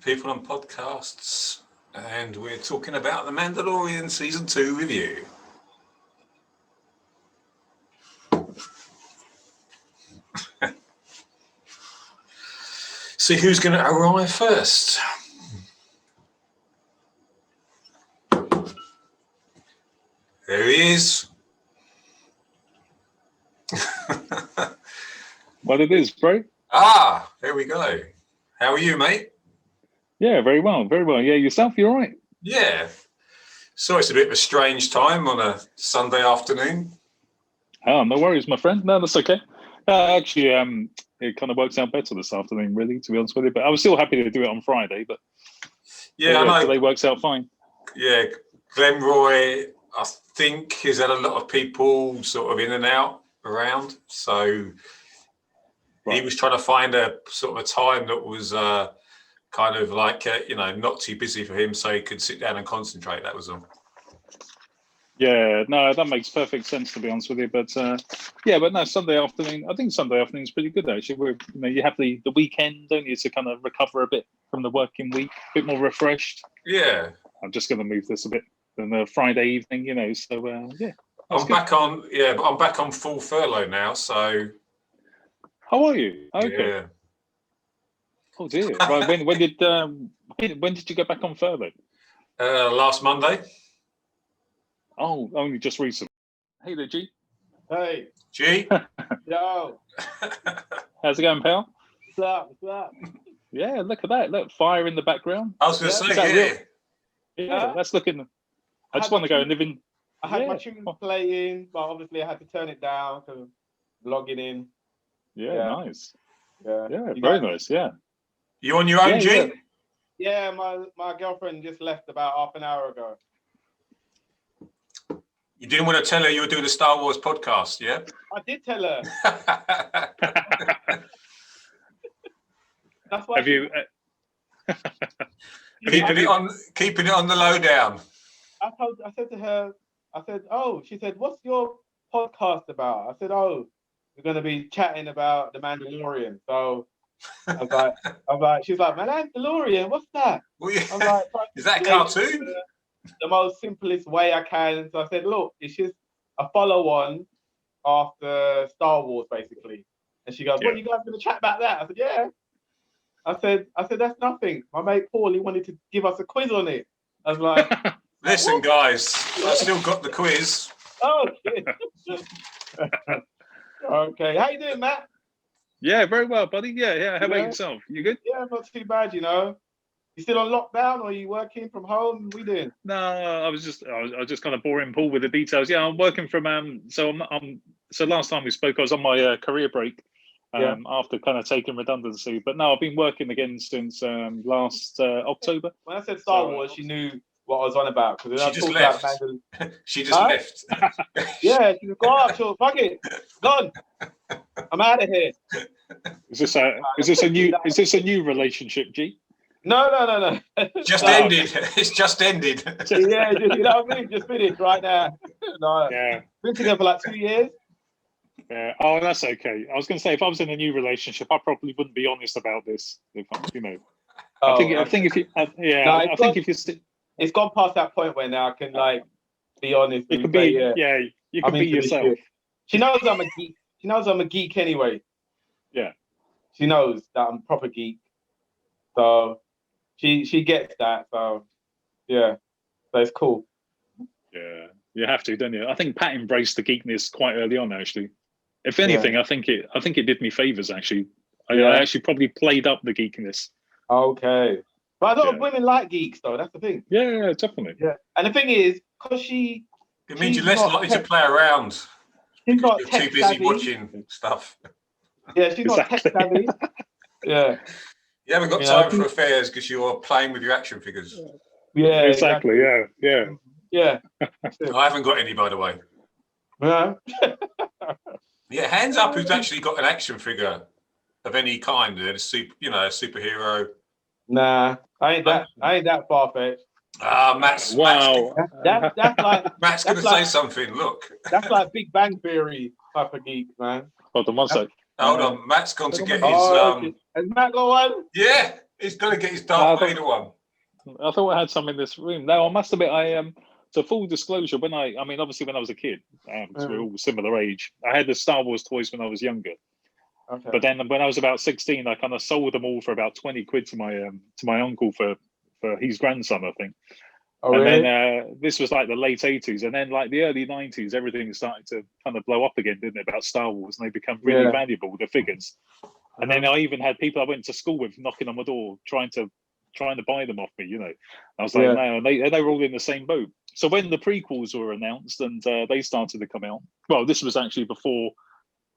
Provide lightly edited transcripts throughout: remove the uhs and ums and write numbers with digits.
people on podcasts, and we're talking about The Mandalorian Season 2 review. See who's going to arrive first. There he is. What it is, bro? There we go. How are you, mate? Yeah, very well, very well. Yeah, yourself, you all right? Yeah. So it's a bit of a strange time on a Sunday afternoon. Oh, no worries, my friend. No, that's okay. Actually, it kind of works out better this afternoon, really, to be honest with you. But I was still happy to do it on Friday, but Yeah, I know. Today works out fine. Yeah, Glenroy, I think, has had a lot of people sort of in and out around. So he was trying to find a sort of a time that was kind of like, not too busy for him so he could sit down and concentrate. That was all. Yeah, no, that makes perfect sense, to be honest with you. But but no, Sunday afternoon, I think Sunday afternoon is pretty good, actually. You have the weekend, don't you, to kind of recover a bit from the working week, a bit more refreshed. Yeah. I'm just going to move this a bit than the Friday evening, so yeah. I'm back on full furlough now, so. How are you? Okay. Yeah. Oh dear. Right. When did you get back on furlough? Last Monday. Oh, only just recently. Hey there, G. Hey. G. Yo. How's it going, pal? What's up? What's up? Yeah, look at that. Look, fire in the background. I was going to say, yeah, that's looking. I just want to go and live in. I had my tune playing, but obviously I had to turn it down because logging in. Yeah, nice. Yeah, very nice. Yeah. You on your own, G? Yeah, my girlfriend just left about half an hour ago. You didn't want to tell her you were doing a Star Wars podcast, yeah? I did tell her. That's why. Have you? Keeping it on the lowdown. I said to her, oh, she said, what's your podcast about? I said, oh, we're going to be chatting about The Mandalorian. So I was like, she's like, Mandalorian, what's that? Well, yeah. I'm like, is that a cartoon? The most simplest way I can. So I said, look, it's just a follow-on after Star Wars, basically. And she goes, what, you guys going to chat about that? I said, yeah. I said, that's nothing. My mate Paulie wanted to give us a quiz on it. I was like, listen, guys, I still got the quiz. Oh, shit. Okay. How you doing, Matt? Yeah, very well, buddy. Yeah. How about yourself? You good? Yeah, not too bad, You still on lockdown, or are you working from home? What are you doing? No, I was just kind of boring Paul with the details. Yeah, I'm working from so last time we spoke, I was on my career break after kind of taking redundancy. But no, I've been working again since last October. When I said Star Wars, she knew what I was on about. She just left. She just left. Yeah, she was gone. She was, fuck it, gone. I'm out of here. Is this a new relationship, G? No. Just ended. It's just ended. Yeah, you know what I mean? Just finished right now. No. Yeah. Been together for like 2 years. Yeah. Oh, that's okay. I was going to say, if I was in a new relationship, I probably wouldn't be honest about this. If I think if you it's gone past that point where now I can be honest. You can be you can be yourself. She knows I'm a geek. She knows I'm a geek anyway. Yeah. She knows that I'm a proper geek. So she gets that. So yeah. So it's cool. Yeah. You have to, don't you? I think Pat embraced the geekness quite early on, actually. If anything, I think it did me favors, actually. I actually probably played up the geekness. Okay. But a lot of women like geeks, though. That's the thing. Yeah, definitely. Yeah. And the thing is, because it means you're less likely to play around. She's not you're too busy watching stuff. Yeah, she's not tech savvy. Yeah. You haven't got time for affairs because you're playing with your action figures. Yeah, exactly. Yeah. I haven't got any, by the way. Yeah. Yeah, hands up who's actually got an action figure of any kind, a superhero. Nah, I ain't that far-fetched. Matt's wow. That's like Matt's gonna say something. Look, that's like Big Bang Theory type of geek, man. Hold on one sec. Hold on, Matt's gone to get his. Has Matt got one? Yeah, He's going to get his Darth Vader one. I thought I had some in this room. No, I must admit, so full disclosure, obviously when I was a kid, because we're all similar age, I had the Star Wars toys when I was younger. Okay. But then when I was about 16, I kind of sold them all for about 20 quid to my uncle for his grandson, I think. Oh, and really? then this was like the late 80s, and then like the early 90s, everything started to kind of blow up again, didn't it, about Star Wars, and they become really valuable, the figures. And then I even had people I went to school with knocking on my door, trying to buy them off me, you know. I was like, no, and they were all in the same boat. So when the prequels were announced and they started to come out, well, this was actually before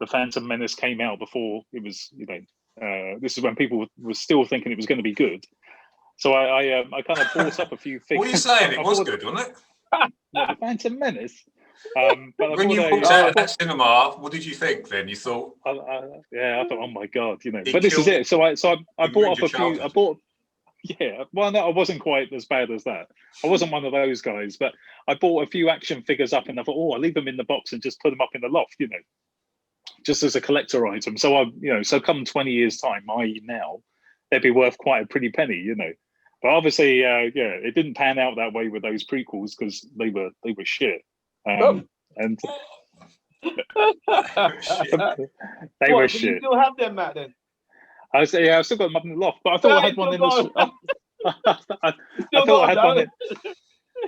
The Phantom Menace came out, before it was, you know, this is when people were still thinking it was going to be good. So I kind of bought up a few figures. What are you saying? It was good, wasn't it? What, The Phantom Menace? But when you walked out of that cinema, what did you think then? You thought, I thought, oh my god, you know. But this is it. So I bought up a few. I bought. Yeah, well, no, I wasn't quite as bad as that. I wasn't one of those guys, but I bought a few action figures up, and I thought, I'll leave them in the box and just put them up in the loft, you know, just as a collector item. So so come 20 years time, i.e. now, they'd be worth quite a pretty penny, you know. But obviously, it didn't pan out that way with those prequels because they were shit. And they were shit. You still have them, Matt? Then I say, I've still got them up in the loft, but I thought I had one in the. I thought I had one.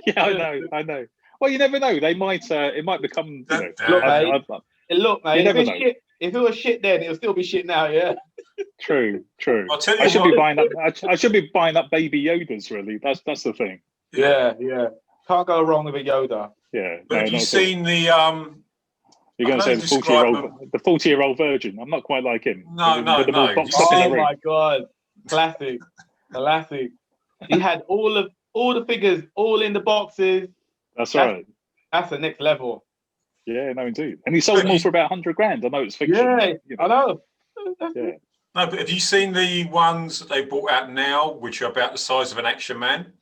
Yeah, I know. Well, you never know. They might. It might become. You know, look, mate. You never know. If it was shit then, it'll still be shit now. Yeah. True. I'll tell you I should be buying up. I should be buying up baby Yodas. Really, that's the thing. Yeah. Can't go wrong with a Yoda. Yeah. But have you seen the? You're going to say the 40-year-old virgin. I'm not quite like him. No. Oh my god, classic. He had all the figures all in the boxes. That's right. That's the next level. Yeah, no, indeed. And he sold them all for about 100 grand. I know it's fiction. Yeah, you know. I know. Yeah. No, but have you seen the ones that they brought out now, which are about the size of an Action Man,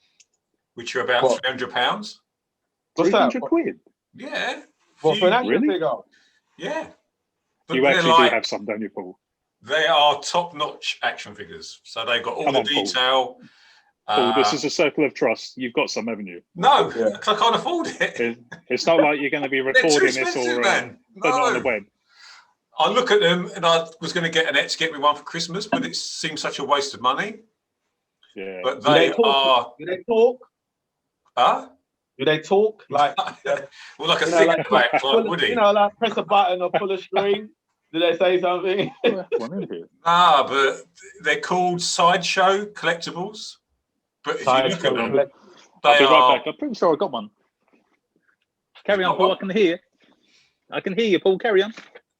which are about £300? What's that? 300 quid? Yeah. What, for an action figure? Yeah. But you actually do have some, don't you, Paul? They are top-notch action figures. So they've got all the detail. Paul, this is a circle of trust. You've got some, haven't you? No, I can't afford it. It's not like you're going to be recording this or putting it on the web. I look at them and I was going to get Annette to get me one for Christmas, but it seems such a waste of money. Yeah. But they are... Do they talk? Huh? Do they talk? Like, well, like a thick black, would he? You know, like press a button or pull a string. Do they say something? Nah, but they're called Sideshow Collectibles. But if you look at them, I'll be right back. I'm pretty sure I got one. Carry on, Paul. I can hear you, Paul. Carry on.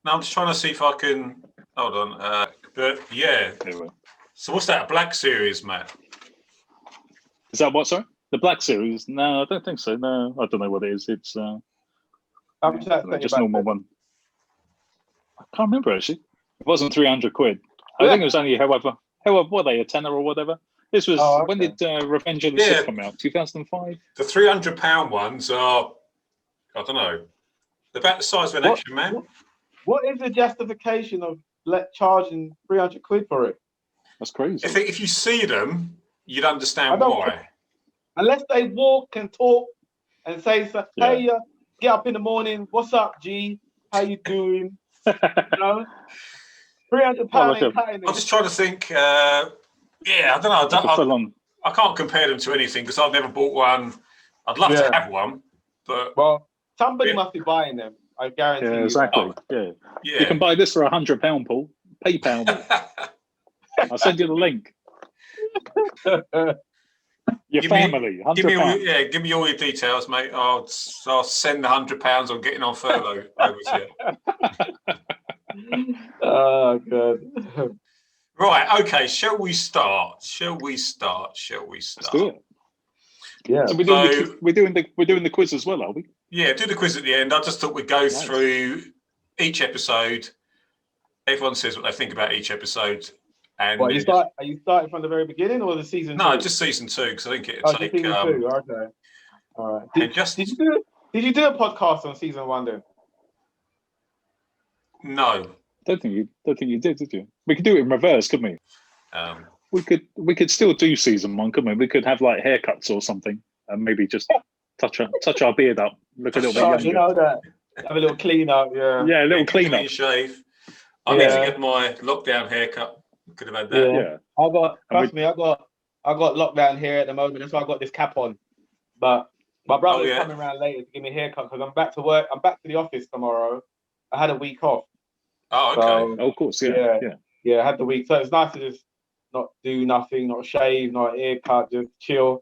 No, I'm just trying to see if I can... Hold on. But, yeah. So what's that, a Black Series, Matt? Is that what, sorry? The Black Series? No, I don't think so. No, I don't know what it is. It's just normal one. I can't remember, actually. It wasn't 300 quid. I think it was only, however, what are they, a tenner or whatever? This was, when did Revenge of the Sith come out? 2005? The £300 ones are, I don't know, they're about the size of an Action Man. What is the justification of charging 300 quid for it? That's crazy. If you see them, you'd understand why. Unless they walk and talk and say, hey, get up in the morning, what's up, G? How you doing? You know? £300 ain't cutting it. I'm just trying to think, I don't know. I can't compare them to anything because I've never bought one. I'd love to have one, but... Well, somebody must be buying them. I guarantee you. Yeah, exactly. Yeah. You can buy this for £100, Paul. PayPal me. I'll send you the link. Your family, £100. Give me all your details, mate. I'll send the £100 on getting on furlough over to you. Oh, God. Right, okay, shall we start? Let's do it. Yeah. So we're doing the quiz as well, are we? Yeah, do the quiz at the end. I just thought we'd go through each episode. Everyone says what they think about each episode. And are you starting from the very beginning or the season? No, 2? just season 2 because I think it'd take. Season 2. Okay. All right. Did you do a podcast on season 1 then? No. Don't think you did you? We could do it in reverse, couldn't we? we could still do season 1, couldn't we? We could have like haircuts or something, and maybe just touch our beard up, look a little bit younger. You know that. Have a little clean up, Yeah, a little clean up. Shave. I need to get my lockdown haircut. Could have had that. Yeah. I got lockdown here at the moment. That's why I got this cap on. But my brother's coming around later to give me a haircut because I'm back to work. I'm back to the office tomorrow. I had a week off. Oh, okay. So, of course, yeah. I had the week. So it's nice to just not do nothing, not shave, not haircut, just chill.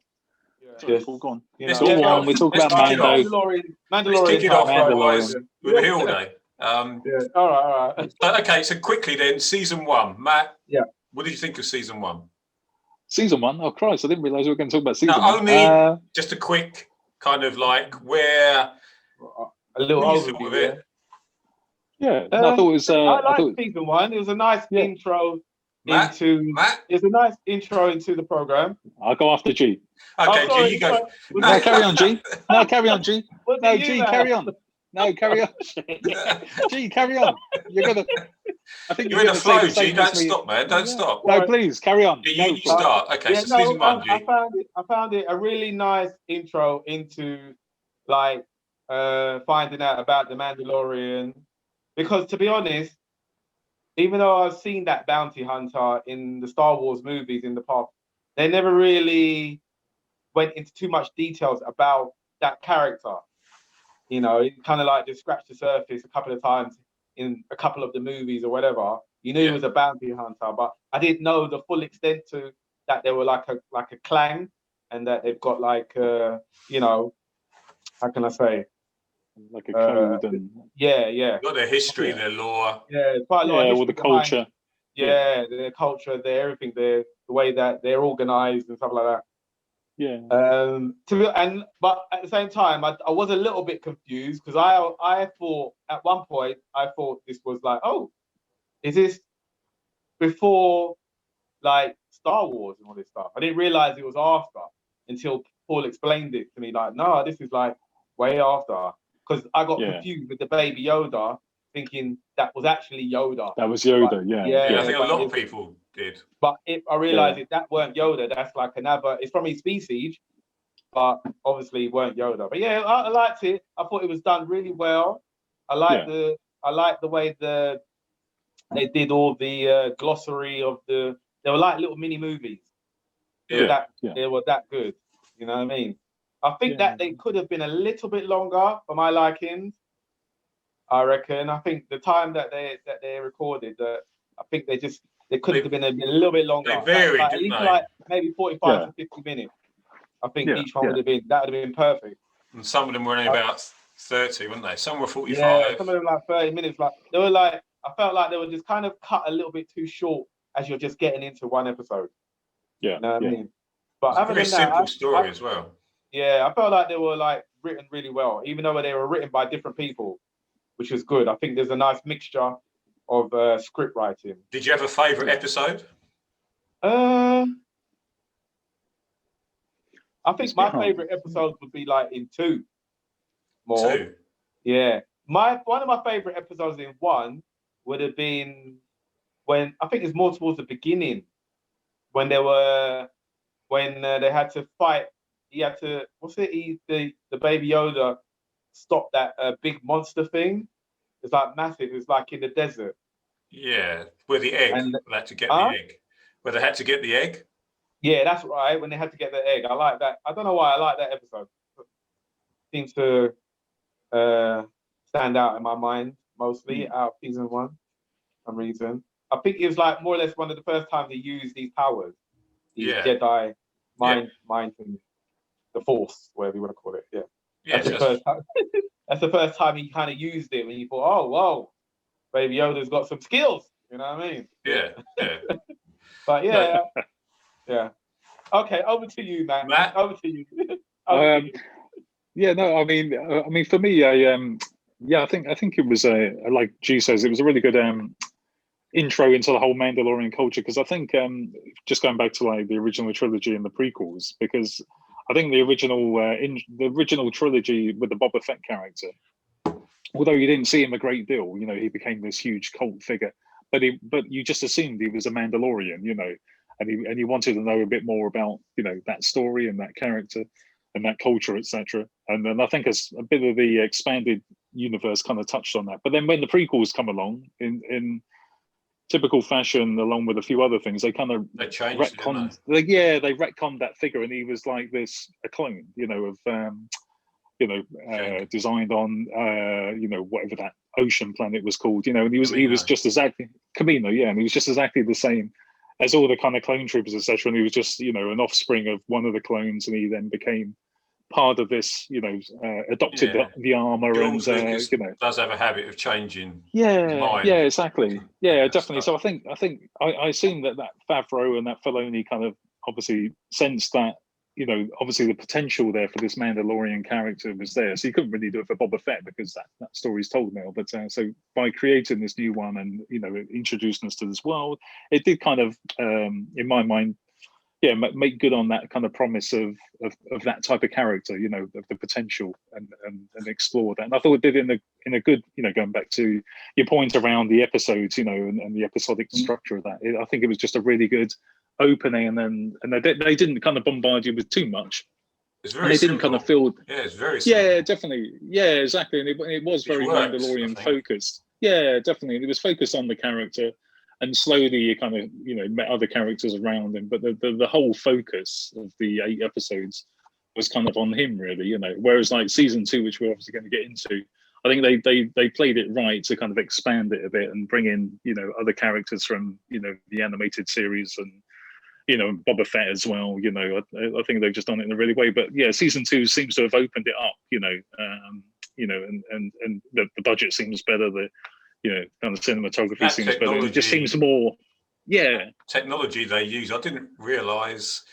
Just all gone. You know, we talk about Mando. Mandalorian. Kick it off otherwise with a hill day. All right. Okay, so quickly then, season 1, Matt. Yeah. What did you think of season 1? Season 1? Oh Christ! I didn't realise we were going to talk about season 1. Only just a quick kind of like where a little overview of it. Yeah, I thought it was. I liked season 1. It was a nice intro into. It's a nice intro into the program. I'll go after G. Okay, G, you go. No, carry on, G. No, carry on, G. No, G, carry on. No, carry on. G, carry on. You're gonna. I think you're in the flow, G. Don't stop, man. Don't stop. No, please carry on. You start. Okay, so season 1, G. I found it a really nice intro into like finding out about the Mandalorian, because to be honest, even though I've seen that bounty hunter in the Star Wars movies in the past, they never really went into too much details about that character. You know, it kind of like just scratched the surface a couple of times in a couple of the movies or whatever. You knew he was a bounty hunter, but I didn't know the full extent to that they were like a clan, and that they've got like you know, how can I say? Like a code and got their history, their lore. Yeah, quite a lot. All the culture. Their culture, their everything, the way that they're organized and stuff like that. Yeah. But at the same time, I was a little bit confused because I thought at one point this was like, oh, is this before like Star Wars and all this stuff? I didn't realize it was after until Paul explained it to me. Like, no, this is like way after, because I got confused with the baby Yoda, thinking that was actually Yoda. That was Yoda, but, yeah. I think a lot of people did. But I realized that weren't Yoda. That's like another. It's from his species, but obviously weren't Yoda. But yeah, I liked it. I thought it was done really well. I like the way they did all the glossary of the. They were like little mini movies. They were that good. You know what I mean? I think that they could have been a little bit longer for my likings. I reckon. I think the time that they recorded, I think they could have been a little bit longer. They varied, at least like maybe 45 to 50 minutes. I think each one would have been perfect. And some of them were only about 30, weren't they? Some were 45. Yeah, some of them like 30 minutes. Like they were like, I felt like they were just kind of cut a little bit too short as you're just getting into one episode. Yeah, you know what I mean. But other than that, simple story as well. Yeah, I felt like they were like written really well, even though they were written by different people, which was good. I think there's a nice mixture of script writing. Did you have a favourite episode? I think my favourite episode would be like in 2. More. 2? Yeah. One of my favourite episodes in 1 would have been when, I think it's more towards the beginning, when they had to fight. He had to, the baby Yoda stop that big monster thing. It's like massive. It's like in the desert. Yeah, where the egg, they had to get the egg. Where they had to get the egg? Yeah, that's right. When they had to get the egg. I like that. I don't know why I like that episode. It seems to stand out in my mind, mostly out of season 1, for some reason. I think it was like more or less one of the first times they used these powers. These Jedi mind things. The Force, whatever you want to call it. Yeah. That's the first time. That's the first time he kind of used it when you thought, oh, whoa, baby Yoda's got some skills. You know what I mean? Yeah. But yeah. Okay, over to you, man. Matt? Over to you. Yeah, no, I mean, for me, I think it was like G says, it was a really good intro into the whole Mandalorian culture, because I think just going back to like the original trilogy and the prequels, because I think the original trilogy with the Boba Fett character, although you didn't see him a great deal, you know, he became this huge cult figure, but you just assumed he was a Mandalorian, you know, and he wanted to know a bit more about, you know, that story and that character and that culture, etc. And then I think as a bit of the expanded universe kind of touched on that. But then when the prequels come along in typical fashion, along with a few other things, they kind of changed retconned. They retconned that figure, and he was like a clone, you know, of designed on you know, whatever that ocean planet was called, you know, and he was just exactly Camino, yeah, and he was just exactly the same as all the kind of clone troopers, etc. And he was just, you know, an offspring of one of the clones, and he then became part of this, you know, adopted the armor. George and Lucas you know, does have a habit of changing. Yeah, exactly. Yeah, definitely. Stuff. So I assume that Favreau and that Filoni kind of obviously sensed that, you know, obviously the potential there for this Mandalorian character was there. So you couldn't really do it for Boba Fett because that story's told now. But so by creating this new one and, you know, introducing us to this world, it did kind of, in my mind, make good on that kind of promise of that type of character, you know, of the potential, and explore that. And I thought it did in a good, you know, going back to your point around the episodes, you know, and the episodic structure of that. I think it was just a really good opening, and they didn't kind of bombard you with too much. It's very simple. Didn't kind of feel. Yeah, it's very simple. Yeah, definitely. Yeah, exactly. And it was very Mandalorian focused. Yeah, definitely. It was focused on the character. And slowly you kind of, you know, met other characters around him, but the whole focus of the 8 episodes was kind of on him, really, you know. Whereas like season 2, which we're obviously going to get into, I think they played it right to kind of expand it a bit and bring in, you know, other characters from, you know, the animated series, and, you know, Boba Fett as well. You know, I think they've just done it in a really way. But yeah, season 2 seems to have opened it up, you know, and the budget seems better. The, you know, kind of cinematography seems better. It just seems more, technology they use. I didn't realise.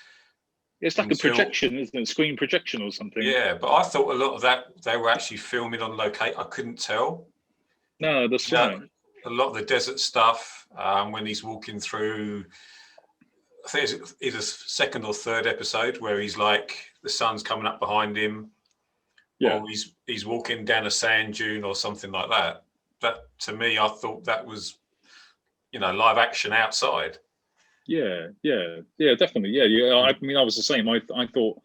It's like a projection, isn't it? Screen projection or something. Yeah, but I thought a lot of that they were actually filming on location. I couldn't tell. No, that's right. A lot of the desert stuff, when he's walking through, I think it's either 2nd or 3rd episode where he's like the sun's coming up behind him, or he's walking down a sand dune or something like that. That, to me, I thought that was, you know, live action outside. Yeah, definitely. Yeah. I mean, I was the same. I thought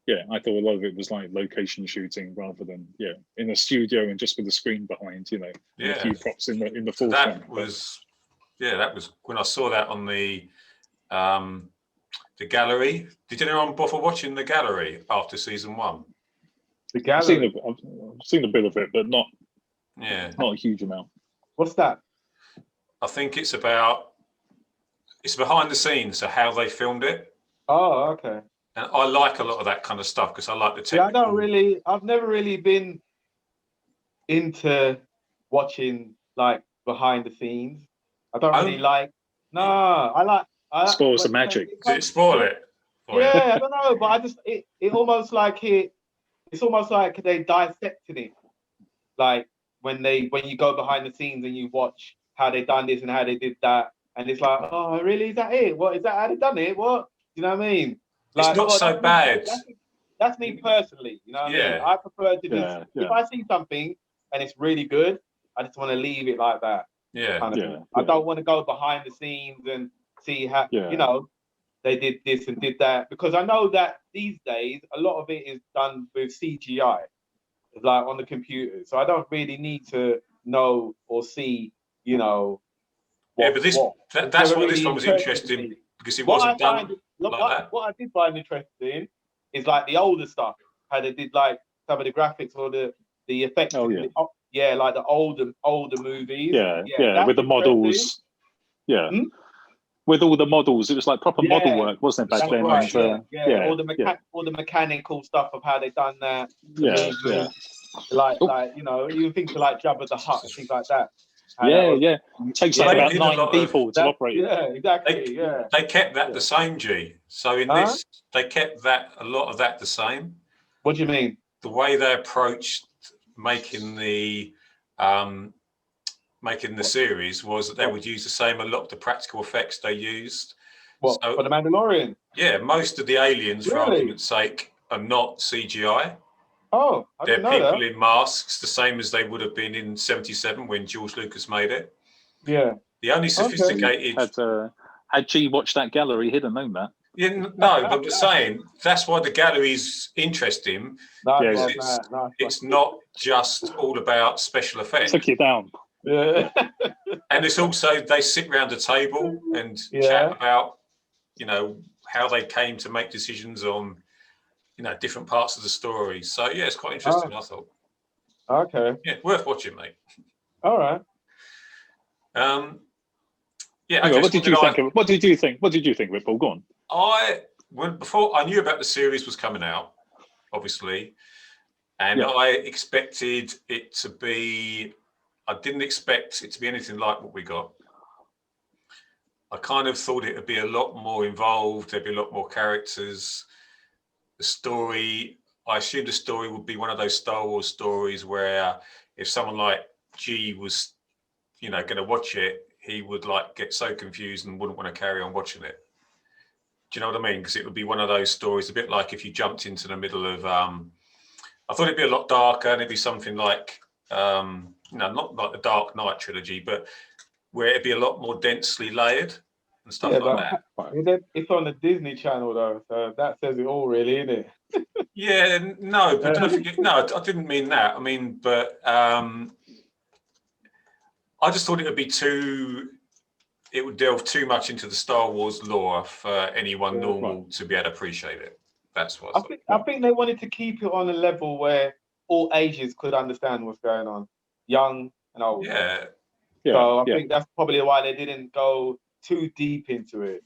a lot of it was like location shooting rather than in a studio and just with the screen behind, you know, and a few props in the forefront. That was when I saw that on the gallery. Did anyone bother watching the gallery after season 1? The gallery. I've seen a bit of it, but not a huge amount. What's that? I think it's behind the scenes, so how they filmed it. Oh, okay. And I like a lot of that kind of stuff because I like the technical. Yeah, I've never really been into watching like behind the scenes. I don't really like. No, I like. Spoils the magic. Did it spoil it? Yeah, I don't know, but I just it almost like it's almost like they dissected it, like when you go behind the scenes and you watch how they done this and how they did that, and it's like, oh, really? Is that it? What is that? How they done it? What? You know what I mean? Like, it's not so bad. That's me personally. You know what I mean? I prefer to just if I see something and it's really good, I just want to leave it like that. I don't want to go behind the scenes and see how you know they did this and did that, because I know that these days a lot of it is done with CGI, like on the computer. So I don't really need to know or see, you know. But that's why this one was interesting, because it wasn't done like that. What I did find interesting is like the older stuff, how they did like some of the graphics or the effects. Like the older movies. With the models. With all the models, it was like proper model work, wasn't it, back then? Right. All the mechanical stuff of how they done that. Like you know, even things like Jabba the Hutt, things like that. It takes like about 9 people to operate. Yeah, exactly. They kept that the same, G. So in this, they kept a lot of that the same. What do you mean? The way they approached making the series was that they would use a lot of the practical effects they used. What, for the Mandalorian? Yeah, most of the aliens, for argument's sake, are not CGI. Oh, they're people in masks, the same as they would have been in '77 when George Lucas made it. Yeah. The only sophisticated Had G watched that gallery, he'd have known that. Yeah, no, but I'm just saying that's why the gallery's interesting. It's not just all about special effects. Took you down. Yeah. And it's also they sit around a table and chat about, how they came to make decisions on, different parts of the story. So yeah, it's quite interesting. I thought. Okay. Yeah, worth watching, mate. All right. Yeah. Okay, Okay, what did you think? What did you think? What did you think, Ripple? Go on. Before I knew about the series was coming out, obviously, and I expected it to be. I didn't expect it to be anything like what we got. I kind of thought it would be a lot more involved. There'd be a lot more characters. The story, I assumed the story would be one of those Star Wars stories where if someone like G was, going to watch it, he would get so confused and wouldn't want to carry on watching it. Do you know what I mean? Because it would be one of those stories, a bit like if you jumped into the middle of. I thought it'd be a lot darker, and it'd be something like, not like the Dark Knight trilogy, but where it'd be a lot more densely layered and stuff like that. It's on the Disney Channel though, so that says it all, really, isn't it? Yeah, no, but don't forget. No, I didn't mean that. I mean, but I just thought it would be too. It would delve too much into the Star Wars lore for anyone normal to be able to appreciate it. That's what I think they wanted to keep it on a level where all ages could understand what's going on, young and old. Yeah. So I think that's probably why they didn't go too deep into it,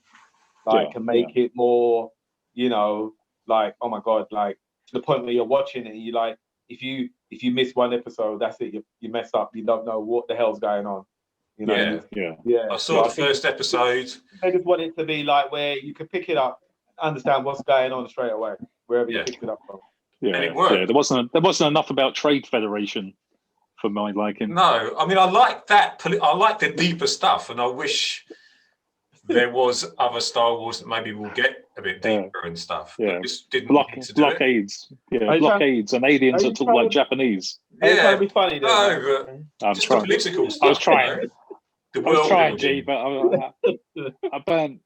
and make it more, oh my God, to the point where you're watching it, and you if you miss one episode, that's it. You mess up. You don't know what the hell's going on. I saw the first episode. I just want it to be where you can pick it up, understand what's going on straight away, wherever you picked it up from. Yeah, and it worked. Yeah, there wasn't enough about Trade Federation for my liking. No, I mean I like that. I like the deeper stuff, and I wish there was other Star Wars that maybe will get a bit deeper and stuff. Yeah, but just didn't need to do blockades. It. Yeah, blockades and aliens that talk like Japanese. Yeah, trying to be funny. No, but just the political stuff. I was trying. I was trying, G, but I burned.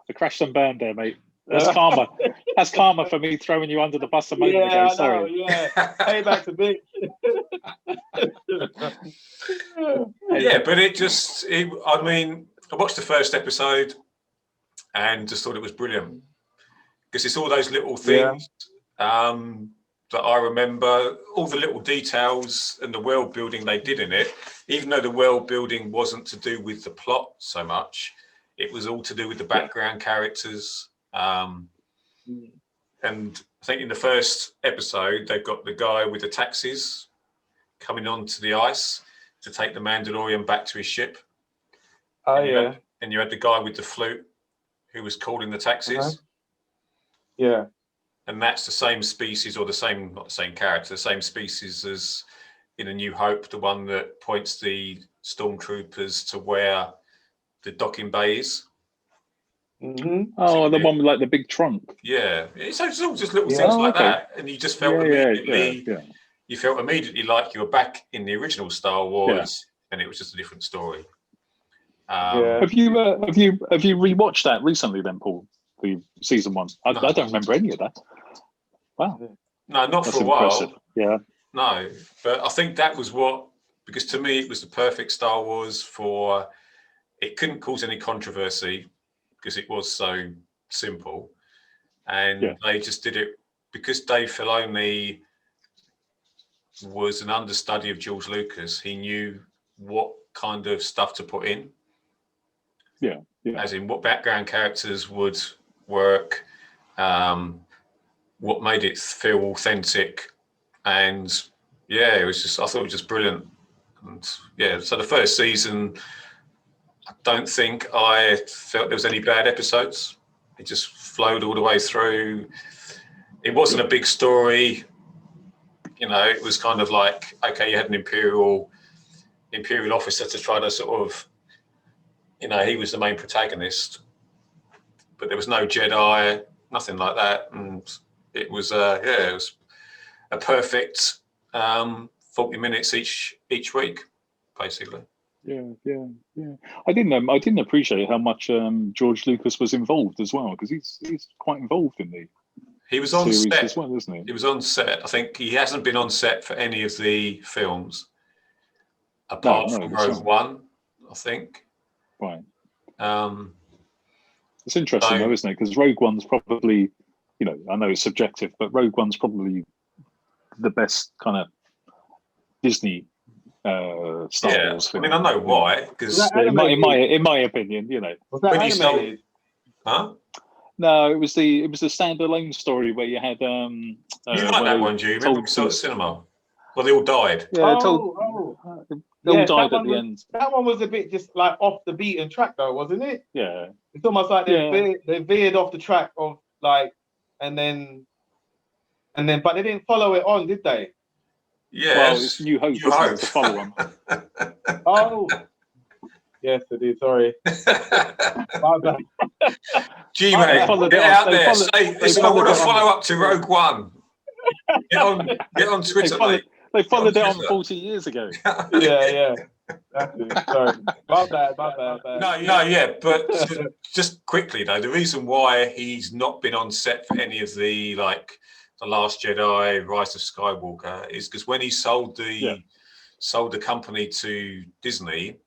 I crashed and burned there, mate. That's karma. That's karma for me throwing you under the bus a moment ago. Sorry. Payback's a bit. Yeah, but I mean, I watched the first episode and just thought it was brilliant because it's all those little things that I remember, all the little details and the world building they did in it, even though the world building wasn't to do with the plot so much, it was all to do with the background characters. And I think in the first episode, they've got the guy with the taxis coming onto the ice to take the Mandalorian back to his ship. And you had the guy with the flute who was calling the taxis. Yeah. And that's the same species, or not the same character, the same species as in A New Hope, the one that points the stormtroopers to where the docking bay is. Mm-hmm. Oh, the one with the big trunk. Yeah, it's all just little things like that, and you just felt immediately. You felt immediately like you were back in the original Star Wars, and it was just a different story. Have you rewatched that recently, then, Paul? The season 1. I don't remember any of that. Wow. No, not That's for a while. Impressive. Yeah. No, but I think that was because to me it was the perfect Star Wars for. It couldn't cause any controversy because it was so simple, and they just did it because Dave Filoni was an understudy of George Lucas. He knew what kind of stuff to put in. Yeah. As in what background characters would work, what made it feel authentic, and it was just. I thought it was just brilliant, and so the first season. I don't think I felt there was any bad episodes. It just flowed all the way through. It wasn't a big story. It was kind of like, okay, you had an imperial officer to try to sort of, he was the main protagonist, but there was no Jedi, nothing like that. And it was, it was a perfect 40 minutes each week, basically. I didn't appreciate how much George Lucas was involved as well, because he's quite involved in the He was on series set as well, isn't he? He was on set. I think he hasn't been on set for any of the films, apart from Rogue One, I think. Right. Um, It's interesting though, isn't it? Because Rogue One's probably, I know it's subjective, but Rogue One's probably the best kind of Disney Star Wars film. I mean, I know why, because in my opinion, Was that animated? Huh? No, it was the standalone story where you had you like that one, do you? Remember we saw it at cinema? Well, they all died. Yeah, they all died at the end. That one was a bit just like off the beaten track, though, wasn't it? Yeah. It's almost like they veered off the track of like, and then, but they didn't follow it on, did they? Yes. Well, it's New Hope. It's the follow on. Oh. Yes, it is. Sorry. Gee, mate, get out there. Say, listen, I want to follow up to Rogue One. Get on Twitter, mate. They followed it on 40 years ago. Yeah. That's it. Sorry. My bad. No, yeah, but just quickly though, the reason why he's not been on set for any of the The Last Jedi, Rise of Skywalker is because when he sold the company to Disney,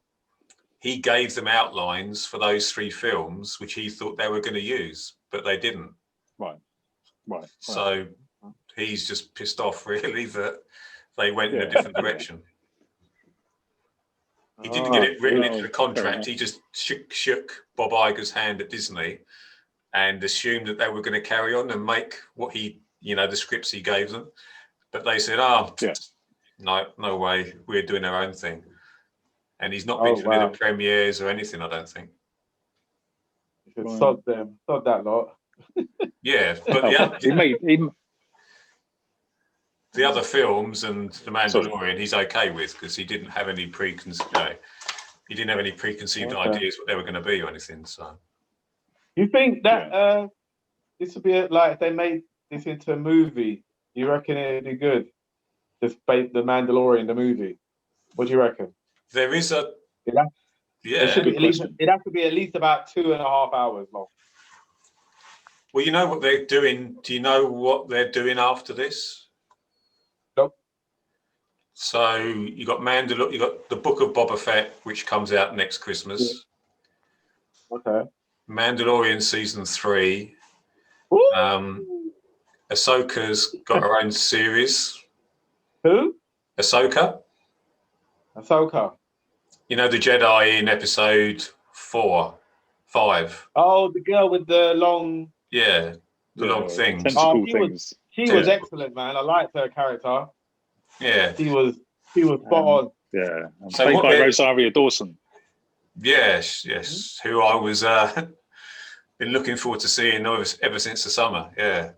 he gave them outlines for those 3 films, which he thought they were going to use, but they didn't. Right. So he's just pissed off, really, that they went in a different direction. He didn't get it written into the contract. He just shook Bob Iger's hand at Disney and assumed that they were going to carry on and make what the scripts he gave them. But they said, no way, we're doing our own thing. And he's not been to any of the premieres or anything, I don't think. Sod them. Sod that lot. Yeah, but the other films and The Mandalorian, he's okay with because he didn't have any preconceived ideas what they were going to be or anything. So, you think that this would be like if they made this into a movie? You reckon it'd be good? Just The Mandalorian, the movie. What do you reckon? There is a It should be it has to be at least about 2.5 hours long. Well, you know what they're doing. Do you know what they're doing after this? Nope. So you got Mandalorian. You got the Book of Boba Fett, which comes out next Christmas. Okay. Mandalorian season 3. Woo! Ahsoka's got her own series. Who? Ahsoka. You know, the Jedi in episode 4, 5. Oh, the girl with the long... Yeah, the long things. She was excellent, man. I liked her character. Yeah. She was spot on. Yeah. Played by Rosario Dawson. Yes. Who I was been looking forward to seeing ever since the summer. Yeah.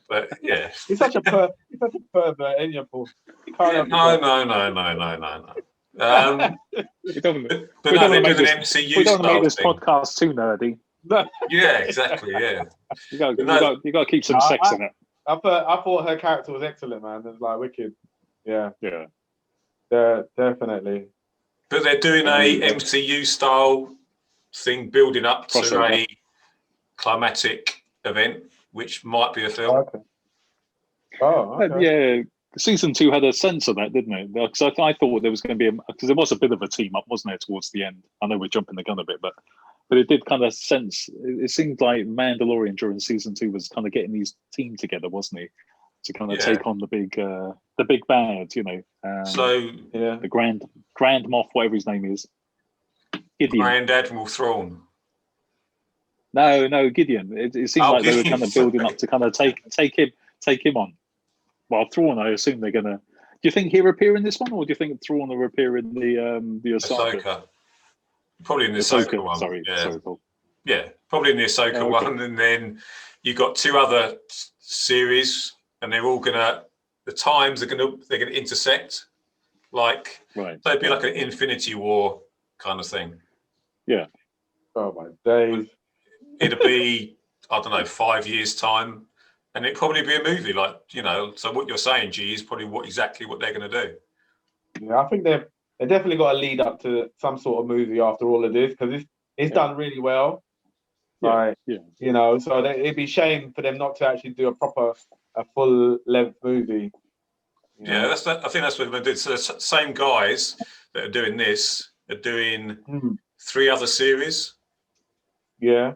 But yeah. He's such a pervert, ain't you, Paul? No. We don't they're doing an MCU we don't style make this thing. podcast too nerdy. Yeah, exactly. Yeah. You got to keep some sex in it. I thought her character was excellent, man. It was like wicked. Yeah. Definitely. But they're doing a MCU style thing, building up to a climatic event, which might be a film. Okay. Oh, okay. Yeah. Season 2 had a sense of that, didn't it? Because I thought there was going to be because there was a bit of a team up, wasn't there, towards the end? I know we're jumping the gun a bit, but it did kind of sense. It seemed like Mandalorian during season 2 was kind of getting these team together, wasn't he, to kind of take on the big bad, the Grand Moff, whatever his name is, Gideon. Grand Admiral Thrawn. No, Gideon. It seemed like they were kind of building up to kind of take him on. Well, Thrawn, I assume they're gonna. Do you think he'll appear in this one, or do you think Thrawn will appear in the Ahsoka? Probably in the Ahsoka one. Sorry, Paul. Yeah, probably in the Ahsoka one, and then you've got 2 other series, and they're all gonna. The times they're gonna intersect, like so it'd be like an Infinity War kind of thing. Yeah. Oh my days. It'd be 5 years time. And it'd probably be a movie, so what you're saying, G, is probably exactly what they're going to do. Yeah, I think they're they definitely got to lead up to some sort of movie after all of this, because it's done really well. So it'd be a shame for them not to actually do a full length movie. Yeah, I think that's what we're going to do. So the same guys that are doing this are doing 3 other series. Yeah.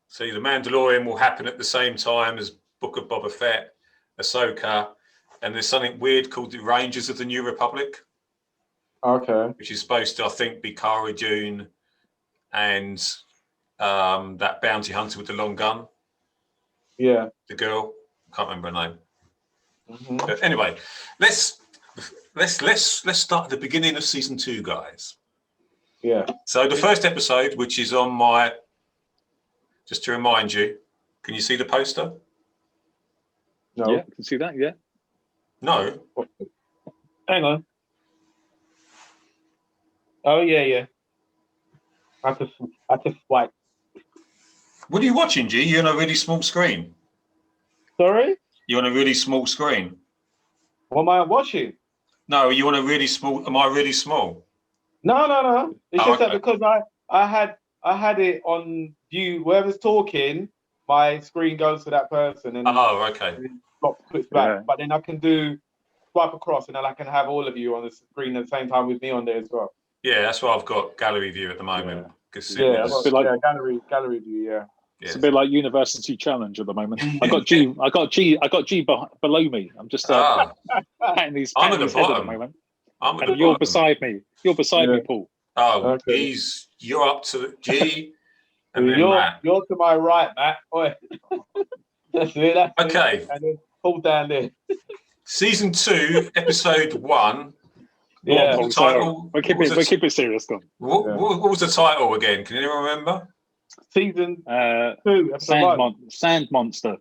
So the Mandalorian will happen at the same time as Book of Boba Fett, Ahsoka, and there's something weird called the Rangers of the New Republic. Okay. Which is supposed to, I think, be Cara Dune and that bounty hunter with the long gun. Yeah. The girl. Can't remember her name. Mm-hmm. But anyway, let's start at the beginning of season 2, guys. Yeah. So the first episode, which is on my, just to remind you, can you see the poster? No. Yeah, I can see that. Yeah. No. Hang on. Oh yeah. I just swipe. What are you watching, G? You're on a really small screen. Sorry? You're on a really small screen. What am I watching? No, you on a really small. Am I really small? No. It's just okay. that because I had it on view. Whoever's talking, my screen goes to that person, and okay. Flips back. But then I can do swipe across, and then I can have all of you on the screen at the same time with me on there as well. Yeah, that's why I've got gallery view at the moment. Yeah, gallery view. Yeah. It's a bit like University Challenge at the moment. I got G below me. I'm just patting his head at the moment. And you're beside me. You're beside me, Paul. Oh, okay. You're up to G, and then Matt. You're to my right, Matt. Oi. That's it. Okay. And then Paul down there. Season 2, episode 1. Yeah. What was the title? We'll keep it serious, go on. What was the title again? Can anyone remember? Season 2, Sand Monster.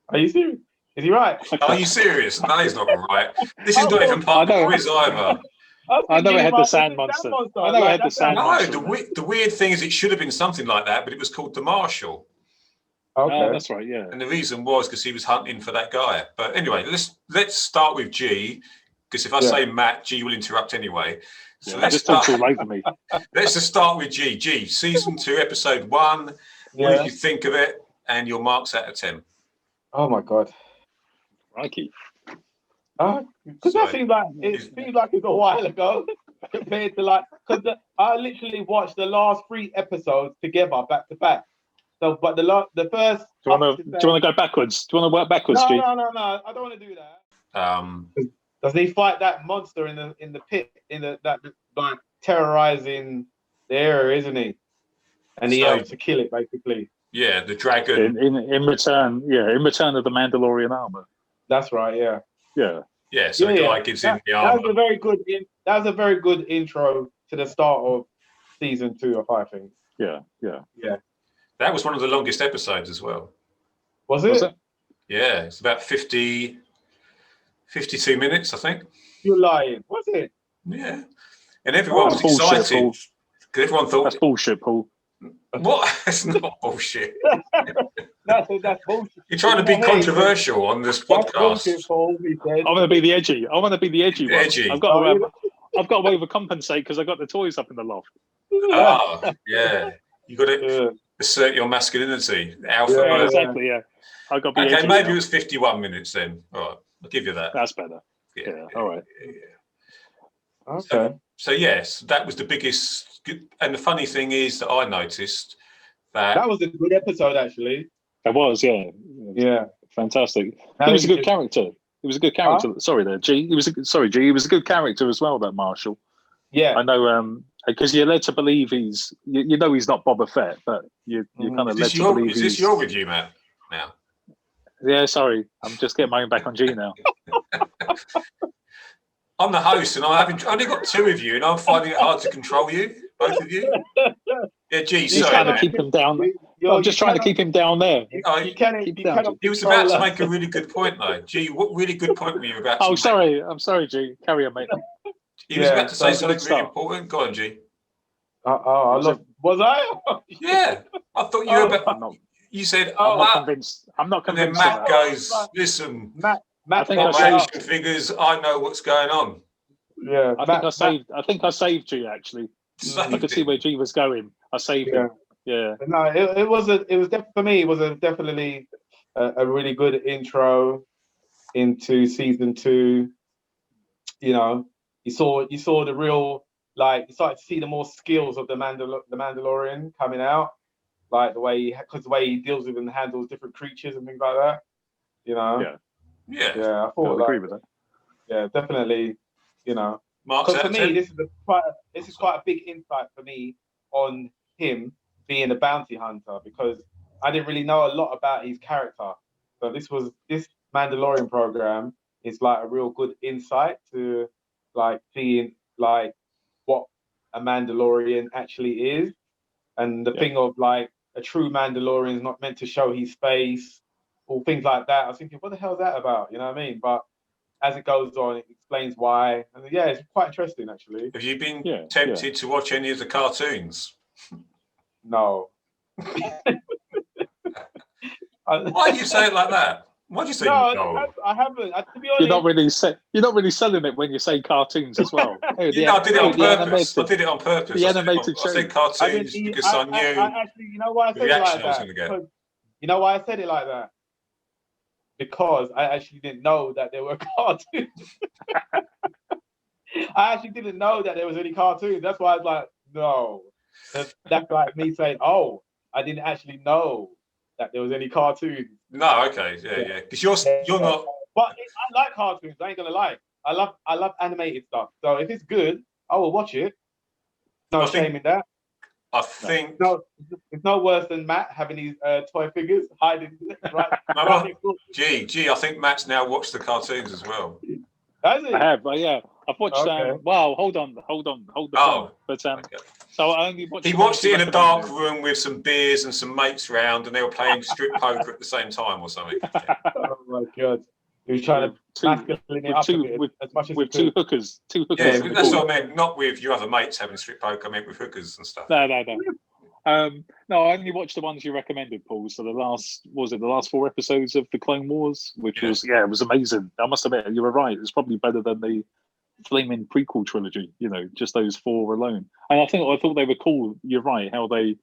Are you serious? Is he right? Are you serious? No, he's not right. This is not even part of the quiz either. I know it had the Sand Monster. I know it had the Sand Monster. No, the weird thing is it should have been something like that, but it was called the Marshal. Okay. That's right, yeah. And the reason was because he was hunting for that guy. But anyway, let's start with G, because if I say Matt, G will interrupt anyway. So let's talk all over me. Let's just start with G. G, season 2, episode 1. What did you think of it? And your marks out of 10. Oh my God. Crikey. Because that seems like it's a while ago compared to because I literally watched the last 3 episodes together back to back. So, but the first. Do you want to go backwards? Do you want to work backwards, G? No. I don't want to do that. Does he fight that monster in the pit that terrorizing the area, isn't he? And he has to kill it basically. Yeah, the dragon. In return of the Mandalorian armor. That's right. Yeah. Yeah. So the guy gives him the armor. That was a very good intro to the start of season 2 of I think. Yeah. That was one of the longest episodes as well. Was it? Yeah, it's about 52 minutes, I think. You're lying. Was it? Yeah. And everyone was excited. Because everyone thought... That's bullshit, Paul. What? That's not bullshit. That's bullshit. You're trying to be controversial on this podcast. Bullshit, Paul, I want to be the edgy. one. Edgy. I've got to overcompensate because I got the toys up in the loft. Oh, yeah. You got to assert your masculinity. Alpha. Yeah, exactly, yeah. I got to be edgy maybe now. it was 51 minutes then. All right. I'll give you that. That's better. Yeah, all right. Yeah. Okay. So yes, that was the biggest. And the funny thing is that I noticed that was a good episode actually. It was, yeah. Yeah. Fantastic. He was a good character. He was a good character. Sorry there, G. He was a good character as well, that Marshal. Yeah. I know, because you're led to believe he's not Boba Fett, but you're kind of led to believe Is this your review, Matt, now? Yeah, sorry. I'm just getting my own back on G now. I'm the host, and I've only got 2 of you, and I'm finding it hard to control you, both of you. Yeah, G, sorry. He's trying to keep him down. I'm just trying to keep him down there. He was about to make a really good point, though. G, what really good point were you about to make? Sorry. I'm sorry, G. Carry on, mate. He was about to say something really important. Go on, G. Was I? Yeah. I thought you were about... You said, I'm not convinced. I'm not convinced. And then Matt goes, listen. Matt, think Got I my saved- action figures. I know what's going on. yeah, I think I saved G actually. I could see where G was going. I saved him. Yeah. No, for me. It was definitely a really good intro into season 2. You know, you saw the real, like, you started to see the more skills of the Mandalorian coming out, like the way he deals with and handles different creatures and things like that. You know. Yeah. I thought I agree with that. Yeah, definitely. You know, Mark's because out for of me, 10? this is quite a big insight for me on him being a bounty hunter, because I didn't really know a lot about his character. So this Mandalorian program is like a real good insight to like seeing like what a Mandalorian actually is, and the thing of like a true Mandalorian is not meant to show his face, or things like that. I was thinking, what the hell is that about? You know what I mean? But as it goes on, it explains why. And yeah, it's quite interesting, actually. Have you been tempted to watch any of the cartoons? No. Why do you say it like that? Why do you say no? I haven't. To be honest, you're not really selling it when you say cartoons as well. I did it on purpose. I did it on purpose. The animated I said cartoons because I knew actually, you know why I said it like that? You know why I said it like that? Because I actually didn't know that there were cartoons. I actually didn't know that there was any cartoons. That's why I was like, no. That's like me saying, oh, I didn't actually know that there was any cartoons. No, okay, yeah. Because you're not. But I like cartoons. I ain't gonna lie. I love animated stuff. So if it's good, I will watch it. No shame in that. I think it's no worse than Matt having these toy figures hiding right. Gee, I think Matt's now watched the cartoons as well. Has he? I have, yeah. I've watched. Okay. Wow, hold the phone. But so I only watched. He watched it in a dark room with some beers and some mates round, and they were playing strip poker at the same time or something. Yeah. Oh my god! He was trying to masculine it up a bit as much as with two hookers. Yeah, that's what I meant. Not with your other mates having strip poker. I meant with hookers and stuff. No. No, I only watched the ones you recommended, Paul. So the last 4 episodes of the Clone Wars, which was it was amazing. I must admit, you were right. It was probably better than the flaming prequel trilogy. You know, just those 4 alone. And I thought they were cool. You're right. How they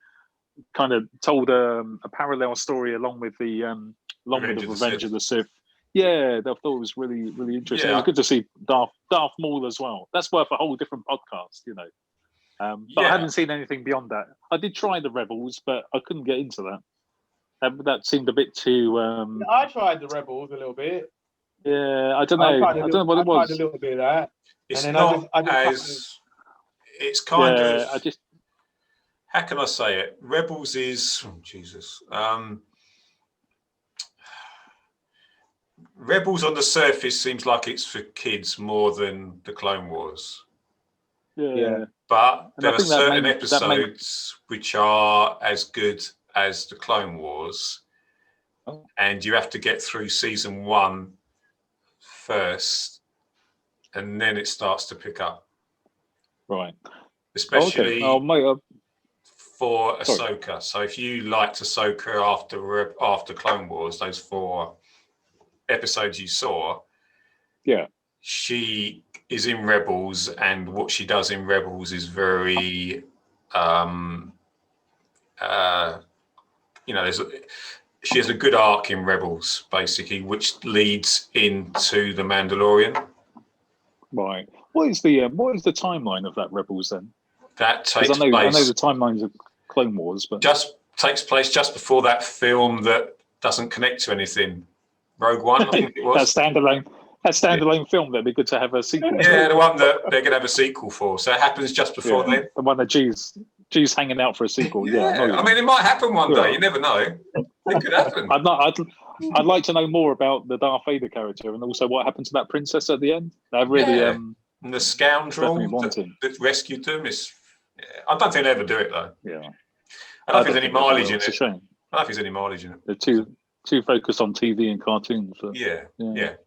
kind of told a parallel story along with the Revenge of the Sith. Yeah, I thought it was really, really interesting. Yeah. It was good to see Darth Maul as well. That's worth a whole different podcast, you know. But I haven't seen anything beyond that. I did try the Rebels, but I couldn't get into that. That seemed a bit too. I tried the Rebels a little bit. Yeah, I don't know. I don't know what it was. I tried a little bit of that. It's and then not it's kind of. How can I say it? Rebels is Jesus. Rebels on the surface seems like it's for kids more than the Clone Wars. Yeah. But there are certain episodes which are as good as the Clone Wars, and you have to get through season 1 first, and then it starts to pick up. Right. Especially for Ahsoka. So if you liked Ahsoka after Clone Wars, those 4 episodes you saw, she is in Rebels, and what she does in Rebels is very she has a good arc in Rebels, basically, which leads into the Mandalorian. Right. What is the timeline of that Rebels then? That takes place. I know the timelines of Clone Wars, but just takes place just before that film that doesn't connect to anything. Rogue One, I think it was. That standalone film, that'd be good to have a sequel. Yeah, the one that they're going to have a sequel for. So it happens just before then. The one that G's hanging out for a sequel. Yeah, I mean, it might happen one day. You never know. It could happen. I'd like to know more about the Darth Vader character, and also what happened to that princess at the end. That really and the scoundrel that rescued them is. Yeah, I don't think they'll ever do it though. Yeah, I don't think there's any mileage in it. It's a shame. I don't think there's any mileage in it. They're too focused on TV and cartoons. So. Yeah.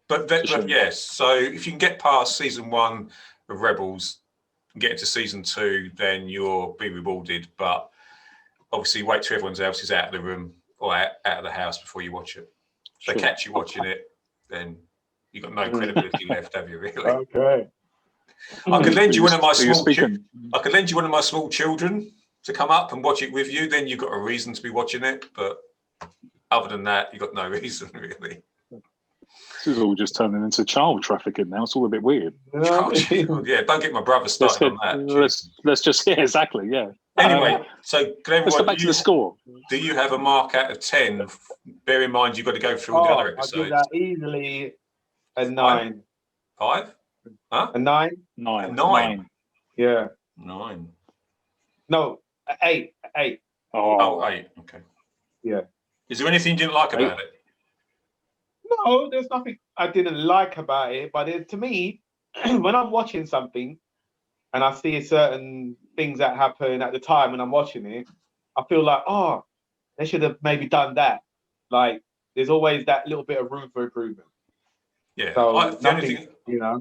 But yes. So if you can get past season 1 of Rebels and get into season 2, then you'll be rewarded. But obviously, wait till everyone else is out of the room or out of the house before you watch it. If they catch you watching it, then You've got no credibility left, have you? Really? Okay. I could lend you one of my So you're small. speaking. I could lend you one of my small children to come up and watch it with you. Then you've got a reason to be watching it. But other than that, you've got no reason really. This is all just turning into child trafficking now. It's all a bit weird. Yeah, don't get my brother started on that. Let's just exactly, yeah. Anyway, so Glenn, let's go back to the score. Do you have a mark out of 10? Bear in mind you've got to go through all the other episodes. I'll give that easily a 9. 5? Huh? A 9? 9. Yeah. 9. No, 8. 8. Oh, 8. Okay. Yeah. Is there anything you didn't like about it? No, there's nothing I didn't like about it, but to me, when I'm watching something and I see certain things that happen at the time when I'm watching it, I feel like, oh, they should have maybe done that. Like, there's always that little bit of room for improvement. Yeah. So nothing, Yeah,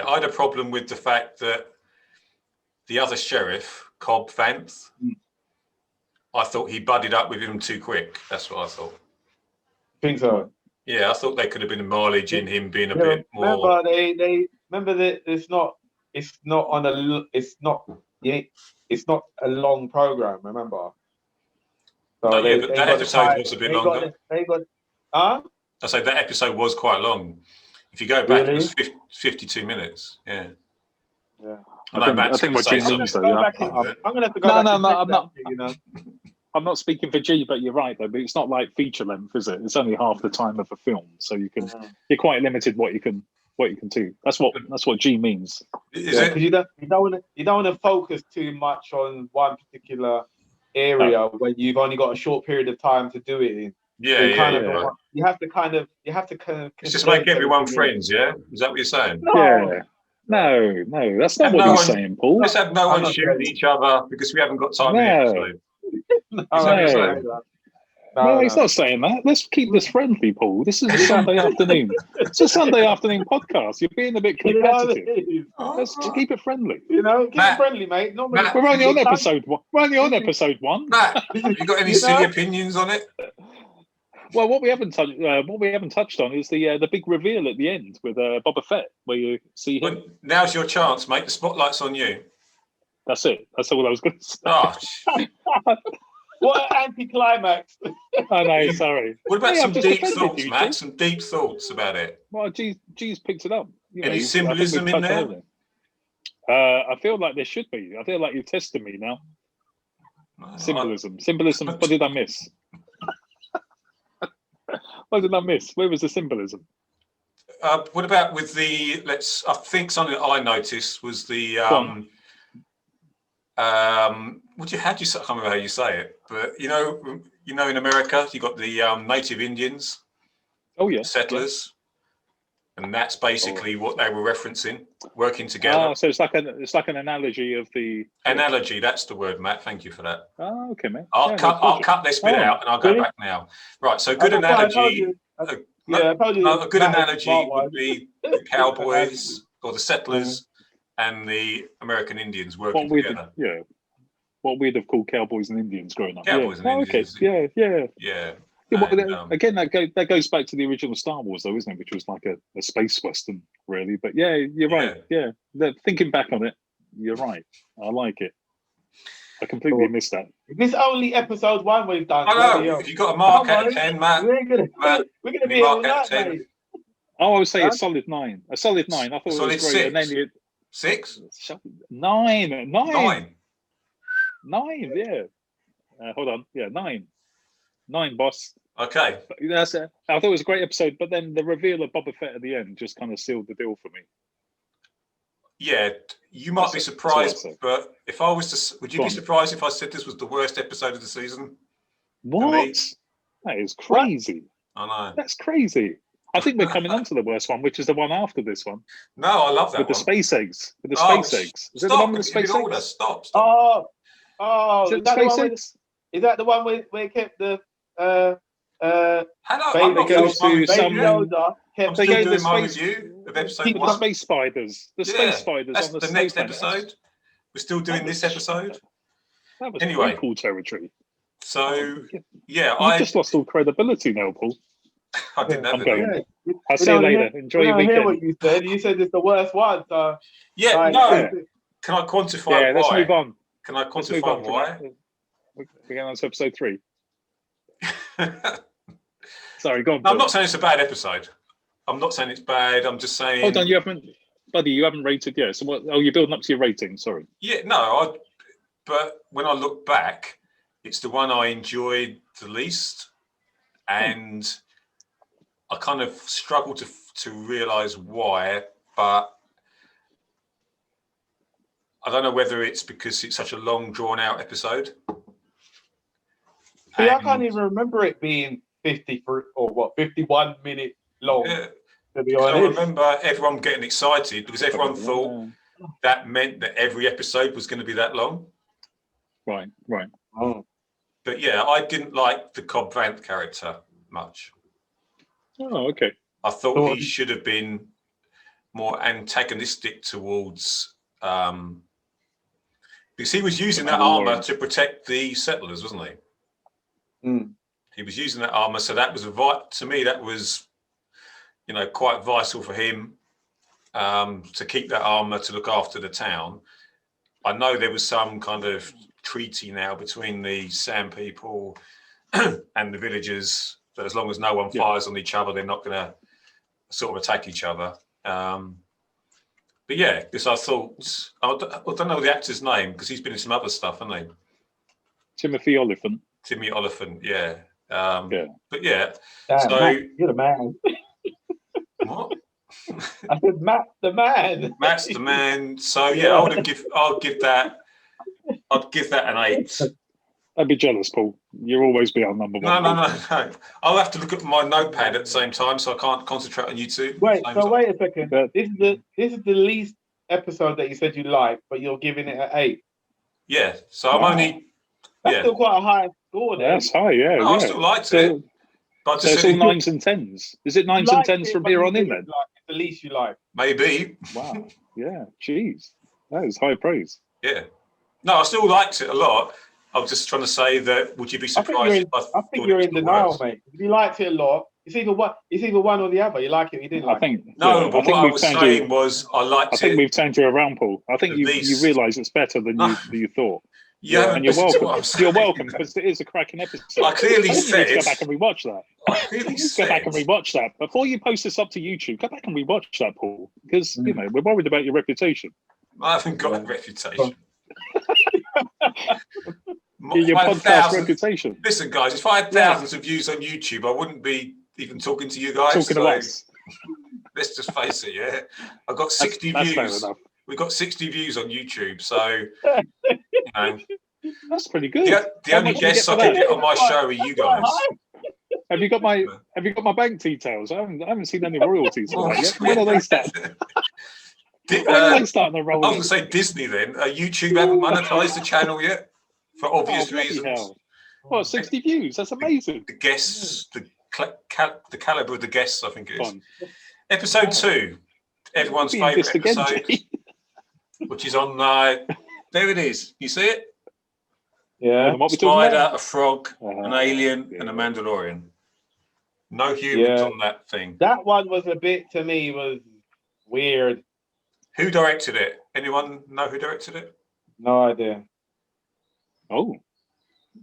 I had a problem with the fact that the other sheriff, Cobb Vanth, I thought he buddied up with him too quick. That's what I thought. Think so? Yeah, I thought there could have been a mileage in him being a bit more. Remember that it's not a long program. Remember. So No, but that episode was a bit longer. I say that episode was quite long. If you go back, it was 52 minutes. Yeah. Yeah. I think what G means though. I'm gonna have to go back. I'm not speaking for G, but you're right though. But it's not like feature length, is it? It's only half the time of a film, so you're quite limited what you can do. That's what G means. Because you don't want to focus too much on one particular area when you've only got a short period of time to do it in. Yeah, You have to kind of. It's just make everyone friends. Yeah, is that what you're saying? No, that's not what you're saying, Paul. Let's have no one shoot each other because we haven't got time. No, he's not saying that. Let's keep this friendly, Paul. This is a Sunday afternoon. It's a Sunday afternoon podcast. You're being a bit competitive. Let's keep it friendly. Keep it friendly, mate. We're only on episode 1. We're only on episode 1. Matt, have you got any silly opinions on it? Well, what we haven't touched on is the big reveal at the end with Boba Fett, where you see him. Well, now's your chance, mate. The spotlight's on you. That's it. That's all I was going to say. Oh, what an anticlimax! I know. Sorry. What about some deep thoughts, Matt? Some deep thoughts about it. Well, G's picked it up. Any symbolism in there? I feel like there should be. I feel like you're testing me now. Symbolism. What did I miss? What did I miss? Where was the symbolism? What about with the? I think something that I noticed was the. How do you say? I can't remember how you say it, but you know, in America, you got the native Indians. Oh yeah, settlers, and that's basically what they were referencing, working together. Oh, so it's like an analogy of the analogy. That's the word, Matt. Thank you for that. Oh, okay, mate. I'll cut this bit out and I'll go back now. Right. So good analogy. A good analogy would be the cowboys or the settlers and the American Indians working together. What we'd have called cowboys and Indians growing up. Cowboys and Indians. Okay. Yeah. Again, that goes back to the original Star Wars, though, isn't it? Which was like a space western, really. But yeah, you're right. Yeah, thinking back on it, you're right. I like it. I completely missed that. This only episode 1 we've done. I know. If you got a mark out of 10, Matt, we're gonna be all that, mate. Oh, I would say a solid 9. A solid 9. I thought solid it was great. 6. 6? 9. 9. Yeah. Hold on. Yeah, 9. 9, boss. Okay. I thought it was a great episode, but then the reveal of Boba Fett at the end just kind of sealed the deal for me. Yeah, you might be surprised, but if I was to, would you be surprised if I said this was the worst episode of the season? What? That is crazy. I know. That's crazy. I think we're coming on to the worst one, which is the one after this one. No, I love that with one. the space eggs. With the space eggs. Is it the one with the space eggs? Stop. Oh, is that space eggs? Is that the one where it kept the I'm still doing my review of episode 1. The space spiders. The space spiders that's on the next episode. We're still doing this episode. That was cool territory. So you just lost all credibility now, Paul. I didn't have I'm it. going. Yeah. I'll see you later. Enjoy your I hear weekend. what you said. You said it's the worst one. So Yeah, like, no. Can I quantify Yeah, let's why? move on. Can I Let's move quantify on from why? that. We're going on to episode 3. Sorry, go on. No, I'm Phil. not saying it's a bad episode. I'm not saying it's bad. I'm just saying. Hold on, you haven't rated yet. So what? Oh, you're building up to your rating. Sorry. Yeah, no. But when I look back, it's the one I enjoyed the least, and I kind of struggle to realise why. But I don't know whether it's because it's such a long, drawn-out episode. See, I can't even remember it being 51 minutes long. Yeah. To be I honest, remember everyone getting excited because everyone thought that meant that every episode was going to be that long. Right. Oh. But yeah, I didn't like the Cobb Vanth character much. Oh, okay. I thought he should have been more antagonistic towards, because he was using that armor to protect the settlers, wasn't he? He was using that armor, so that was to me that was, quite vital for him to keep that armor to look after the town. I know there was some kind of treaty now between the Sand people and the villagers that as long as no one fires on each other, they're not going to sort of attack each other. But yeah, because I thought, I don't know the actor's name because he's been in some other stuff, hasn't he? Timothy Oliphant, yeah. Yeah. But yeah, damn, so Matt, you're the man. what? I said, Matt, the man. Matt's the man. So yeah, I'll give that an 8. I'd be jealous, Paul. You'll always be our number one. No. I'll have to look at my notepad at the same time, so I can't concentrate on YouTube. Wait a second. This is the least episode that you said you liked, but you're giving it an 8. Yeah, so I'm only. That's still quite a high score. Then. That's high, yeah. No, I still liked it. But So it's all 9s and 10s. Is it 9s and 10s from here on in then? It's the least you like. Maybe. Wow. Yeah. Jeez. That is high praise. Yeah. No, I still liked it a lot. I was just trying to say that. Would you be surprised? I think you're in denial, mate. If you liked it a lot, it's either one or the other. You like it, or you didn't like it. No, but what I was saying was I liked it. I think we've turned you around, Paul. I think you realise it's better than you thought. Yeah, and you're welcome. You're welcome because it is a cracking episode. I clearly said. You need to go back and rewatch that. Go back and rewatch that before you post this up to YouTube. Go back and rewatch that, Paul, because we're worried about your reputation. I haven't got a reputation. Your podcast reputation. Listen, guys, if I had thousands of views on YouTube, I wouldn't be even talking to you guys. Talking to us. Let's just face it. Yeah, I've got 60 views. Fair enough. We've got 60 views on YouTube, so that's pretty good. The only guests I can get on my show are you guys. Have you got my bank details? I haven't seen any royalties for that yet. When are they starting? When are they starting to roll? I was going to say Disney then. YouTube haven't monetized the channel yet for obvious reasons. Hell. What, 60 views? That's amazing. The guests, the caliber of the guests, I think it is. Episode 2, everyone's favourite episode, which is on. There it is. You see it? Yeah. A spider, a frog, an alien, and a Mandalorian. No humans on that thing. That one was a bit, to me, was weird. Who directed it? Anyone know who directed it? No idea. Oh,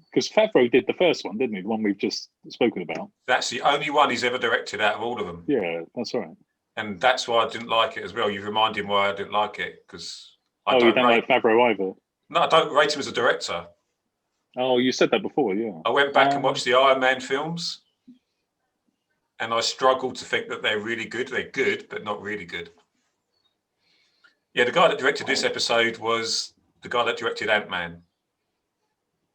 because Favreau did the first one, didn't he? The one we've just spoken about. That's the only one he's ever directed out of all of them. Yeah, that's right. And that's why I didn't like it as well. You've reminded me why I didn't like it, because you don't like Favreau either? No, I don't rate him as a director. Oh, you said that before, yeah. I went back and watched the Iron Man films, and I struggled to think that they're really good. They're good, but not really good. Yeah, the guy that directed this episode was the guy that directed Ant-Man.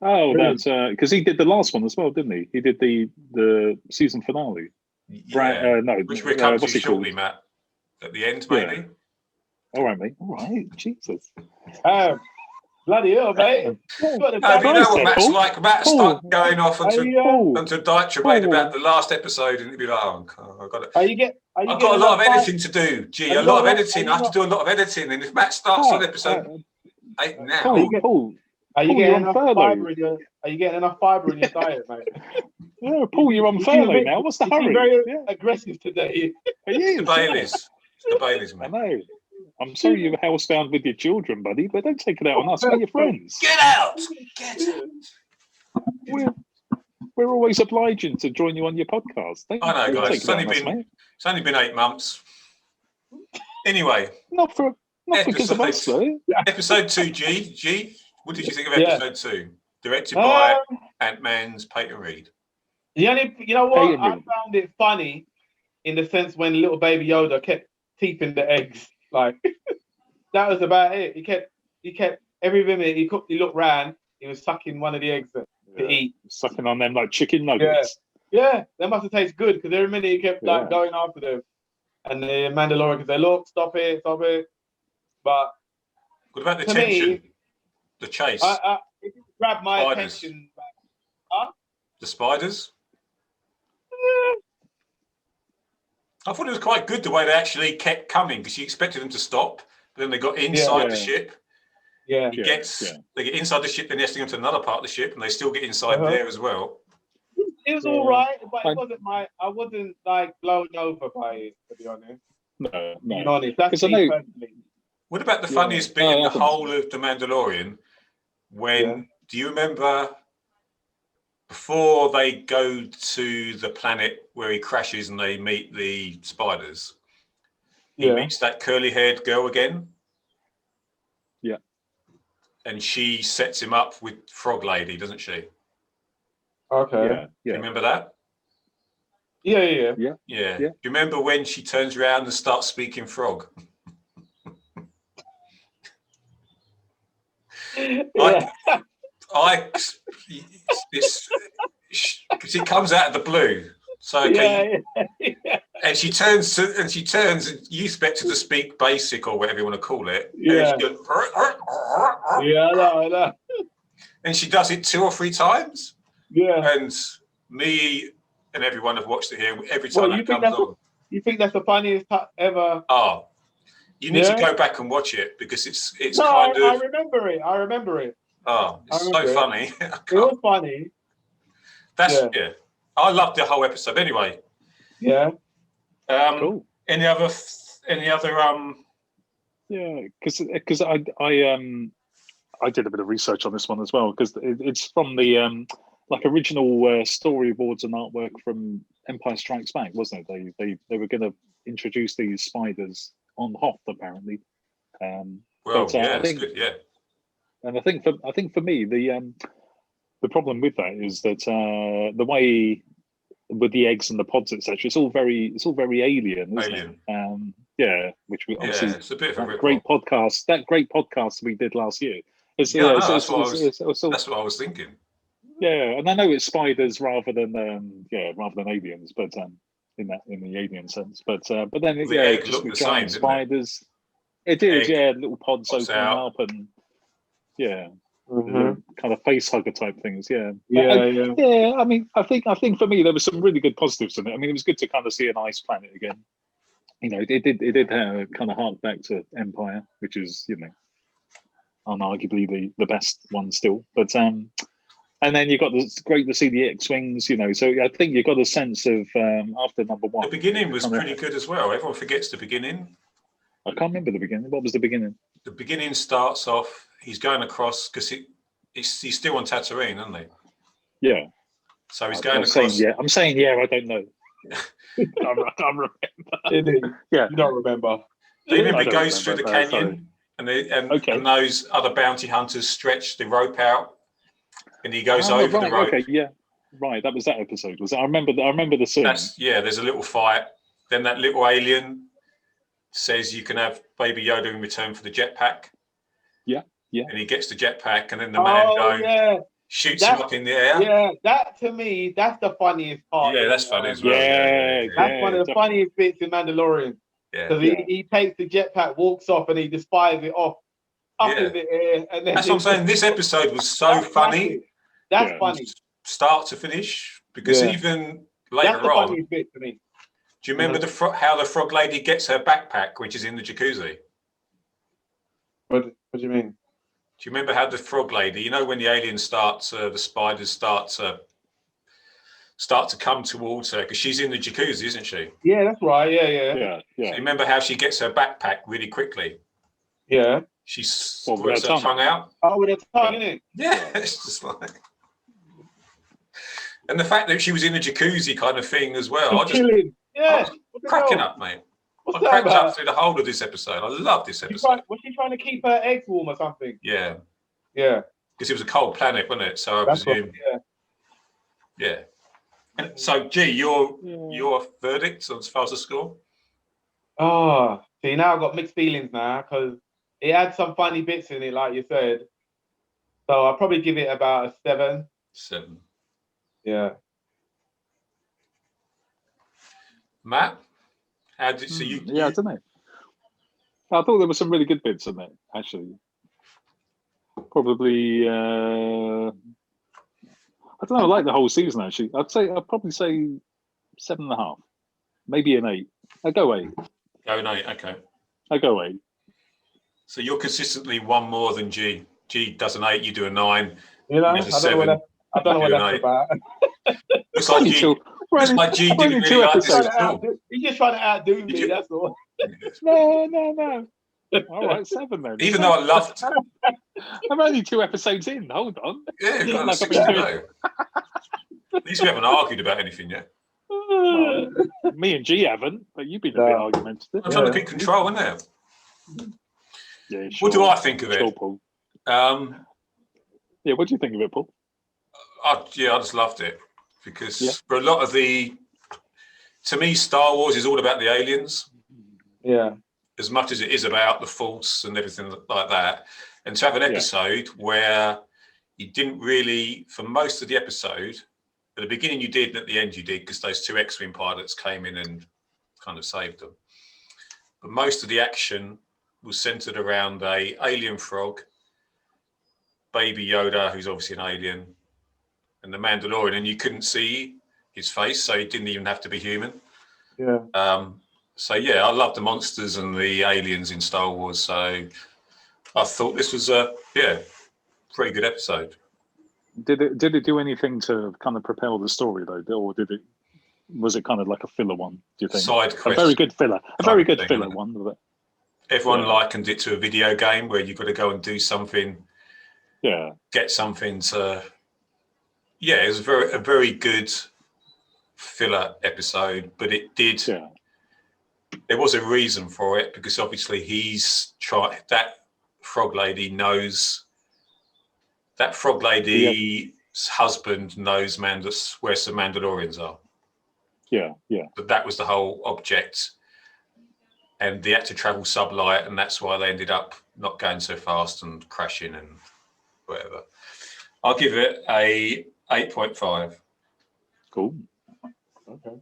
Oh, that's because he did the last one as well, didn't he? He did the season finale. Yeah, which we're coming to shortly, called? Matt. At the end, maybe. Yeah. All right, mate. All right, Jesus. Bloody hell, mate. You know what Matt's like? Matt start going off onto a diatribe about the last episode, and it'd be like, I've got it. I've got a lot of editing to do. A lot of editing. I have to do a lot of editing, and if Matt starts on episode 8 now, Are you Paul, you're getting on enough furlough. fibre in your? Are you getting enough fibre in your diet, mate? Yeah, Paul, you're on furlough now. What's the You seem hurry? very Yeah, aggressive today. he It's the is, yeah. Baileys. It's the Baileys, I mate. know. I'm sorry you're housebound with your children, buddy, but don't take it out on us. We're your friends. Get out! Get out! We're always obliging to join you on your podcast. I know, Don't guys. take it out on us, mate. It's only been 8 months. Anyway, Not because of us, though. episode 2, G. What did you think of Yeah. episode 2? Directed by Um, Ant-Man's Peyton Reed. you know what? Peyton I Reed. found it funny in the sense when little baby Yoda kept teething the eggs. Like that was about it. He kept every minute he looked round. He was sucking one of the eggs to eat. Sucking on them like chicken nuggets. Yeah, that must have tasted good because every minute he kept like going after them. And the Mandalorian could say, "Look, stop it." But What about the to tension? me, The chase? it grabbed my Spiders. attention. The spiders? I thought it was quite good the way they actually kept coming because you expected them to stop, but then they got inside the ship. Yeah. They get inside the ship, then they have to go to another part of the ship, and they still get inside there as well. It was all right, but it wasn't I wasn't like blown over by it, to be honest. No. Being honest, that's I me know. personally. What about the funniest bit in the whole of The Mandalorian? When do you remember before they go to the planet where he crashes and they meet the spiders? He meets that curly-haired girl again. Yeah. And she sets him up with Frog Lady, doesn't she? Okay. Do you remember that? Yeah. Do you remember when she turns around and starts speaking frog? Because it comes out of the blue. So and she turns and you expect her to speak basic or whatever you want to call it. Yeah. And she goes, I know. and she does it 2 or 3 times. Yeah. And me and everyone have watched it here every time that comes on. You think that's the funniest ever? Oh, you need to go back and watch it because it's no, kind of. I remember it. Oh, it's so funny. It was funny. That's I loved the whole episode. Anyway. Yeah. Cool. Any other? Yeah, because I did a bit of research on this one as well because it's from the original storyboards and artwork from Empire Strikes Back, wasn't it? They were going to introduce these spiders on Hoth apparently. I think, good. Yeah. And I think for me the problem with that is that the way with the eggs and the pods etc. It's all very alien, isn't it? Which we obviously it's a bit of a great podcast. That great podcast we did last year. That's what I was thinking. Yeah, and I know it's spiders rather than aliens, but in the alien sense. But then the egg looked the same, spiders. It is, little pods opening up and kind of face hugger type things. Yeah. I mean, I think for me there was some really good positives in it. I mean, it was good to kind of see an ice planet again. You know, it did kind of hark back to Empire, which is unarguably the best one still. But and then you got great to see the X-wings. You know, so I think you got a sense of after number 1. The beginning was pretty good as well. Everyone forgets the beginning. I can't remember the beginning. What was the beginning? The beginning starts off. He's going across because he's still on Tatooine, isn't he? Yeah. So he's going across. I'm saying I don't know. I can't remember. Yeah, you don't remember. Do you remember he goes through the canyon and those other bounty hunters stretch the rope out and he goes over the rope. Okay, yeah. Right, that was that episode. Was it? I remember the scene. There's a little fight. Then that little alien says you can have Baby Yoda in return for the jetpack. Yeah. And he gets the jetpack, and then the Mando shoots him up in the air. Yeah, that to me, that's the funniest part. Yeah, that's funny as well. That's one of the funniest bits in Mandalorian. Because he takes the jetpack, walks off, and he just fires it off up in the air. And then that's what I'm saying. This episode was so funny. That's funny. Start to finish, because even later that's the on. funniest bit to me. Do you remember how the Frog Lady gets her backpack, which is in the jacuzzi? What do you mean? you remember how the frog lady? You know when the aliens the spiders start to come towards her because she's in the jacuzzi, isn't she? Yeah, that's right. Yeah. Yeah. So you remember how she gets her backpack really quickly? Yeah. She Well, with puts her her tongue out. Oh, with her tongue, innit? Yeah, it's just like. And the fact that she was in the jacuzzi kind of thing as well. I Chilling. Yeah. was cracking up, mate. What's I that cracked about? up through the whole of this episode. I love this episode. Was she trying to keep her eggs warm or something? Yeah. Yeah. Because it was a cold planet, wasn't it? So I That's presume. right, yeah. Yeah. And so, G, your verdict as far as the score? Oh, see, now I've got mixed feelings now because it had some funny bits in it, like you said. So I'll probably give it about a 7. 7. Yeah. Matt, how did so you? Yeah, I don't know. I thought there were some really good bits in it, actually. Probably, I don't know. I like the whole season, actually. I'd probably say 7.5, maybe an 8. I go 8. Go an 8. Okay. I go 8. So you're consistently one more than G. G does an 8. You do a 9. You know, I There's a don't know what you do an that's 8. about. Looks like G. Looks like G didn't really like this at all. He's just trying to outdo me, that's all. No. All right, 7 then. Even though I loved. I'm only 2 episodes in. Hold on. Yeah, Yeah, got like 6 to go. At least we haven't argued about anything yet. Well, me and G haven't, but you've been a bit argumentative. I'm trying to keep control, isn't there? Yeah, sure. What do I think of Sure, it? Paul. Um, Yeah, what do you think of it, Paul? I just loved it because for a lot of to me, Star Wars is all about the aliens. Yeah. As much as it is about the Force and everything like that. And to have an episode where you didn't really, for most of the episode, at the beginning you did and at the end you did because those 2 X-Wing pilots came in and kind of saved them. But most of the action was centered around a alien frog, Baby Yoda, who's obviously an alien, and the Mandalorian, and you couldn't see his face, so he didn't even have to be human. Yeah. So yeah, I love the monsters and the aliens in Star Wars. So I thought this was a pretty good episode. Did it do anything to kind of propel the story though, or was it kind of like a filler one? Do you think? Side quest. A very good filler. A very good thing, filler one. With it. Everyone likened it to a video game where you've got to go and do something. Yeah. Get something to. Yeah, it was a very good filler episode, but it did. Yeah. There was a reason for it because obviously that frog lady knows. That frog lady's husband knows where some Mandalorians are. Yeah. But that was the whole object. And they had to travel sublight, and that's why they ended up not going so fast and crashing and whatever. I'll give it a 8.5. Cool. Okay.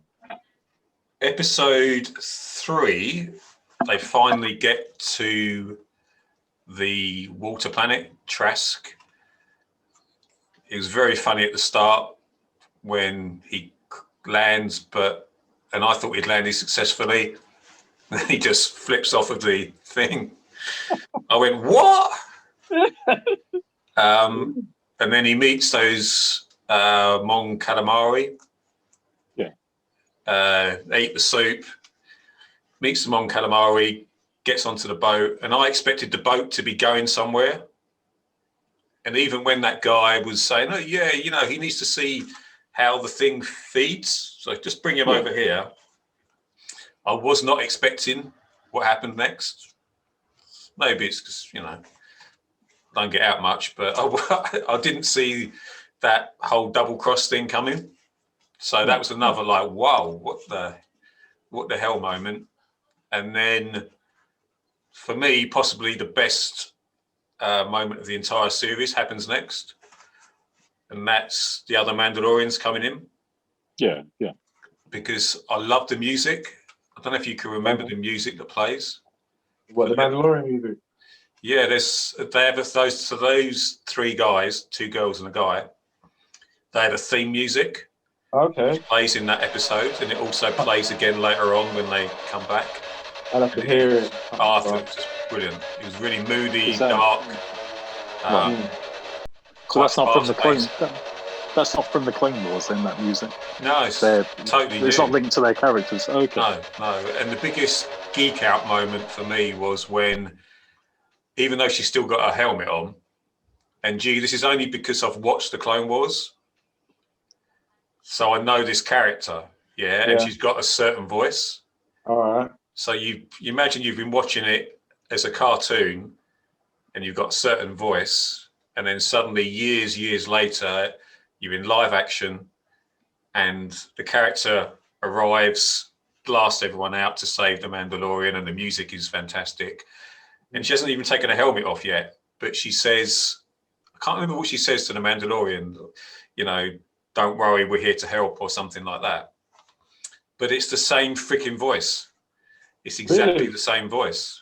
Episode 3, they finally get to the water planet, Trask. It was very funny at the start when he lands, and I thought he'd landed successfully. He just flips off of the thing. I went, what? And then he meets those Mon Calamari. They eat the soup, meets the Mon Calamari, gets onto the boat, and I expected the boat to be going somewhere. And even when that guy was saying, oh, yeah, he needs to see how the thing feeds, so just bring him over here. I was not expecting what happened next. Maybe it's because, don't get out much, but I didn't see that whole double cross thing coming. So that was another wow, what the hell moment. And then for me, possibly the best moment of the entire series happens next. And that's the other Mandalorians coming in. Yeah. Because I love the music. I don't know if you can remember the music that plays. What, the Mandalorian music? Yeah, those 3 guys, 2 girls and a guy. They had a theme music. Okay. Which plays in that episode, and it also plays again later on when they come back. I'll have to hear it. I thought it was just brilliant. It was really moody, dark. So that's not from the Clone. fast-paced. That's not from the Clone Wars. Then that music. No, it's totally It's new. not linked to their characters. Okay. No. And the biggest geek out moment for me was when, even though she's still got her helmet on, and this is only because I've watched the Clone Wars, so I know this character, and she's got a certain voice. All right. So you imagine you've been watching it as a cartoon, and you've got a certain voice, and then suddenly years later, you're in live action, and the character arrives, blasts everyone out to save the Mandalorian, and the music is fantastic. And she hasn't even taken her helmet off yet, but she says, I can't remember what she says to the Mandalorian, don't worry, we're here to help, or something like that. But it's the same freaking voice. It's exactly the same voice.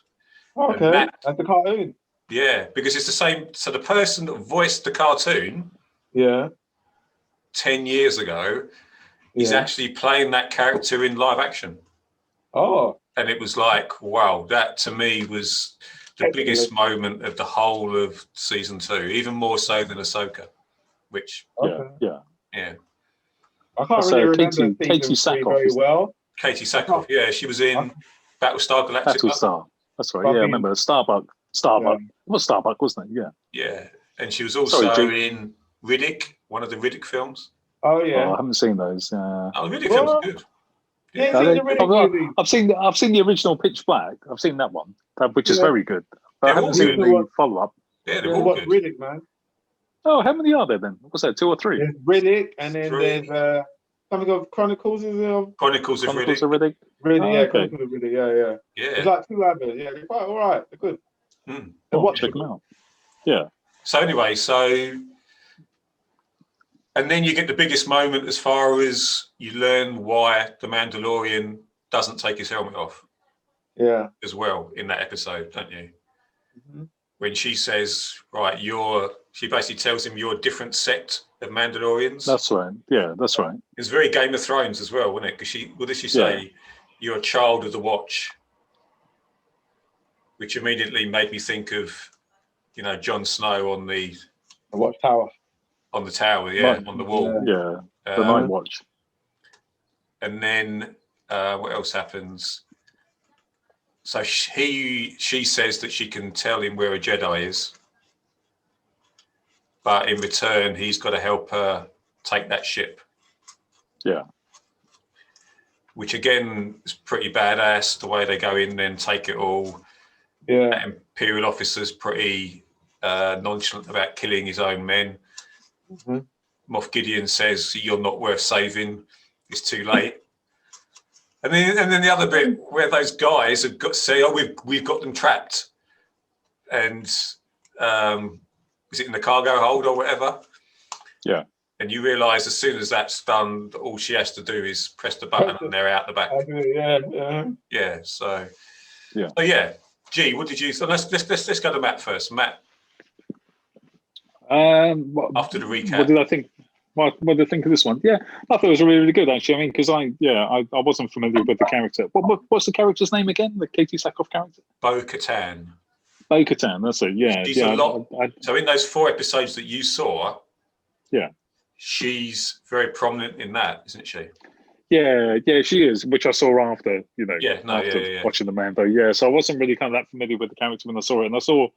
Okay, that's the cartoon. Yeah, because it's the same. So the person that voiced the cartoon 10 years ago is actually playing that character in live action. Oh. And it was like, wow, that to me was the biggest moment of the whole of season 2, even more so than Ahsoka, which yeah. I can't really remember Katie season 3 Sackhoff, very well. Katie Sackhoff, she was in Battlestar Galactica. Battlestar, that's right. Yeah, I remember Starbuck. It was Starbuck, wasn't it? Yeah, and she was also in Riddick, one of the Riddick films. Oh yeah. I haven't seen those. The Riddick films are good. I've seen the original Pitch Black. I've seen that one, which is very good. But I haven't seen the follow-up. Yeah, they're all good. Riddick, man. Oh, how many are there then? What's that, 2 or 3? There's Riddick, and then there's something of Chronicles of Chronicles of Riddick. Riddick, Chronicles of Riddick, yeah. Yeah. There's like 2 others. Yeah, they're quite all right. They're good. Check them out. Yeah. So anyway, and then you get the biggest moment as far as you learn why the Mandalorian doesn't take his helmet off. Yeah. As well in that episode, don't you? Mm-hmm. When she says, right, she basically tells him you're a different sect of Mandalorians. That's right. Yeah, that's right. It's very Game of Thrones as well, wasn't it? Because what did she say? Yeah. You're a child of the Watch. Which immediately made me think of, Jon Snow on the Watchtower. On the tower, on the wall. Yeah, the Night Watch. And then what else happens? So she says that she can tell him where a Jedi is, but in return, he's got to help her take that ship. Yeah. Which again is pretty badass. The way they go in and take it all. Yeah. That Imperial officer's pretty nonchalant about killing his own men. Mm-hmm. Moff Gideon says, "You're not worth saving. It's too late." And then the other bit where those guys have got to say, "Oh, we've got them trapped," and is it in the cargo hold or whatever? Yeah. And you realise as soon as that's done, that all she has to do is press the button and they're out the back. Yeah. So yeah. Gee, what did you? So let's go to Matt first. Matt. After the recap, what did I think? What did I think of this one? Yeah, I thought it was really, really good actually. I mean, because I wasn't familiar with the character. What's the character's name again? The Katie Sackhoff character? Bo-Katan. Bo-Katan, that's it. Yeah. She's a lot. So in those 4 episodes that you saw, she's very prominent in that, isn't she? Yeah, she is, which I saw after, watching the Mando. Yeah, so I wasn't really kind of that familiar with the character when I saw it. And I saw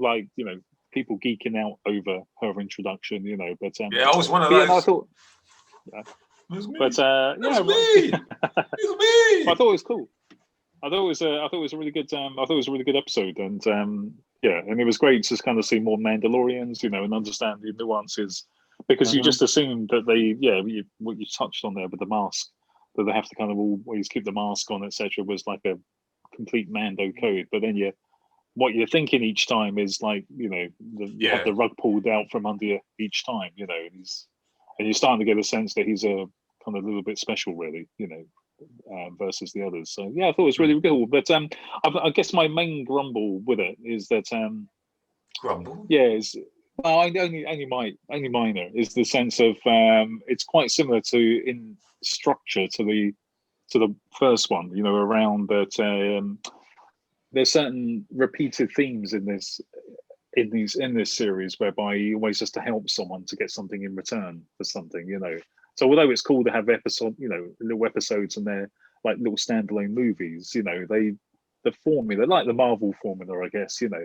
like, people geeking out over her introduction, but I was one of those. I thought, it was me. But it was me. It was me. I thought it was cool. I thought it was a really good. I thought it was a really good episode, and and it was great to kind of see more Mandalorians, and understand the nuances, because you just assumed that what you touched on there with the mask, that they have to kind of always keep the mask on, etc., was like a complete Mando code, but then what you're thinking each time is like, you have the rug pulled out from under you each time, and you're starting to get a sense that he's a kind of a little bit special, really, versus the others. So I thought it was really cool. But I guess my main grumble with it is that grumble. Yeah, only minor is the sense of it's quite similar to in structure to the first one. Around that. There's certain repeated themes in this in this series, whereby he always has to help someone to get something in return for something, you know. So although it's cool to have little episodes and they're like little standalone movies, you know, the formula, like the Marvel formula, I guess, you know,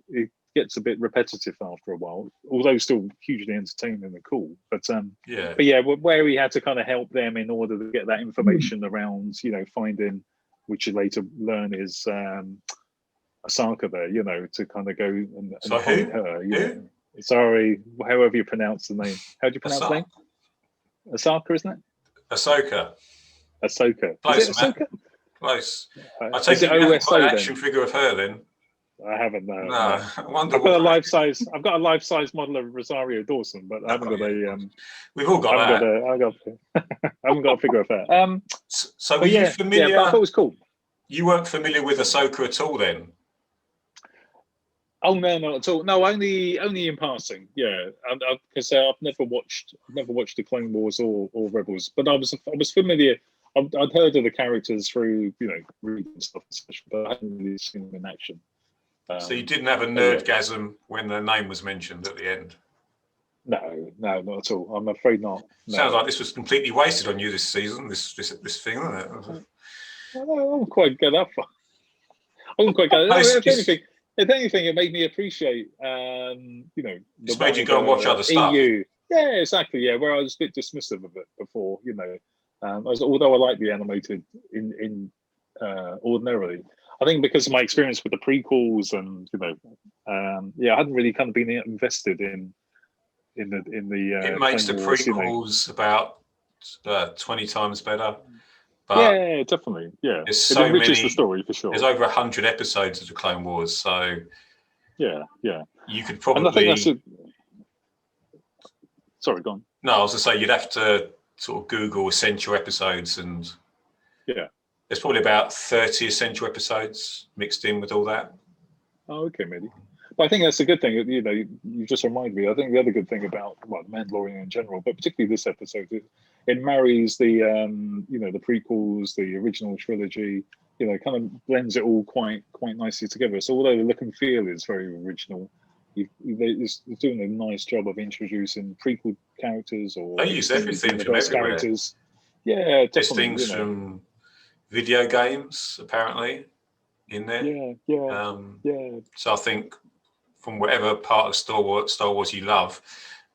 it gets a bit repetitive after a while, although still hugely entertaining and cool. But yeah, where he had to kind of help them in order to get that information around, you know, finding, which you later learn is Asaka there, you know, to kind of go and find her. You know. Sorry, however you pronounce the name. How do you pronounce the name? Asaka, isn't it? Ahsoka. Close, is it Ahsoka? Man. Close. I take it you haven't got an action figure of her then. I haven't. No. I wonder I've got a life-size model of Rosario Dawson, but I haven't got a. We've all got that. I haven't got a figure of her. So were you familiar? Yeah, I thought it was cool. You weren't familiar with Ahsoka at all then? Oh no, not at all. No, only in passing. Yeah, because I've never watched the Clone Wars or Rebels, but I was familiar. I'd heard of the characters through, you know, reading stuff, but I hadn't really seen them in action. So you didn't have a nerdgasm when the name was mentioned at the end? No, not at all. I'm afraid not. No. Sounds like this was completely wasted on you this season. This thing, isn't it? I won't quite get up. I wouldn't quite get up. If anything, it made me appreciate, you know. It's made you go and watch other stuff. EU. Yeah, exactly. Yeah, where I was a bit dismissive of it before, you know. Although I like the animated in ordinarily, I think because of my experience with the prequels and, you know, I hadn't really kind of been invested in the. It makes the prequels, you know, about 20 times better. But yeah, definitely. Yeah, it enriches the story for sure. There's over 100 episodes of the Clone Wars, so yeah. You could probably. And I think that's Sorry, go on. No, I was going to say you'd have to sort of Google essential episodes, and there's probably about 30 essential episodes mixed in with all that. Oh, okay, maybe. But I think that's a good thing. You know, you just reminded me. I think the other good thing about the Mandalorian in general, but particularly this episode, it marries the you know, the prequels, the original trilogy. You know, kind of blends it all quite nicely together. So although the look and feel is very original, it's doing a nice job of introducing prequel characters or they use everything from everywhere. Characters. Yeah, there's things from video games apparently in there. Yeah. So I think from whatever part of Star Wars you love,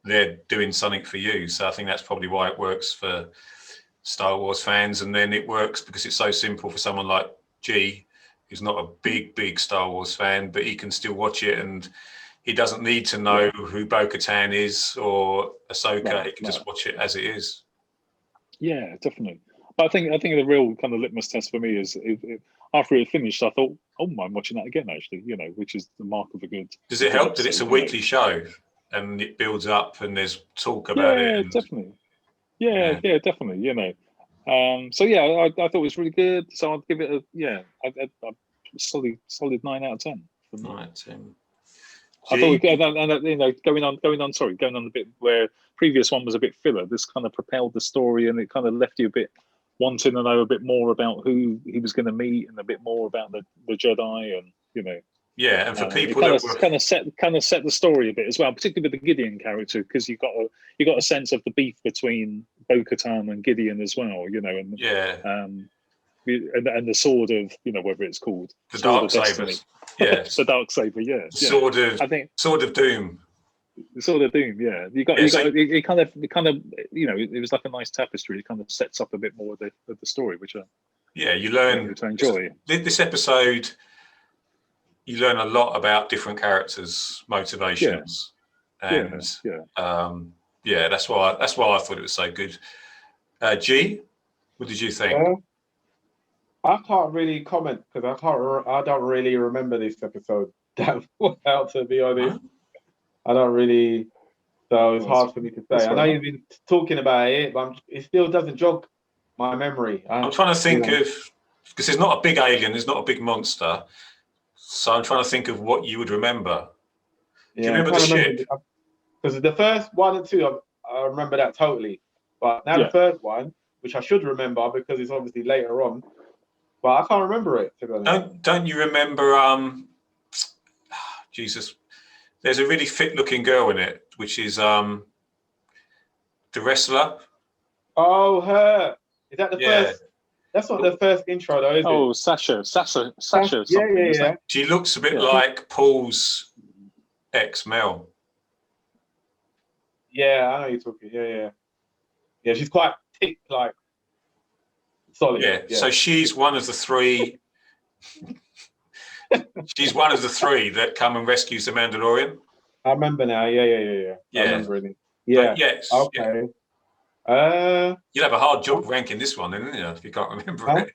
they're doing something for you. So I think that's probably why it works for Star Wars fans, and then it works because it's so simple for someone like G, who's not a big Star Wars fan, but he can still watch it, and he doesn't need to know who Bo-Katan is or Ahsoka. He can just watch it as it is. Yeah, definitely. But I think the real kind of litmus test for me is after it finished, I thought, oh, I'm watching that again, actually, you know, which is the mark of a good. Does it help that it's a weekly show and it builds up and there's talk about it? Yeah, definitely. Yeah, definitely, you know. So, yeah, I thought it was really good. So I'd give it a solid 9 out of 10. 9 out of 10. I thought, and you know, going on a bit where previous one was a bit filler. This kind of propelled the story, and it kind of left you a bit wanting to know a bit more about who he was going to meet, and a bit more about the Jedi, and you know. Yeah, and for people that kind of set the story a bit as well, particularly with the Gideon character, because you got a sense of the beef between Bo-Katan and Gideon as well, you know, and and the sword of, you know, whatever it's called, the Darksabers. Yeah, the Darksaber. Yeah, sword of Doom. The Sword of Doom. Yeah, it kind of you know, it was like a nice tapestry. It kind of sets up a bit more of the story, which you learn to enjoy. This episode, you learn a lot about different characters' motivations, and that's why I thought it was so good. G, what did you think? I can't really comment because I don't really remember this episode that well, to be honest. I don't really, so it's hard for me to say. I know you've been talking about it, but it still doesn't jog my memory. I'm trying to think of, because there's not a big alien, there's not a big monster, so I'm trying to think of what you would remember. Do you remember the ship? Because the first 1 and 2, I remember that totally. But now the third one, which I should remember because it's obviously later on, but I can't remember it, to be honest. Don't you remember, Jesus, There's a really fit-looking girl in it, which is the wrestler. Oh, her. Is that the Yeah. first? That's not the first intro, though, is it? Oh, Sasha. Yeah, Something, yeah, isn't yeah. it? She looks a bit Yeah. like Paul's ex, Mel. Yeah, I know you're talking. Yeah. Yeah, she's quite thick, like solid. Yeah. So she's one of the three. She's one of the three that come and rescues the Mandalorian. I remember now. Yeah. I remember it. Yeah. But yes. Okay. You'd have a hard job ranking this one, then, wouldn't you, if you can't remember Huh? it?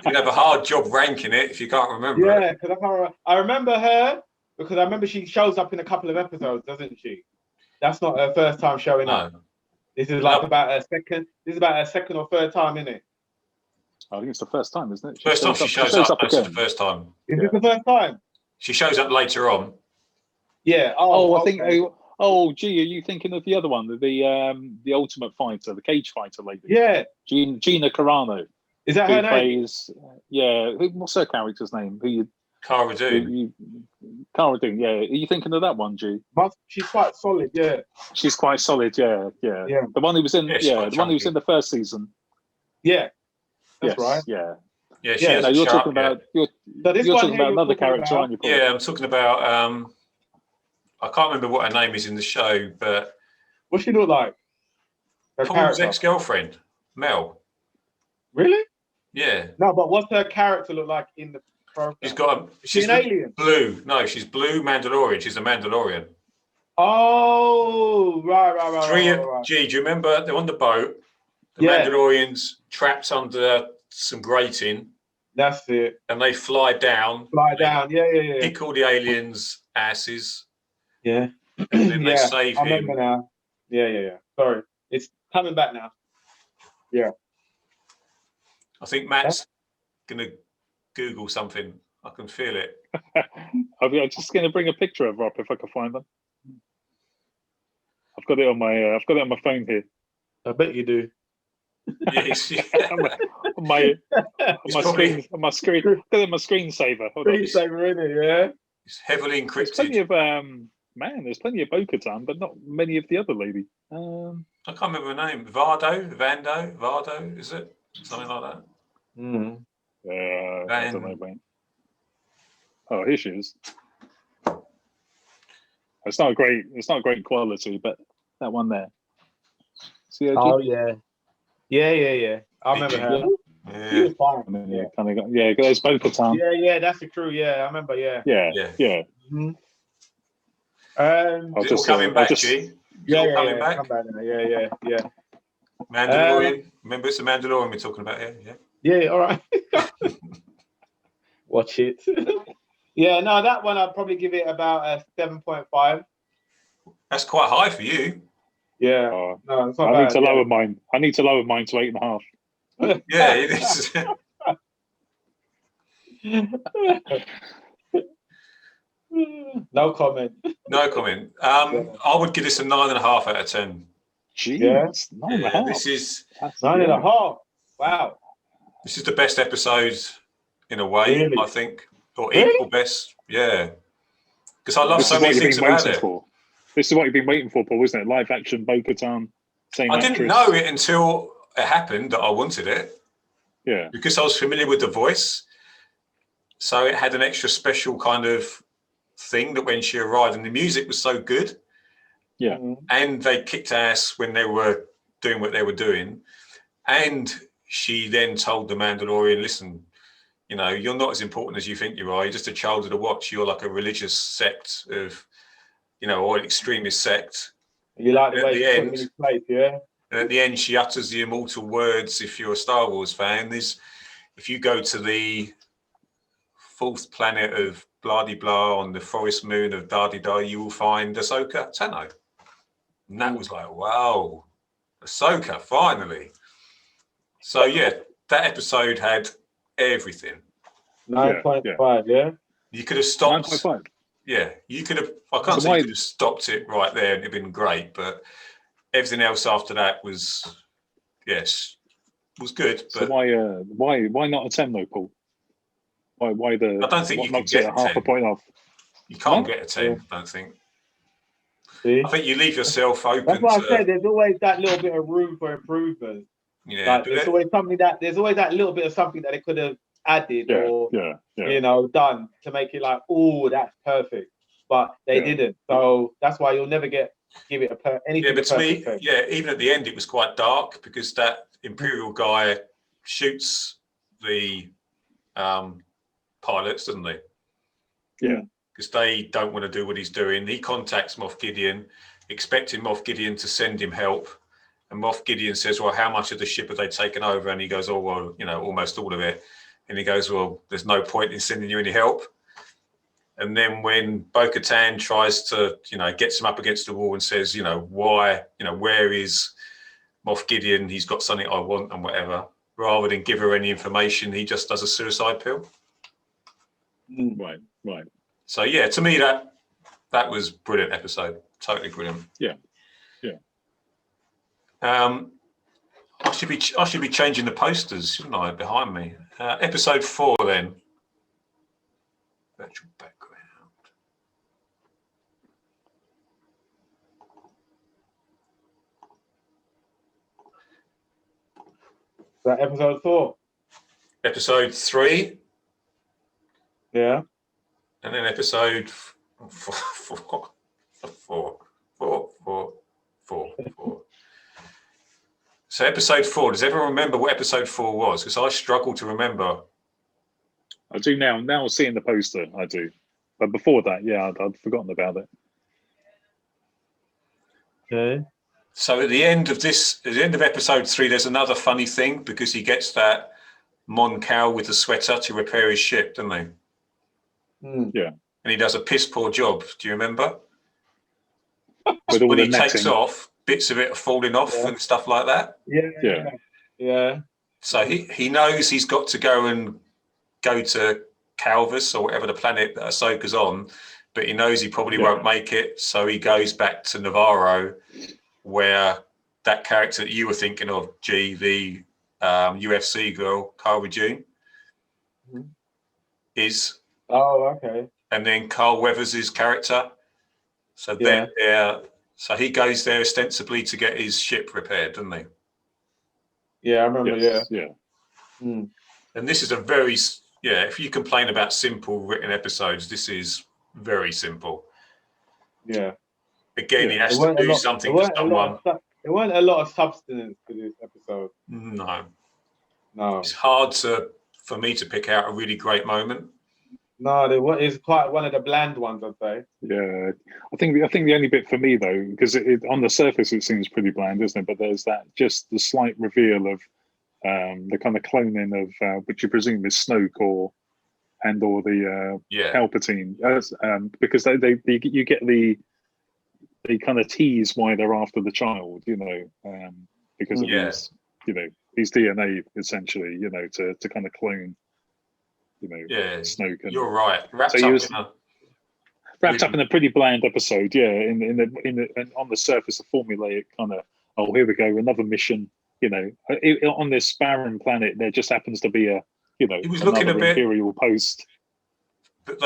You'd have a hard job ranking it if you can't remember it. Yeah, because I remember her because I remember she shows up in a couple of episodes, doesn't she? That's not her first time showing up. No. This is like about her second. This is about her second or third time, isn't it? I think it's the first time, isn't it? First time she shows up. That's the first time. Is it the first time? She shows up later on. Yeah. I think. Oh, gee, are you thinking of the other one, the Ultimate Fighter, the cage fighter lady? Yeah. Gina Carano. Is that her name? What's her character's name? Cara Dune. Cara Dune. Yeah. Are you thinking of that one, G? She's quite solid. Yeah. She's quite solid. Yeah. The one who was in. The one who was in the first season. Yeah. That's right. Yeah. Yeah. No, you're talking about. You're talking about another character, aren't you, Paul? Yeah, I'm talking about. I can't remember what her name is in the show, but what's she look like? Paul's ex-girlfriend, Mel. Really? Yeah. No, but what's her character look like in the program? She's an alien. Blue. No, she's Blue Mandalorian. She's a Mandalorian. Oh, right. Gee, do you remember they're on the boat? The Mandalorians trapped under some grating. That's it. And they fly down. Yeah. Kick all the aliens' asses. Yeah. And then they save him. I remember now. Yeah. Sorry. It's coming back now. Yeah. I think Matt's going to Google something. I can feel it. I'm just going to bring a picture of her up if I can find them. I've got it on my phone here. I bet you do. Yes. on my screen. Got it on my screensaver. Screensaver, in it, yeah. It's heavily encrypted. There's plenty of there's plenty of Bo-Katan, but not many of the other lady. I can't remember her name. Vardo, is it? Something like that. I don't know, mate. Oh, here she is. It's not great quality, but that one there. See her, oh yeah. I remember her. Yeah. She was fine. Got those Bo-Katan. Yeah, that's the crew. Yeah, I remember. Yeah. Mm-hmm. Coming back, G. Coming back. Come back now. Yeah. Mandalorian. Remember, it's the Mandalorian we're talking about here. Yeah. All right. Watch it. Yeah. No, that one I'd probably give it about a 7.5. That's quite high for you. Yeah. No, it's not I need to lower mine. I need to lower mine to 8.5. Yeah, it is. No comment. I would give this a 9.5 out of 10. Jeez, 9.5. This is 9.5. Wow. This is the best episode in a way, really? I think, or equal best. Yeah, because I love so many things about it. This is what you've been waiting for, Paul, isn't it? Live action Bo-Katan. I didn't know it until it happened that I wanted it. Yeah. Because I was familiar with the voice, so it had an extra special kind of thing that when she arrived, and the music was so good. Yeah. And they kicked ass when they were doing what they were doing. And she then told the Mandalorian, listen, you're not as important as you think you are. You're just a child of the watch. You're like a religious sect of, or an extremist sect. You like the way she put him in his place, yeah? And at the end, she utters the immortal words, if you're a Star Wars fan, if you go to the fourth planet of blah-de-blah on the forest moon of da-de-da, you will find Ahsoka Tano. And that was like, wow, Ahsoka, finally. So, yeah, that episode had everything. 9.5, yeah? You could have stopped. 9.5. Yeah, you could have. I can't say you could have stopped it right there and it'd been great, but everything else after that was good. But so why not a 10 though, Paul? Why the? I don't think you can get half a point off. You can't get a 10. I don't think. See? I think you leave yourself open. That's why I said there's always that little bit of room for improvement. Yeah, like, there's always that little bit of something that they could have added or done to make it like, oh, that's perfect. But they didn't. So that's why you'll never give it anything. Yeah, but to me, even at the end, it was quite dark because that Imperial guy shoots the pilots, doesn't he? Yeah. Because they don't want to do what he's doing. He contacts Moff Gideon, expecting Moff Gideon to send him help. And Moff Gideon says, well, how much of the ship have they taken over? And he goes, oh, well, almost all of it. And he goes, well, there's no point in sending you any help. And then when Bo-Katan tries to, gets him up against the wall and says, why, where is Moff Gideon? He's got something I want and whatever. Rather than give her any information, he just does a suicide pill. Right. So, yeah, to me, that was a brilliant episode. Totally brilliant. Yeah. I should be changing the posters, shouldn't I, behind me? Episode 4, then. Virtual background. Is that episode 4? Episode 3. Yeah. And then episode 4. So episode 4, does everyone remember what episode 4 was? Because I struggle to remember. I do now. Now seeing the poster, I do. But before that, I'd forgotten about it. Okay. So at the end of episode 3, there's another funny thing because he gets that Mon Cal with the sweater to repair his ship, doesn't he? Yeah. And he does a piss poor job. Do you remember? With all when the he netting. takes off, bits of it are falling off and stuff like that. Yeah. So he knows he's got to go to Calvus or whatever the planet that Ahsoka's on, but he knows he probably won't make it. So he goes back to Navarro, where that character that you were thinking of, the UFC girl, Cara June, is. Oh, okay. And then Carl Weathers' character. So so he goes there ostensibly to get his ship repaired, doesn't he? Yeah, I remember. Yeah. Mm. And this is a very, if you complain about simple written episodes, this is very simple. Yeah. Again, he has to do something to someone. There weren't a lot of substance to this episode. No. It's hard for me to pick out a really great moment. No, it's quite one of the bland ones, I'd say. Yeah, I think the only bit for me though, because on the surface it seems pretty bland, isn't it? But there's just the slight reveal of the kind of cloning of which you presume is Snoke or the Palpatine, because you get the kind of tease why they're after the child, because of his DNA essentially, to kind of clone. Snoke. You're right. Wrapped up in a pretty bland episode, and on the surface, a formulaic kind of, oh, here we go, another mission. On this barren planet, there just happens to be he was looking a bit Imperial post. But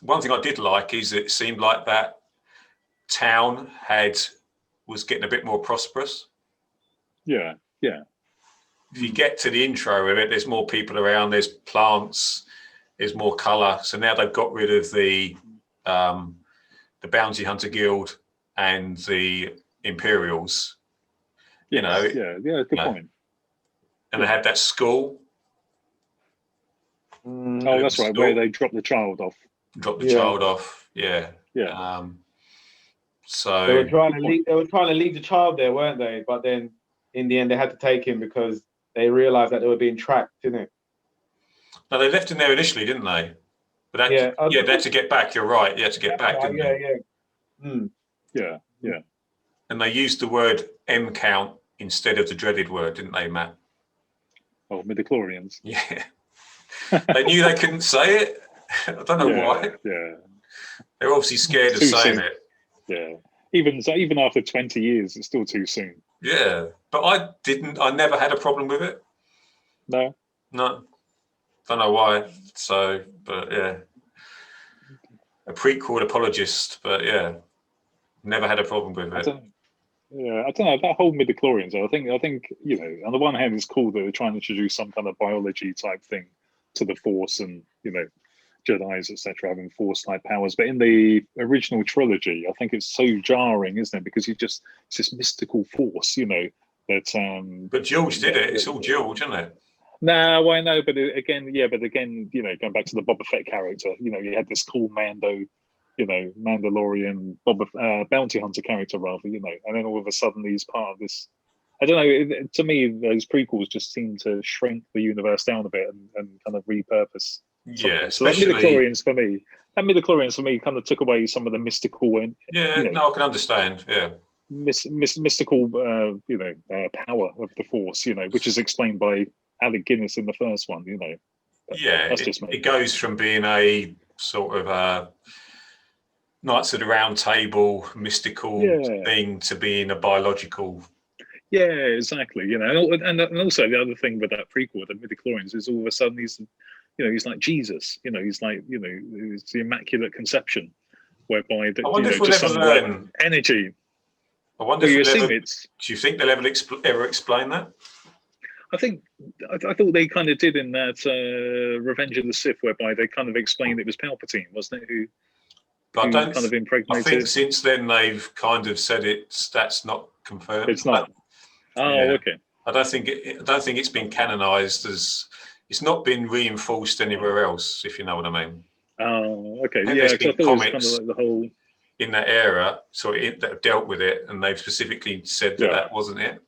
one thing I did like is it seemed like that town was getting a bit more prosperous. Yeah. If you get to the intro of it, there's more people around. There's plants. There's more colour. So now they've got rid of the Bounty Hunter Guild and the Imperials. Good point. And they had that school. Oh, that's right, where they dropped the child off. Yeah. So they were trying to leave the child there, weren't they? But then in the end, they had to take him because they realised that they were being tracked, didn't it? No, they left him there initially, didn't they? But they had to get back. You're right. They had to get back, didn't they? Yeah. And they used the word M count instead of the dreaded word, didn't they, Matt? Oh, midichlorians. Yeah. They knew they couldn't say it. I don't know why. Yeah. They're obviously scared of saying it. Yeah. Even after 20 years, it's still too soon. Yeah. But I never had a problem with it. No. Don't know why. So, but yeah. A prequel apologist, but yeah. Never had a problem with I it. don't, yeah, I don't know that whole midichlorians. I think you know, on the one hand, it's cool that they're trying to introduce some kind of biology type thing to the Force, and you know, Jedi's etc. having Force-like powers. But in the original trilogy, I think it's so jarring, isn't it? Because it's this mystical force, you know, that. But George did it. It's all George, isn't it? No, I know, but again, you know, going back to the Boba Fett character, you know, you had this cool Mando, you know, Mandalorian bounty hunter character, rather, you know, and then all of a sudden he's part of this. I don't know. To me, those prequels just seem to shrink the universe down a bit and kind of repurpose. Yeah, So that especially midichlorians for me, kind of took away some of the mystical and yeah. you know, No, I can understand. Yeah, mystical, power of the Force, you know, which is explained by Alec Guinness in the first one, you know. But yeah. that's just me. It goes from being a sort of a Knights of the Round Table mystical thing to being a biological. Yeah, exactly. You know, and also the other thing with that prequel, the midichlorians, is all of a sudden he's like Jesus. You know, he's like, you know, it's the Immaculate Conception, whereby I wonder if we'll just ever some learn. energy. I wonder Well, if you we'll assume ever. Do you think they'll ever explain that? I think I thought they kind of did in that Revenge of the Sith, whereby they kind of explained it was Palpatine, wasn't it? Who But I don't. kind of I impregnated. think since then they've kind of said that's not confirmed. It's not. Okay. I don't think it's been canonized as. It's not been reinforced anywhere else, if you know what I mean. Oh, okay. And Yeah, there's because I been thought it was kind comics of like the whole in that era, that have dealt with it, and they've specifically said that wasn't it.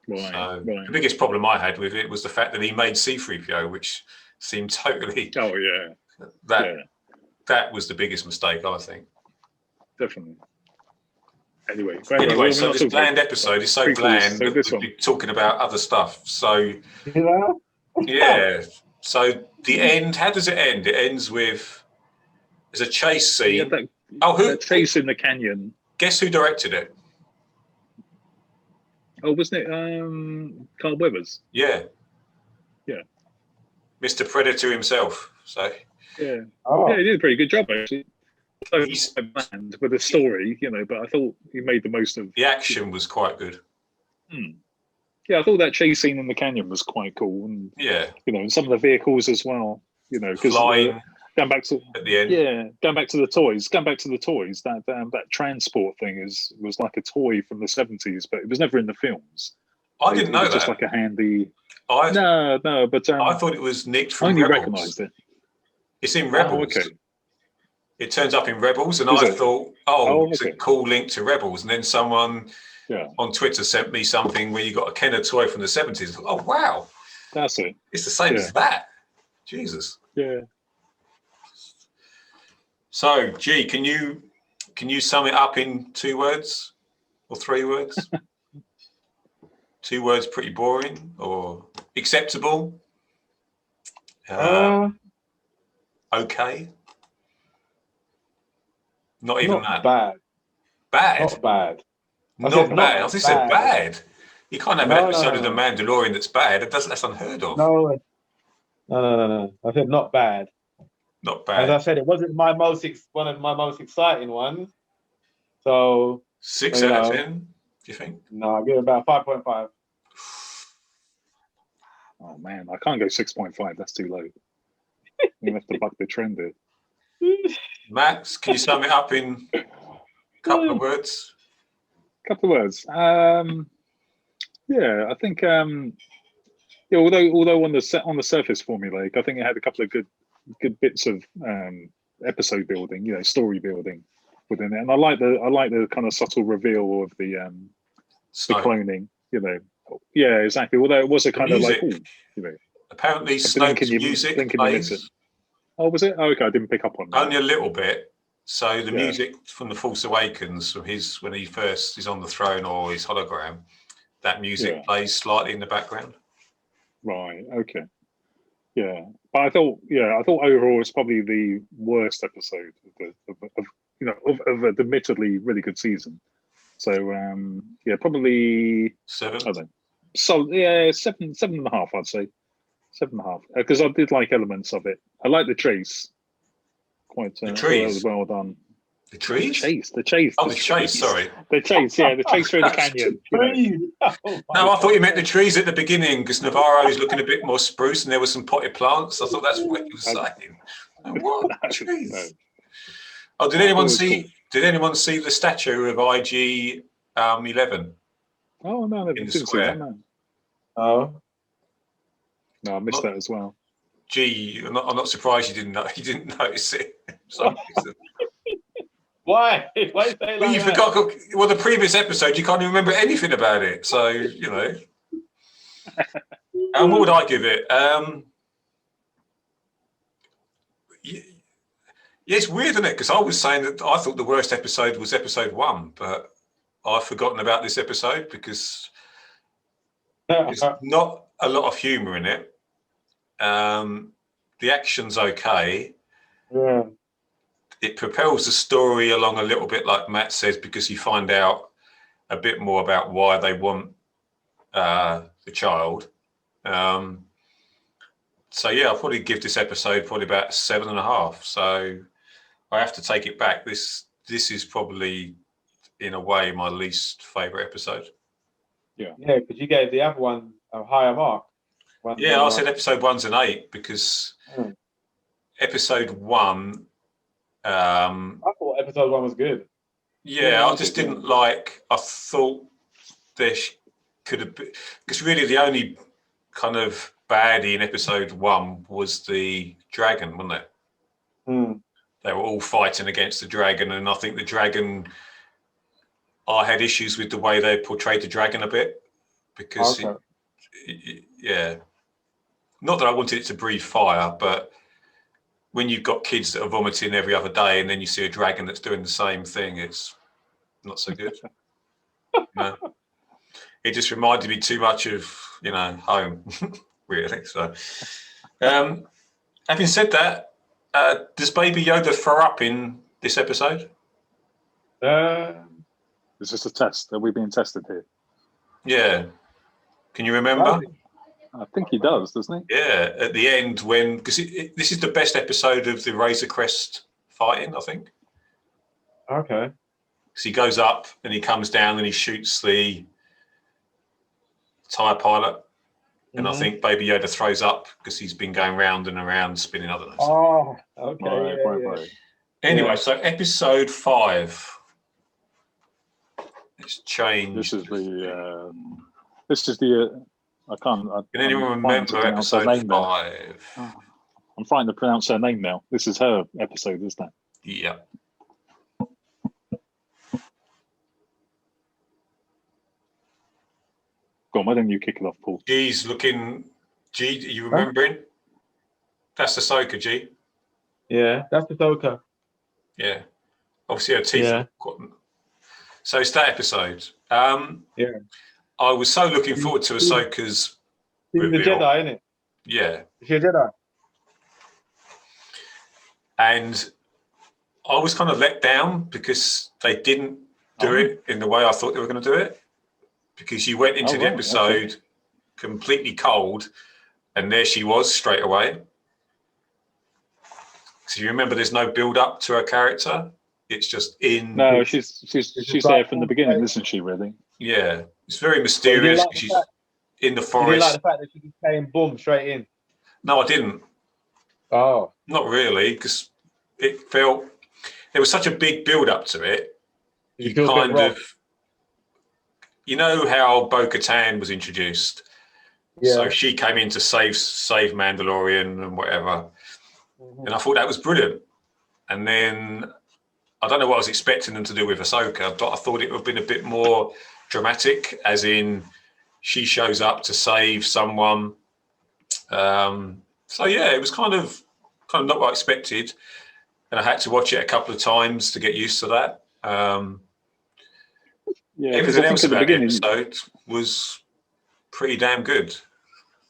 Right, so right. the biggest problem I had with it was the fact that he made C-3PO, which seemed totally. Oh yeah. That was the biggest mistake, I think. Definitely. Anyway, so this bland episode is so bland that we'll be talking about other stuff. So yeah. So the end. How does it end? It ends with there's a chase scene. Who chase in the canyon? Guess who directed it? Oh, wasn't it Carl Weathers? Yeah. Yeah. Mr. Predator himself. So. Yeah. Yeah, he did a pretty good job actually. So bland with the story, you know, but I thought he made the most of. The action was quite good. Yeah, I thought that chase scene in the canyon was quite cool, and you know, and some of the vehicles as well, you know, because going back to at the end, going back to the toys, that transport thing was like a toy from the 70s, but it was never in the films. I didn't know it was that. Just like a handy. No, but I thought it was nicked from only Rebels. Recognised it. It's in Rebels. Oh, okay. It turns up in Rebels, and I thought, it's a cool link to Rebels. And then someone on Twitter sent me something where you got a Kenner toy from the 70s. Oh, wow. That's it. It's the same as that. Jesus. Yeah. So, G, can you sum it up in 2 words or 3 words? 2 words, pretty boring or acceptable? Okay. Not even that. Bad. Bad. Not bad. Not bad. I think said bad. You can't have an episode of The No. Mandalorian that's bad. That's unheard of. No. I said not bad. Not bad. As I said, it wasn't one of my most exciting ones. So 6 out of 10. Do you think? No, I give it about 5.5. Oh man, I can't go 6.5. That's too low. You have to buck the trend there. Max, can you sum it up in a couple of words? Couple of words. Yeah, I think. Although on the surface formulaic, I think it had a couple of good bits of episode building, you know, story building within it, and I like the kind of subtle reveal of the cloning, you know. Yeah, exactly. Although it was a kind of like, you know, apparently Snoke's music plays. Oh, was it? Oh, okay, I didn't pick up on that. Only a little bit. So the music from The Force Awakens, from when he first is on the throne or his hologram, that music plays slightly in the background. Right. Okay. Yeah, but I thought overall it's probably the worst episode of an admittedly really good season. So probably 7. I don't know. So 7.5, I'd say 7.5, because I did like elements of it. I like the chase. The trees was well done. The trees? The chase. Oh, the chase, sorry. The chase, yeah, the chase through the canyon. No, I thought you meant the trees at the beginning because Navarro's looking a bit more spruce and there were some potted plants. I thought that's what he was saying. What? Trees? No. Oh, did anyone see the statue of IG 11? Oh no, I didn't see that. No. Oh. No, I missed that as well. Gee, I'm not surprised you didn't notice it. Why? Why say well, like you that? forgot. Well, the previous episode, you can't even remember anything about it. So you know. And what would I give it? Yeah, it's weird, isn't it? Because I was saying that I thought the worst episode was episode 1, but I've forgotten about this episode because there's not a lot of humour in it. The action's okay. Yeah. It propels the story along a little bit, like Matt says, because you find out a bit more about why they want the child. So yeah, I'll probably give this episode probably about 7.5. So I have to take it back. This is probably, in a way, my least favourite episode. Yeah, because you gave the other one a higher mark. I said episode 1's an 8 because episode 1. I thought episode 1 was good. Yeah, I just didn't like. I thought there could have been, because really the only kind of baddie in episode 1 was the dragon, wasn't it? They were all fighting against the dragon, and I think the dragon. I had issues with the way they portrayed the dragon a bit because, not that I wanted it to breathe fire, but when you've got kids that are vomiting every other day and then you see a dragon that's doing the same thing, it's not so good. No. It just reminded me too much of, home, really. So, having said that, does Baby Yoda throw up in this episode? Is this a test? Are we being tested here? Yeah. Can you remember? I think he does, doesn't he? Yeah, at the end because this is the best episode of the Razor Crest fighting, I think. Okay. So he goes up and he comes down and he shoots the TIE pilot. And I think Baby Yoda throws up because he's been going round and around spinning. I don't know. Oh, okay. Right. Anyway, so episode 5. It's changed. This is the. Can anyone remember episode 5? I'm trying to pronounce her name now. This is her episode, isn't it? Yeah. Go on, why don't you kick it off, Paul? G's looking. G, are you remembering? That's Ahsoka, G. Yeah, that's Ahsoka. Yeah. Obviously her teeth. Yeah. So it's that episode. Yeah. I was so looking forward to Ahsoka's reveal. She's a Jedi, isn't it? Yeah. She's a Jedi. And I was kind of let down because they didn't do it in the way I thought they were going to do it. Because you went into the episode completely cold, and there she was straight away. So you remember, there's no build up to her character. It's just in. No, she's there from the beginning, isn't she? Really? Yeah, it's very mysterious. She's in the forest. You didn't like the fact that she just came boom straight in? No, I didn't. Oh, not really, because it felt there was such a big build up to it. You kind of. You know how Bo-Katan was introduced? Yeah. So she came in to save Mandalorian and whatever. And I thought that was brilliant. And then I don't know what I was expecting them to do with Ahsoka, but I thought it would have been a bit more dramatic, as in she shows up to save someone. So yeah, it was kind of not what I expected. And I had to watch it a couple of times to get used to that. Yeah, everything else about the episode was pretty damn good.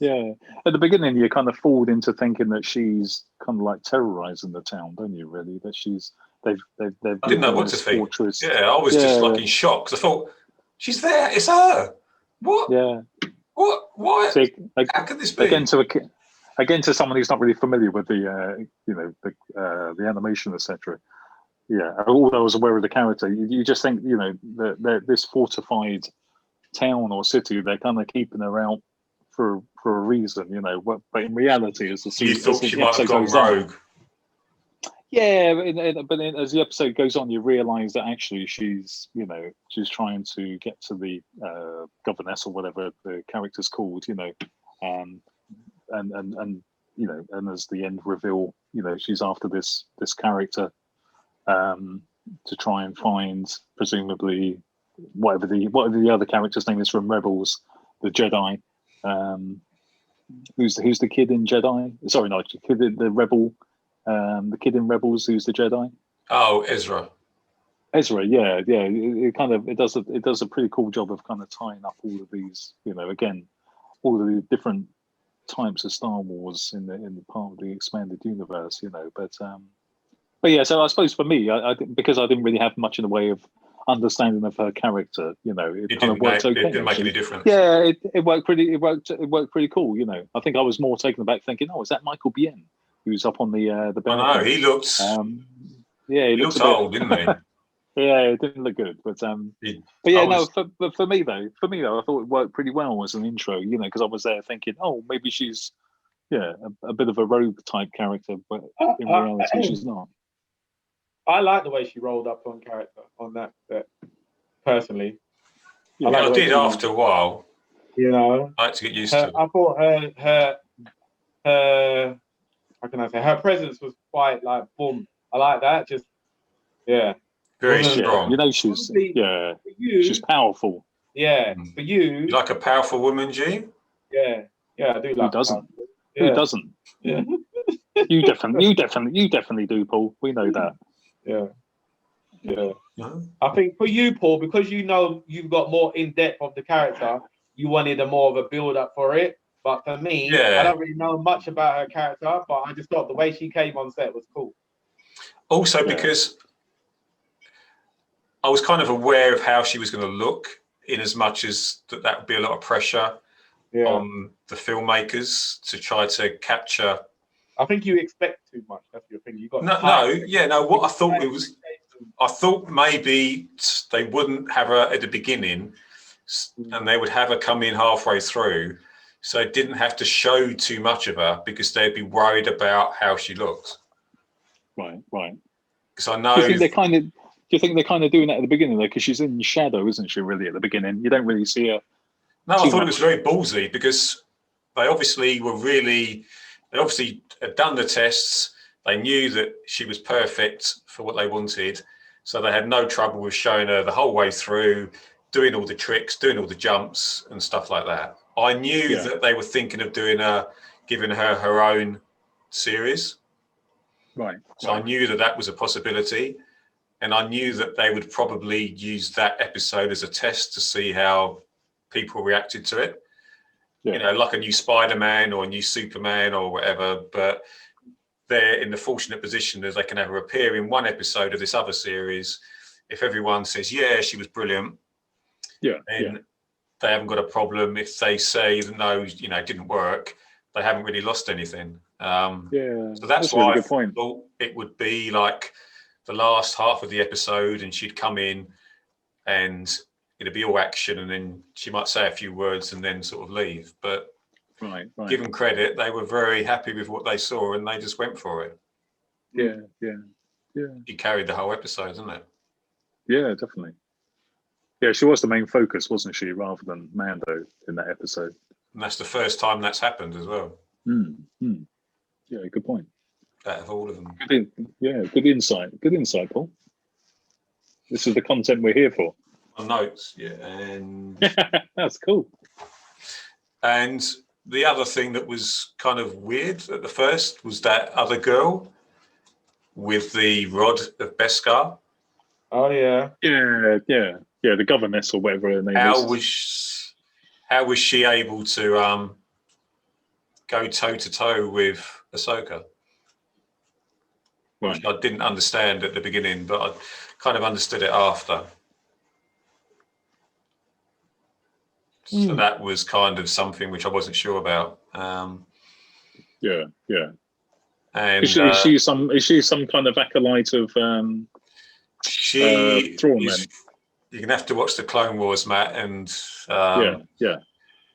Yeah, at the beginning you kind of fall into thinking that she's kind of like terrorizing the town, don't you? Really, that they've. I didn't know what to think. Fortress. Yeah, I was just like in shock because I thought she's there. It's her. What? Yeah. What? Why? So, how can this be? Again, to someone who's not really familiar with the the animation, etc. although I was aware of the character, you just think, that this fortified town or city, they're kind of keeping her out for a reason, but in reality, as You thought she might have gone rogue. Yeah, but as the episode goes on, you realise that actually she's trying to get to the governess or whatever the character's called, and as the end reveal, she's after this character to try and find presumably whatever the other character's name is from Rebels, the Jedi. Who's the kid in Jedi? Sorry, not the kid in the Rebel. The kid in Rebels, who's the Jedi? Oh, Ezra. Yeah. It does a pretty cool job of kind of tying up all of these, again, all of the different types of Star Wars in the part of the expanded universe, But yeah, so I suppose for me, because I didn't really have much in the way of understanding of her character, it kind of worked okay. It didn't make any difference. Yeah, it worked pretty cool. I think I was more taken aback thinking, oh, is that Michael Biehn who's up on the bench? I know he looked. He looked old, didn't he? Yeah, it didn't look good, but for me though, I thought it worked pretty well as an intro. Because I was there thinking, oh, maybe she's a bit of a rogue type character, but in reality, she's not. I like the way she rolled up on character on that personally. I did after a while. I had to get used to it. I thought her how can I say, her presence was quite like boom. I like that. Just very strong. She's powerful. Yeah, for you. You like a powerful woman, G? Yeah, I do like. Who doesn't? Who doesn't? Yeah. You definitely do, Paul. We know that. Yeah. I think for you, Paul, because you've got more in depth of the character, you wanted a more of a build up for it. But for me, I don't really know much about her character, but I just thought the way she came on set was cool. Also, because I was kind of aware of how she was going to look, in as much as that would be a lot of pressure on the filmmakers to try to capture. I think you expect too much. That's your thing. You got What I thought I thought maybe they wouldn't have her at the beginning, and they would have her come in halfway through, so it didn't have to show too much of her because they'd be worried about how she looked. Right. Because I know. Do you think they're kind of doing that at the beginning though? Because she's in shadow, isn't she? Really, at the beginning, you don't really see her. No, I thought it was very ballsy because they obviously had done the tests. They knew that she was perfect for what they wanted, so they had no trouble with showing her the whole way through, doing all the tricks, doing all the jumps and stuff like that. I knew that they were thinking of giving her her own series. Right. So I knew that was a possibility, and I knew that they would probably use that episode as a test to see how people reacted to it. Like a new Spider-Man or a new Superman or whatever, but they're in the fortunate position that they can have her appear in one episode of this other series. If everyone says, she was brilliant, then they haven't got a problem. If they say, no, it didn't work, they haven't really lost anything. So that's why I thought it would be like the last half of the episode and she'd come in and it'd be all action, and then she might say a few words and then sort of leave. But give them credit, they were very happy with what they saw and they just went for it. Yeah. She carried the whole episode, isn't it? Yeah, definitely. Yeah, she was the main focus, wasn't she, rather than Mando in that episode. And that's the first time that's happened as well. Yeah, good point. Out of all of them. Good insight. Good insight, Paul. This is the content we're here for. On notes, and that's cool. And the other thing that was kind of weird at the first was that other girl with the rod of Beskar. Oh yeah. Yeah, the governess or whatever her name is. How was she able to go toe to toe with Ahsoka? Which I didn't understand at the beginning, but I kind of understood it after. So that was kind of something which I wasn't sure about. Yeah. And is she some kind of acolyte of She Thrawn is, you're gonna have to watch the Clone Wars, Matt, and yeah.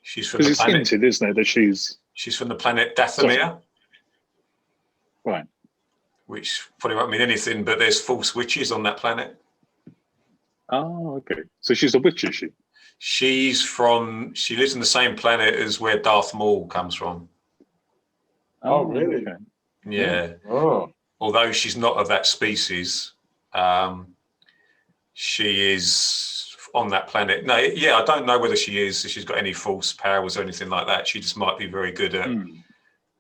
she's from Because the it's planet. hinted, isn't it, that she's From the planet Dathomir, right. which probably won't mean anything, but there's false witches on that planet. Oh, okay. So she's a witch, is she? She lives on the same planet as where Darth Maul comes from. Oh, really? Okay. Yeah. Oh. Although she's not of that species, she is on that planet. No, yeah, I don't know whether she is, if she's got any false powers or anything like that. She just might be very good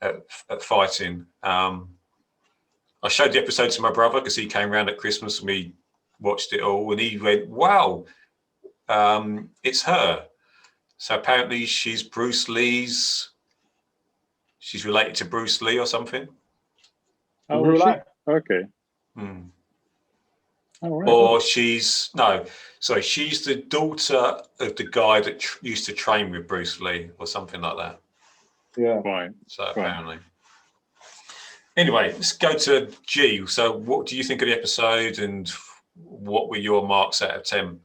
at fighting. I showed the episode to my brother because he came round at Christmas and we watched it all, and he went, "Wow, it's her." So apparently she's Bruce Lee's. She's related to Bruce Lee or something. Oh, Real is she? life. Okay. All right. Or she's the daughter of the guy that used to train with Bruce Lee or something like that. Yeah. Right. So apparently. Anyway, let's go to G. So what do you think of the episode, and what were your marks out of 10?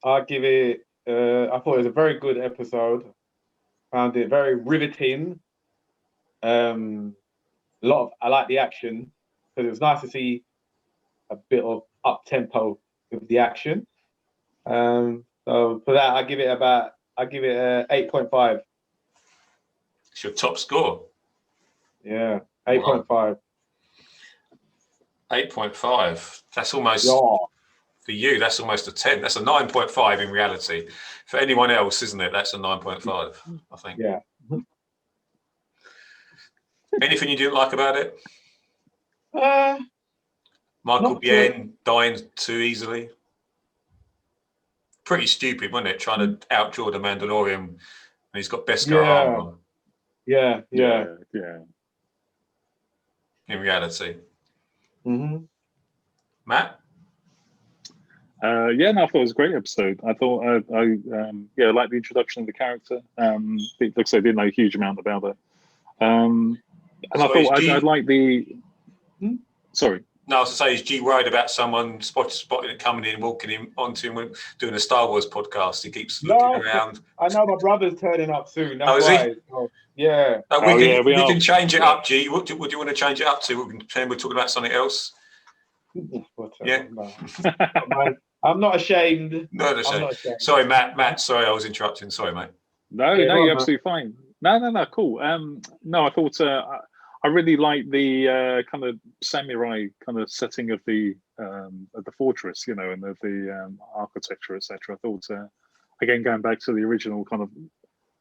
I'll give it, I thought it was a very good episode. Found it very riveting. I like the action, because it was nice to see a bit of up tempo with the action. So for that, I give it a 8.5. It's your top score. Yeah, 8.5. 8.5. That's almost for you. That's almost a 10. That's a 9.5 in reality. For anyone else, isn't it? That's a 9.5. I think. Yeah. Anything you didn't like about it? Michael not Biehn dying too easily. Pretty stupid, wasn't it? Trying to outdraw the Mandalorian, and he's got Beskar armor on. Yeah. In reality, Mm-hmm. Matt. Yeah, no, I thought it was a great episode. I thought I liked the introduction of the character. Like I said, I didn't know a huge amount about it. And I thought I'd like the. Sorry. No, I was to say, is G worried about someone spotting it coming in, walking in onto him, doing a Star Wars podcast? He keeps looking around. I know my brother's turning up soon. That's is why. he? So, yeah. We can change it up, G. What do you want to change it up to? We can pretend we're talking about something else. Yeah. I'm not ashamed. No, sorry, Matt. Sorry, I was interrupting. Sorry, mate. No, you're absolutely fine. No, cool. No, I thought I really like the kind of samurai kind of setting of the fortress, and of the architecture, etc. I thought, again, going back to the original kind of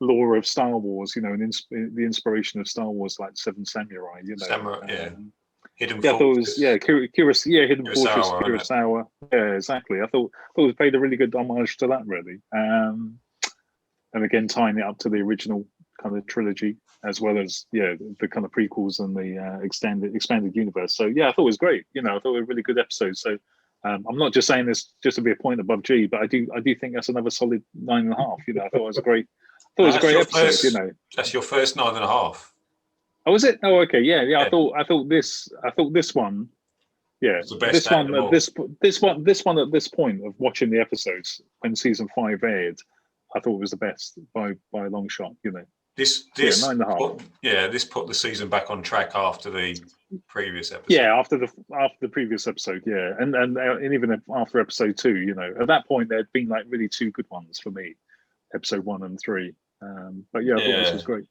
lore of Star Wars, and the inspiration of Star Wars, like Seven Samurai, Samurai, Hidden Fortress. I thought it was, Hidden Fortress, Kurosawa. Yeah, exactly. I thought it paid a really good homage to that, really. And again, tying it up to the original kind of trilogy, as well as the kind of prequels and the expanded universe. So yeah, I thought it was great. I thought it was a really good episode. So I'm not just saying this just to be a point above G, but I do think that's another solid 9.5. I thought it was a great. episode. That's your first 9.5. Oh, was it? Oh, okay. Yeah. I thought this one. Yeah, this one at this point of watching the episodes when season 5 aired, I thought it was the best by a long shot. This 9.5. This put the season back on track after the previous episode. Yeah, after the previous episode, and even after episode 2, at that point there had been like really 2 good ones for me, episode 1 and 3. But I thought this was great.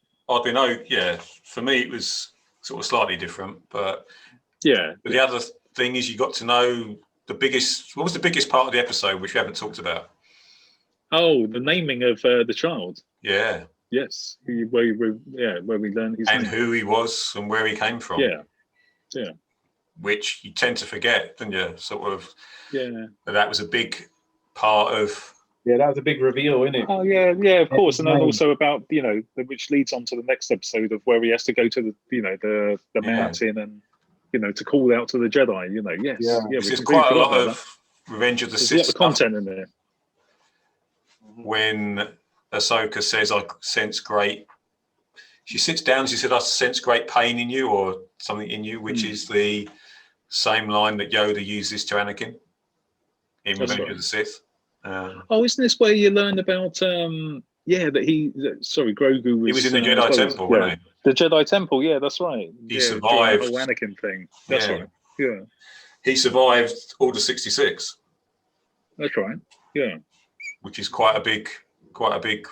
For me it was sort of slightly different, but But the other thing is you got to know what was the biggest part of the episode which we haven't talked about? Oh, the naming of the child. Yeah. Yes, where we learned his name. Who he was and where he came from. Yeah. Which you tend to forget, don't you? Sort of. Yeah. That was a big part of. Yeah, that was a big reveal, isn't it? Oh yeah, of course, and then also about which leads on to the next episode of where he has to go to the mountain and to call out to the Jedi. Yes, there's quite a lot of Revenge of the Sith. There's a lot of content in there. When Ahsoka says, "I sense great," she sits down. She said, "I sense great pain in you," or something in you, which is the same line that Yoda uses to Anakin in That's Revenge right. of the Sith. Isn't this where you learn about Grogu was He was in the I Jedi suppose, Temple, wasn't he? the Jedi Temple, yeah, that's right. He During survived. the whole Anakin thing. That's Yeah. right. Yeah. He survived Order 66. That's right. Yeah. Which is quite a big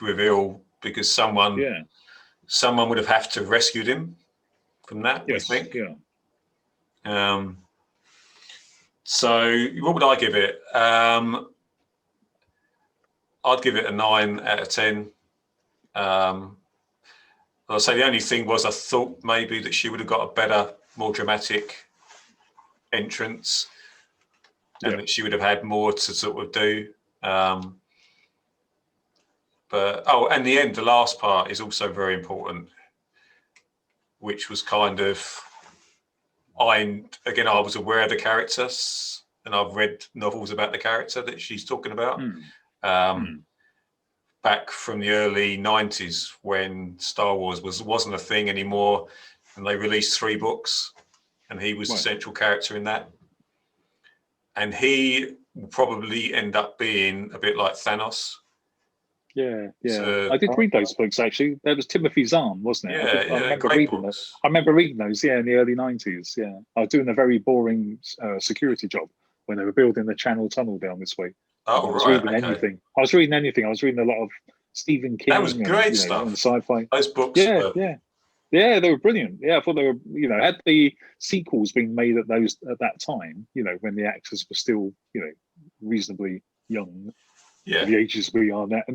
reveal, because someone would have to rescued him from that, yes. we think. Yeah. So what would I give it? I'd give it a 9 out of 10. I'll say the only thing was I thought maybe that she would have got a better, more dramatic entrance, and that she would have had more to sort of do. And the end, the last part is also very important, which was kind of, I was aware of the characters, and I've read novels about the character that she's talking about. Back from the early 90s, when Star Wars wasn't a thing anymore, and they released 3 books, and he was the central character in that. And he will probably end up being a bit like Thanos. Yeah. So, I did read those books, actually. That was Timothy Zahn, wasn't it? I remember reading those. I remember reading those, in the early 90s, yeah. I was doing a very boring security job when they were building the Channel Tunnel down this way. Oh, I was reading anything. I was reading a lot of Stephen King. That was great stuff. And sci-fi. Those books. Yeah, they were brilliant. Yeah, I thought they were. Had the sequels been made at that time, when the actors were still, reasonably young, the ages we are now, I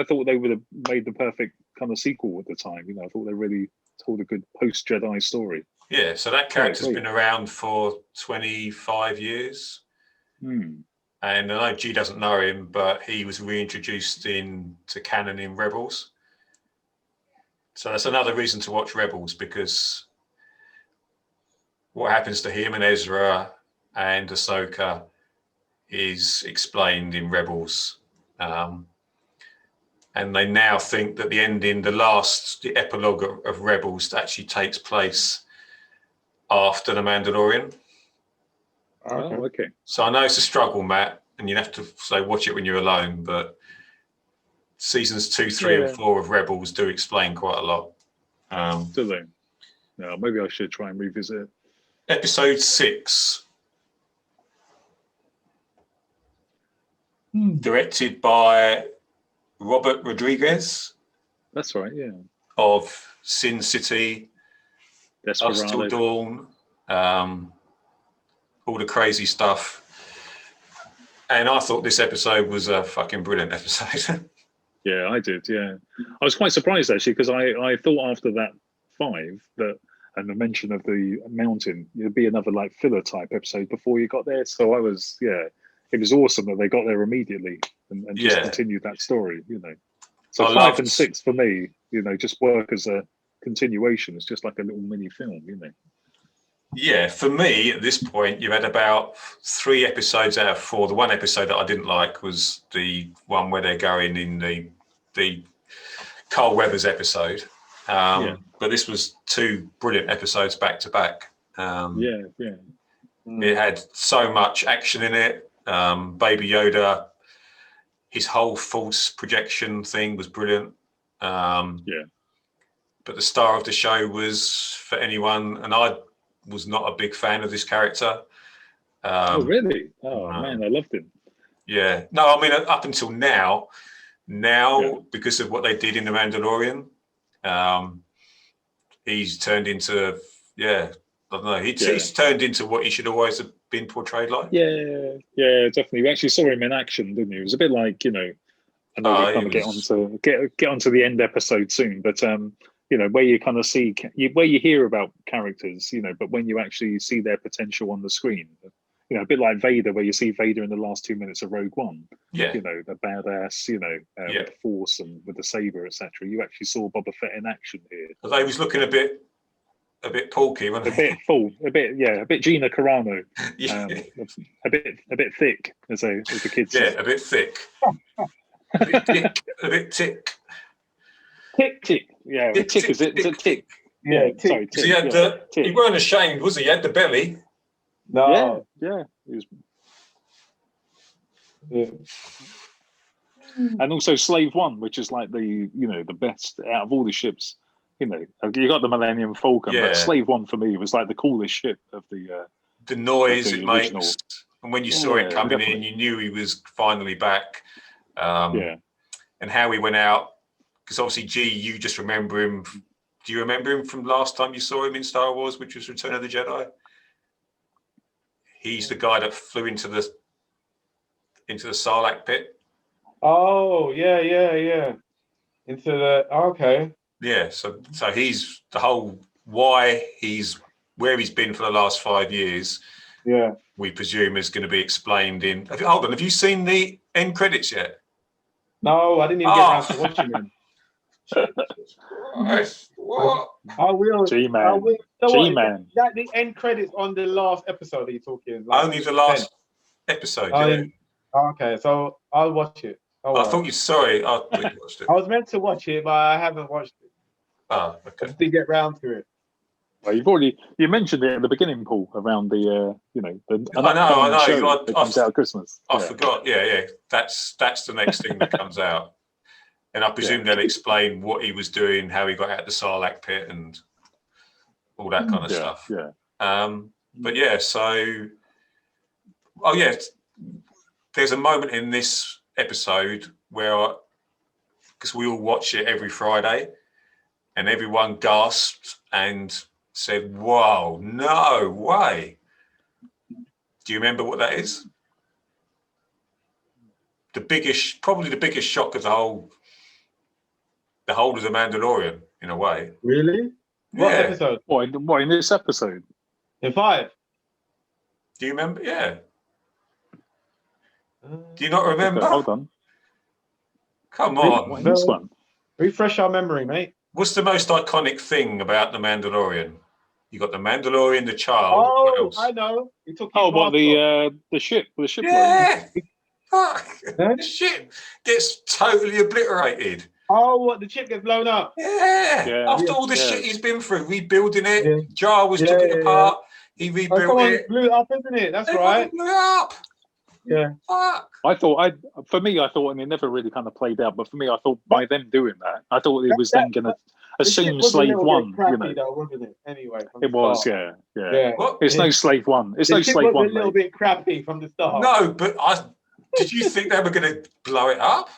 thought they would have made the perfect kind of sequel at the time. I thought they really told a good post-Jedi story. Yeah, so that character's been around for 25 years. And I know G doesn't know him, but he was reintroduced into canon in Rebels. So that's another reason to watch Rebels, because what happens to him and Ezra and Ahsoka is explained in Rebels. And they now think that the ending, the epilogue of Rebels actually takes place after The Mandalorian. Oh, okay. So I know it's a struggle, Matt, and you have to say watch it when you're alone, but seasons 2, 3, and 4 of Rebels do explain quite a lot. Do they? No, maybe I should try and revisit it. Episode 6. Directed by Robert Rodriguez. That's right, yeah. Of Sin City, Dusk Till Dawn, all the crazy stuff. And I thought this episode was a fucking brilliant episode. Yeah, I did, yeah. I was quite surprised, actually, because I thought after that 5 and the mention of the mountain, it'd be another filler type episode before you got there. So it was awesome that they got there immediately and just continued that story, So 5 and 6 for me, just work as a continuation. It's just like a little mini film, Yeah, for me at this point, you've had about 3 episodes out of 4. The one episode that I didn't like was the one where they're going in the Carl Weathers episode. But this was 2 brilliant episodes back to back. It had so much action in it. Baby Yoda, his whole false projection thing was brilliant. But the star of the show was, for anyone, and I was not a big fan of this character. Oh, really? Oh, man, I loved him. Yeah. No, I mean, up until now, because of what they did in The Mandalorian, he's turned into, I don't know, he's turned into what he should always have been portrayed like. Yeah, definitely. We actually saw him in action, didn't we? It was a bit like, I know we're going to get onto the end episode soon, but where you kind of see, where you hear about characters, but when you actually see their potential on the screen, a bit like Vader, where you see Vader in the last 2 minutes of Rogue One, the badass, with the Force and with the saber, etc. You actually saw Boba Fett in action here. Although he was looking a bit porky, wasn't he? A bit Gina Carano, a bit thick, as the kids say. Yeah, a bit thick. a bit tick. Tick. Yeah, tick is it? Is it tick? Yeah, sorry, So he had he weren't ashamed, was he? He had the belly. No. Yeah. He was, Yeah. and also Slave One, which is like the the best out of all the ships. You got the Millennium Falcon, Yeah. but Slave One for me was like the coolest ship of the noise the it original. makes, and when you saw it coming in, you knew he was finally back. And how he went out, because obviously, you just remember him. Do you remember him from last time you saw him in Star Wars, which was Return of the Jedi? He's the guy that flew into the Sarlacc pit. Oh, yeah. Into the okay. Yeah, so he's the whole where he's been for the last 5 years. Yeah. We presume is going to be explained in. Hold on, have you seen the end credits yet? No, I didn't even get around to watching them. What? I will. G-Man. I will. So G-Man. That the end credits on the last episode? Are you talking? Only the last episode. Yeah. Okay, so I'll watch it. I thought you. Sorry, I thought you watched it. I was meant to watch it, but I haven't watched it. Oh, okay. I just didn't get round to it. Well, you mentioned it at the beginning, Paul, around the I know. show that comes out at Christmas. I forgot. Yeah. That's the next thing that comes out, and I presume they'll explain what he was doing, how he got out of the Sarlacc pit, and all that kind of stuff. Yeah. But yeah, so there's a moment in this episode where, because we all watch it every Friday, and everyone gasped and said, "Whoa, no way!" Do you remember what that is? Probably the biggest shock of the whole of the Mandalorian, in a way. Really? What episode? What in this episode? In 5. Do you remember? Yeah. Do you not remember? Hold on. Come on. What in this one? Refresh our memory, mate. What's the most iconic thing about the Mandalorian? You got the Mandalorian, the child. Oh, What else? I know. He took the ship? The ship? Yeah. Fuck. The ship gets totally obliterated. Oh, what? The ship gets blown up? Yeah. After all the shit he's been through, rebuilding it, Jar was took it apart. He rebuilt it. Blew it up, isn't it? That's right. Blew it up. Yeah. Fuck. I thought, and it never really kind of played out, but for me, I thought by them doing that, I thought it was then going to assume Slave One. Crappy, though, wasn't it? Anyway, it was, start. yeah. It's no Slave One. It's no Slave One. A little bit crappy from the start. No, but did you think they were going to blow it up?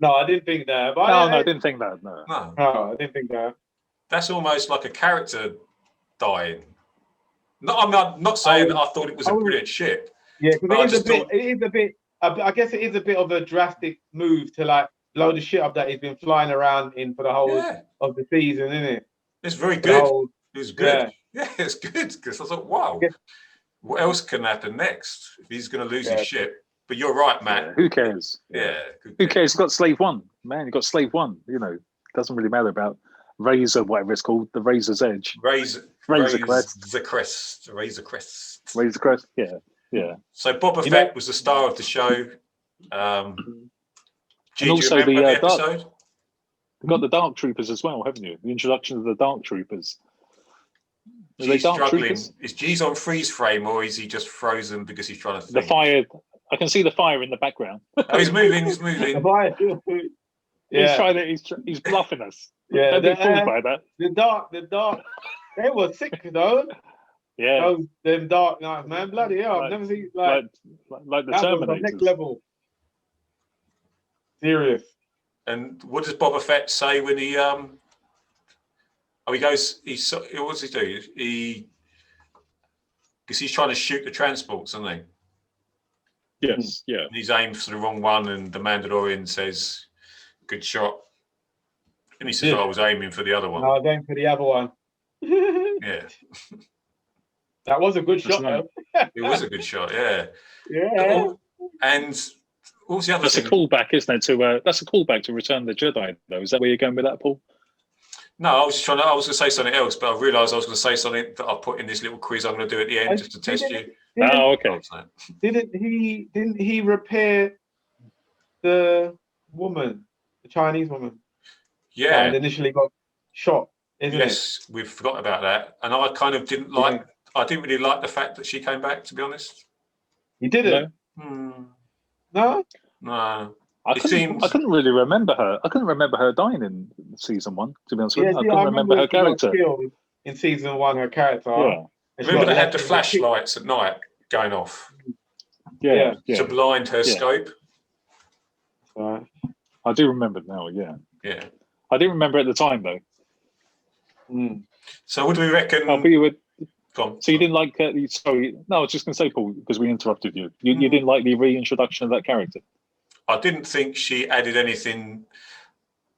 No, I didn't think that. But I didn't think that. No, I didn't think that. That's almost like a character dying. No, I'm not saying that I thought it was a brilliant ship. Yeah, because it is a bit. I guess it is a bit of a drastic move to like blow the shit up that he's been flying around in for the whole of the season, isn't it? It's very good. It was good. Yeah, it's good because I thought, wow, what else can happen next if he's going to lose his ship? But you're right, Matt. Yeah, who cares? Yeah. Who cares? He's got Slave One, man. He got Slave One. Doesn't really matter about Razor, whatever it's called, the Razor's Edge. Razor Crest. Razor Crest. Yeah. So Boba Fett was the star of the show. And also the episode? You've got the Dark Troopers as well, haven't you? The introduction of the Dark Troopers. G's struggling. Is G's on freeze frame or is he just frozen because he's trying to think? The fire. I can see the fire in the background. Oh, he's moving. He's trying to. He's bluffing us. Yeah, don't be fooled by that. The dark. They were sick though. Yeah. Them Dark Knights, man. Bloody hell. I've never seen like the Terminator. Next level. Serious. And what does Boba Fett say when he he goes, what does he do? Because he's trying to shoot the transports, isn't he? Yes, yeah. And he's aimed for the wrong one, and the Mandalorian says, "Good shot." And he says, I was aiming for the other one. No, I was aiming for the other one. Yeah. That was a good shot, though. It was a good shot, yeah. Yeah. And what was the other thing? That's a callback, isn't it? That's a callback to Return of the Jedi, though. Is that where you're going with that, Paul? No, I was going to say something else, but I realised I was going to say something that I put in this little quiz I'm going to do at the end just to test you. Okay. Didn't he repair the woman, the Chinese woman? Yeah. And initially got shot. isn't Yes, we've forgotten about that. And I kind of didn't like. I didn't really like the fact that she came back. To be honest. You didn't? No. No. I couldn't really remember her. I couldn't remember her dying in season 1. To be honest with you, I couldn't remember her character. In season 1, her character. Yeah. Remember they had the flashlights at night going off. Yeah. To blind her scope. I do remember now. Yeah. Yeah. I didn't remember at the time though. So what do we reckon? Oh, but you would. Gone. So you didn't like? Sorry, no, I was just going to say, Paul, because we interrupted you. You didn't like the reintroduction of that character. I didn't think she added anything.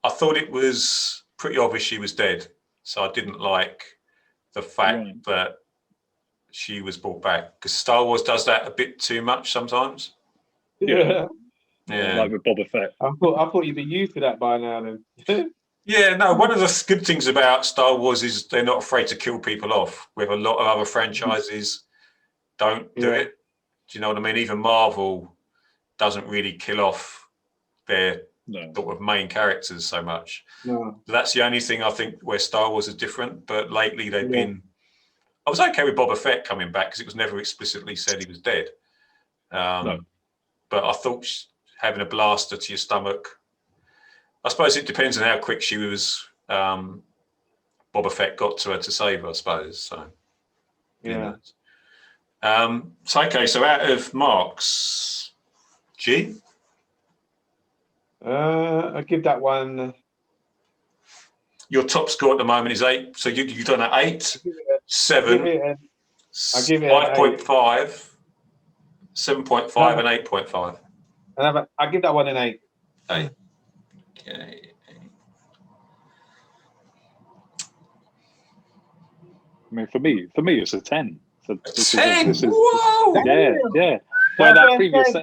I thought it was pretty obvious she was dead, so I didn't like the fact that she was brought back, because Star Wars does that a bit too much sometimes. Yeah. Like with Boba Fett. I thought you'd be used to that by now then. Yeah, no, one of the good things about Star Wars is they're not afraid to kill people off, with a lot of other franchises don't do it. Do you know what I mean? Even Marvel doesn't really kill off their sort of main characters so much. No. That's the only thing I think where Star Wars is different, but lately they've been... I was okay with Boba Fett coming back because it was never explicitly said he was dead. But I thought having a blaster to your stomach... I suppose it depends on how quick she was. Boba Fett got to her to save her, I suppose. So, so okay. So out of marks, G. I give that one. Your top score at the moment is 8. So you've done an 8, 7. I give it 5.5, 7.5, and 8.5. And I give that one an 8. 8. Okay. I mean, for me, it's a 10. So this 10. Is, Whoa! Yeah. Well, that previous,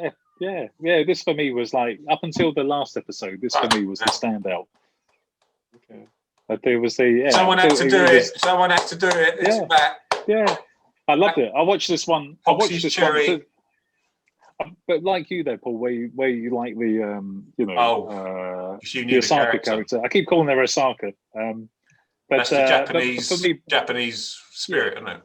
this for me was like up until the last episode. This for me was the standout. Okay. But there was the someone had to do it. Someone had to do it. It's back. Yeah, I loved it. I watched this one. But like you there, Paul, where you like the the Osaka character. I keep calling her Osaka. But that's the Japanese spirit, isn't it?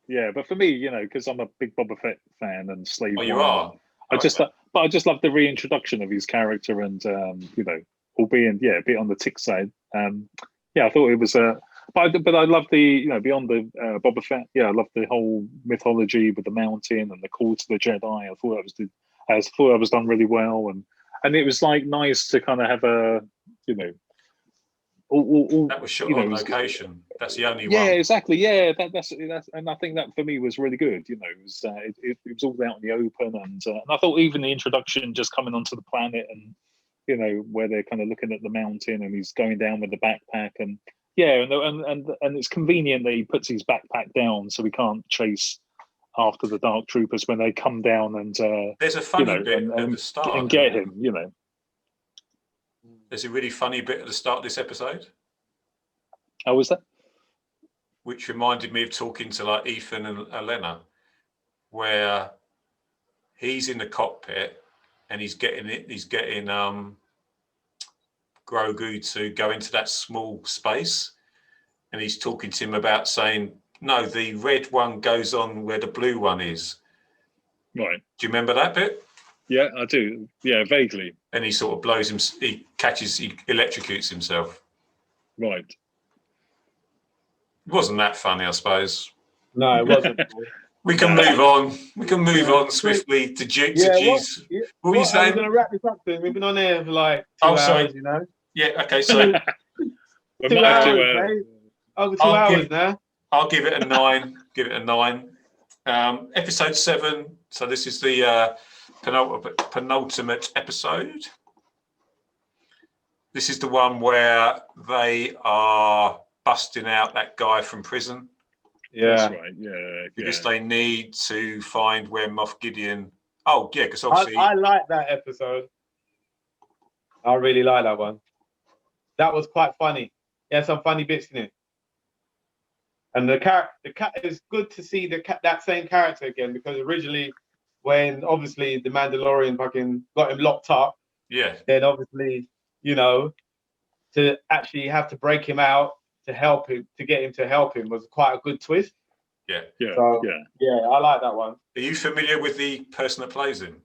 Yeah, but for me, because I'm a big Boba Fett fan and Slave. Oh, you are. I just love the reintroduction of his character, and albeit a bit on the tick side. I thought it was but I love the beyond the Boba Fett. Yeah, I love the whole mythology with the mountain and the call to the Jedi. I thought that was done really well, and it was like nice to kind of have a that was shot on location. That's the only one. Yeah, exactly. Yeah, that's and I think that for me was really good. It was all out in the open, and I thought even the introduction, just coming onto the planet, and where they're kind of looking at the mountain, and he's going down with the backpack, and and it's convenient that he puts his backpack down so we can't chase after the Dark Troopers when they come down, and there's a funny bit at the start and get him. There's a really funny bit at the start of this episode. Oh, was that? Which reminded me of talking to like Ethan and Elena, where he's in the cockpit and he's getting Grogu to go into that small space, and he's talking to him about saying, no, the red one goes on where the blue one is. Right. Do you remember that bit? Yeah, I do. Yeah, vaguely. And he sort of blows him, he electrocutes himself. Right. It wasn't that funny, I suppose. No, it wasn't. We can move on. We can move on swiftly to G's. What were you saying? I'm going to wrap this up soon. We've been on there for like 2 hours, sorry. Yeah, okay, so... 2 hours, mate. Over 2 hours now. I'll give it a 9. Give it a 9. Episode 7. So this is the penultimate episode. This is the one where they are busting out that guy from prison. Yeah, that's right. Yeah, because they need to find where Moff Gideon. Oh, yeah, because obviously I like that episode. I really like that one. That was quite funny. He had some funny bits in it. And the is good to see that same character again, because originally, when obviously the Mandalorian fucking got him locked up, then obviously to actually have to break him out to help him, to get him to help him, was quite a good twist. Yeah. So, yeah, I like that one. Are you familiar with the person that plays him?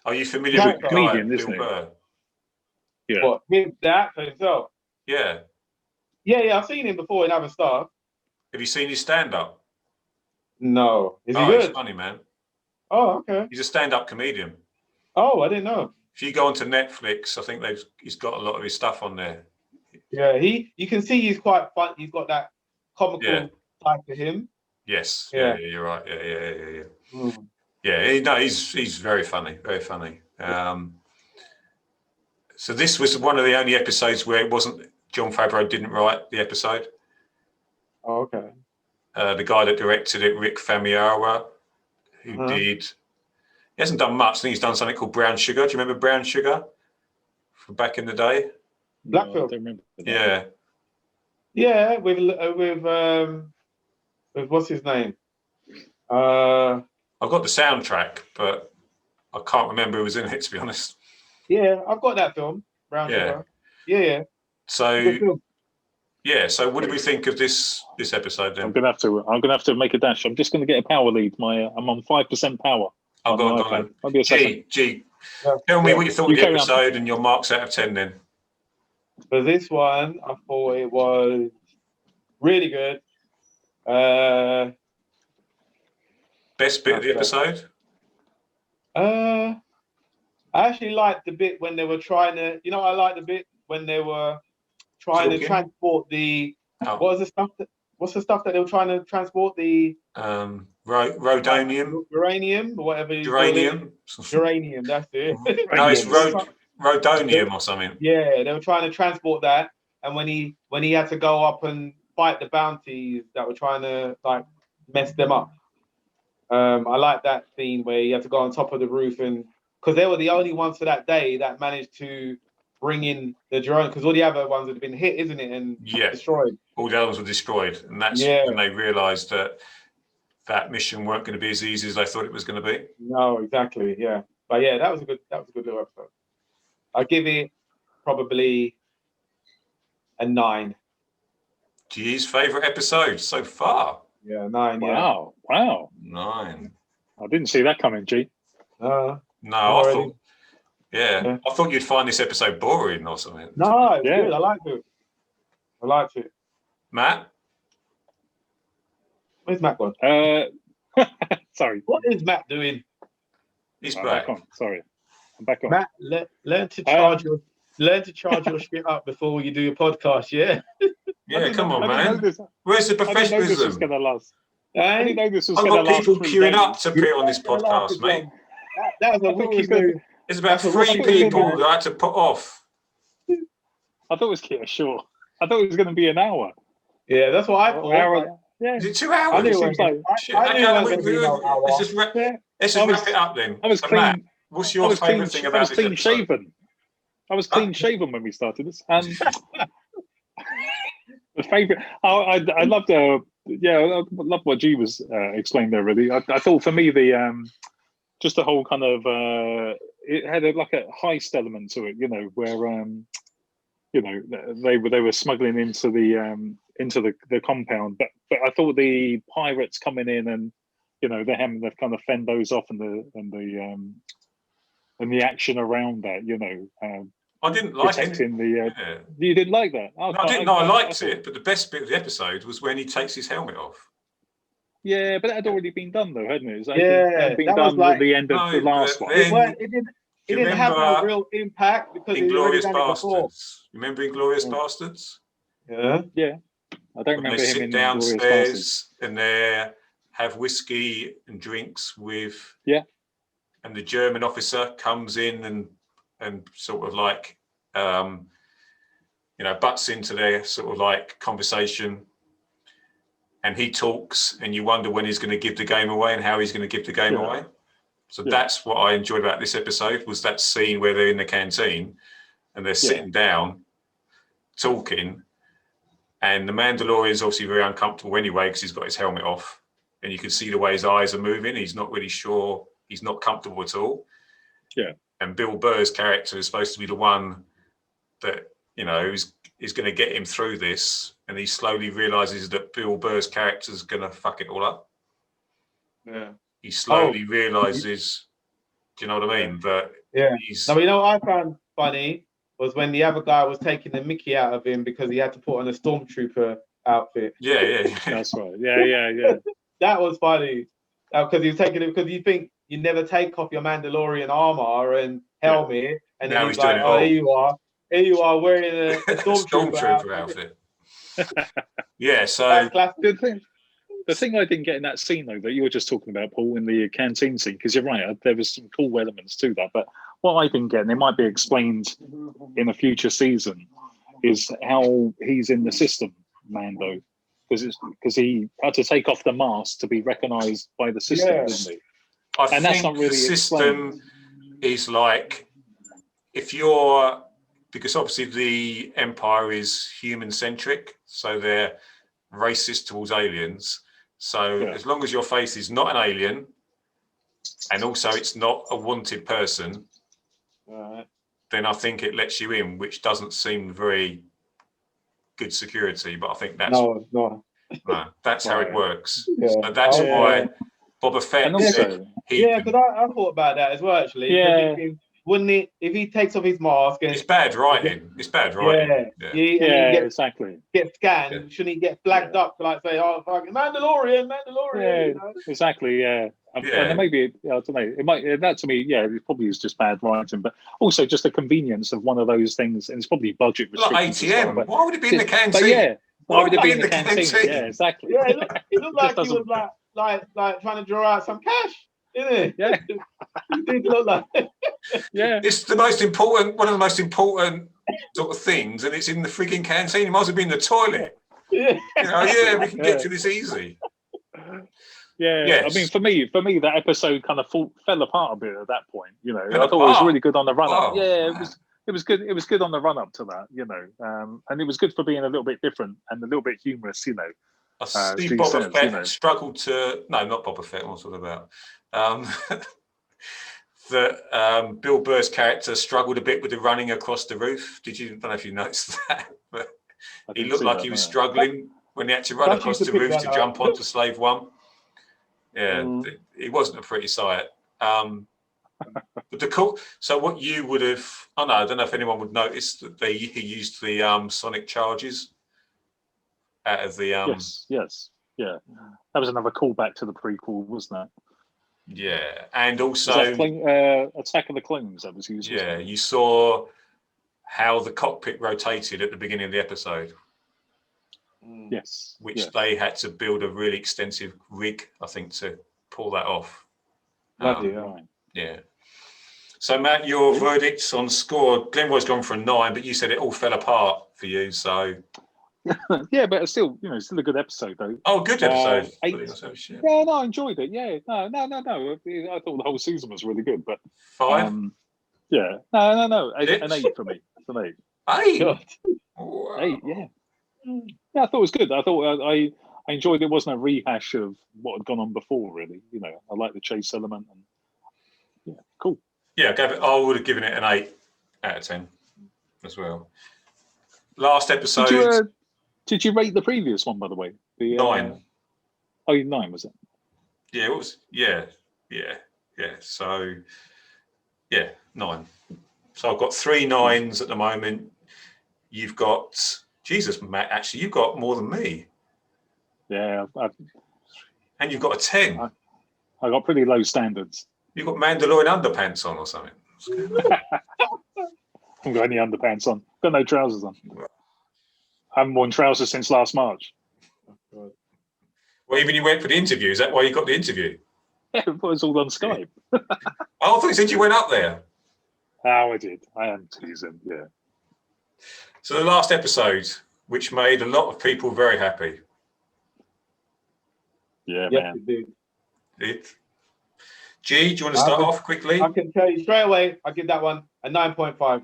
Are you familiar with the comedian, guy, isn't Bill he? Burr? Yeah. What, him, the actor himself? Yeah. Yeah, I've seen him before in other stuff. Have you seen his stand-up? No. Is he He's good? funny, man. Oh, okay. He's a stand-up comedian. Oh, I didn't know. If you go onto Netflix, I think he's got a lot of his stuff on there. Yeah, you can see he's quite fun. He's got that comical side to him. Yes. Yeah. Yeah, you're right. Yeah. Mm. Yeah, he's very funny, very funny. So this was one of the only episodes where it wasn't Jon Favreau didn't write the episode. Oh, okay. The guy that directed it, Rick Famuyiwa, who did. He hasn't done much. I think he's done something called Brown Sugar. Do you remember Brown Sugar from back in the day? Blackfield. No, I don't remember that. Yeah. Yeah, with what's his name? I've got the soundtrack, but I can't remember who was in it, to be honest. Yeah, I've got that film. Brown Sugar. Yeah. So Good film. yeah. So what do we think of this episode then? I'm gonna have to make a dash. I'm just gonna get a power lead. I'm on 5% power. I'll go on. Might be a second. G. Yeah. Tell me what you thought of the carry on. episode and your marks out of 10 then. For this one, I thought it was really good. Best bit of the episode? I actually liked the bit when they were trying to, I like the bit when they were trying to transport the, what's the stuff that they were trying to transport? The rhodonium? Uranium or whatever. Uranium? Uranium, that's it. No, it's rhodonium or something. Yeah, they were trying to transport that. And when he had to go up and fight the bounties that were trying to like mess them up. I like that scene where he had to go on top of the roof, and because they were the only ones for that day that managed to bring in the drone, because all the other ones had been hit, isn't it, and destroyed. All the others were destroyed, and that's when they realised that mission weren't going to be as easy as they thought it was going to be. No, exactly, yeah. But yeah, that was a good little episode. I'll give it probably a 9. G's favourite episode so far. Yeah, 9. Wow. 9. I didn't see that coming, G. No, I thought. Yeah, I thought you'd find this episode boring or something. No, it's good. I liked it. Matt? Where's Matt gone? Sorry. What is Matt doing? He's I'm back. back on. Sorry. I'm back on. Matt, learn to charge your shit up before you do your podcast, yeah? Yeah, come on, man. Where's the professionalism? I didn't know this was going to last. I didn't know this was I've going to got last. people queuing up to appear on this podcast, mate. That was a wicked move. There's about 3 people that I had to put off. I thought it was short. I thought it was going to be an hour. Yeah, that's what I thought. Yeah. Is it 2 hours? I knew it was Let's just wrap it up then. I was so clean. Matt, what's your favourite thing about this episode? Shaven. I was clean shaven when we started this. The favourite. I loved I loved what G was explained there. Really, I thought for me just the whole kind of it had like a heist element to it. Where they were smuggling into the compound, but I thought the pirates coming in and they're having to kind of fend those off and the action around that. I didn't like it. You didn't like that? No, I didn't. No, I liked it, but the best bit of the episode was when he takes his helmet off. Yeah, but that had already been done, though, hadn't it? It had been done at the end of the last one. It didn't have no real impact because Inglourious Bastards. Remember Inglourious Bastards? Yeah. I don't remember they him sit in downstairs and they have whiskey and drinks with. Yeah. And the German officer comes in and sort of like, butts into their sort of like conversation, and he talks, and you wonder when he's going to give the game away and how he's going to give the game away. So that's what I enjoyed about this episode, was that scene where they're in the canteen and they're sitting down talking, and the Mandalorian's obviously very uncomfortable anyway because he's got his helmet off, and you can see the way his eyes are moving. He's not really sure. He's not comfortable at all. Yeah. And Bill Burr's character is supposed to be the one that, is going to get him through this, and he slowly realizes that Bill Burr's character is going to fuck it all up. Yeah. He slowly realizes, do you know what I mean? That he's... No, you know what I found funny was when the other guy was taking the mickey out of him because he had to put on a stormtrooper outfit. Yeah. That's right. Yeah. That was funny because he was taking it because you think you never take off your Mandalorian armor and helmet, and now then he's like, doing it oh, all. here you are wearing a stormtrooper outfit. Yeah, so the thing I didn't get in that scene though that you were just talking about, Paul, in the canteen scene, because you're right, there was some cool elements to that. But what I didn't get, and it might be explained in a future season, is how he's in the system, Mando, because he had to take off the mask to be recognised by the system, didn't he? I think that's not really the system is like, if you're, because obviously the Empire is human-centric, so they're racist towards aliens. So as long as your face is not an alien, and also it's not a wanted person, then I think it lets you in, which doesn't seem very good security. But I think that's that's how it works. Yeah. So that's why Boba Fett said because I thought about that as well, actually. Yeah. Wouldn't it, if he takes off his mask and it's bad writing. It's bad writing. Exactly. Get scanned. Shouldn't he get flagged up to like say, "Oh, fucking Mandalorian"? Yeah, you know? exactly. Yeah. And maybe I don't know. It might that to me. Yeah, it probably is just bad writing, but also just the convenience of one of those things, and it's probably budget restrictions. Like ATM. Well, why would it be in the canteen? Why would it be in the canteen? Yeah, exactly. Yeah, it looked like he was like trying to draw out some cash. Isn't it? Yeah. It did look like It's the most important, one of the most important sort of things, and it's in the freaking canteen. It must have been the toilet. Yeah. You know, we can get to this easy. Yeah. Yes. I mean, for me, that episode kind of fell apart a bit at that point. You know, I thought it was really good on the run up. Oh, yeah, it was good. It was good on the run up to that. You know, and it was good for being a little bit different and a little bit humorous. You know. I see Boba Fett struggled to... No, not Boba Fett. What's it about? That Bill Burr's character struggled a bit with the running across the roof. I don't know if you noticed that, but he looked like he was struggling when he had to run across the roof to jump onto Slave One. Yeah, it wasn't a pretty sight. But the cool... So what you would have... I don't know if anyone would notice that he used the sonic charges out of the yes, yeah, that was another callback to the prequel, wasn't it? Yeah, and also Attack of the Clones that was used. Yeah, you saw how the cockpit rotated at the beginning of the episode. Yes, which they had to build a really extensive rig, I think, to pull that off. Yeah. So Matt, your verdicts on score. Glenroy's gone for a 9, but you said it all fell apart for you. So. Yeah, but still, still a good episode though. Oh, good episode. 8. Yeah, no, I enjoyed it. Yeah, no. I thought the whole season was really good, but 5. Yeah, no. An 8 for me. It's an 8. 8. Wow. 8. Yeah. Yeah, I thought it was good. I thought I enjoyed it. It wasn't a rehash of what had gone on before, really. I like the chase element, and yeah, cool. Yeah, I would have given it an 8 out of 10 as well. Last episode. Did you rate the previous one, by the way? 9. 9 was it? Yeah, it was. Yeah. So, 9. So I've got 3 9s at the moment. You've got, Jesus, Matt, actually, you've got more than me. Yeah. And you've got a 10. I got pretty low standards. You've got Mandalorian underpants on or something. I haven't got any underpants on. Got no trousers on. I haven't worn trousers since last March. Well, even you went for the interview. Is that why you got the interview? Yeah, it was all on Skype. I thought you said you went up there. Oh, I did. I am teasing, yeah. So the last episode, which made a lot of people very happy. Yeah, yes, man. It. G, do you want to start off quickly? I can tell you straight away, I give that one a 9.5.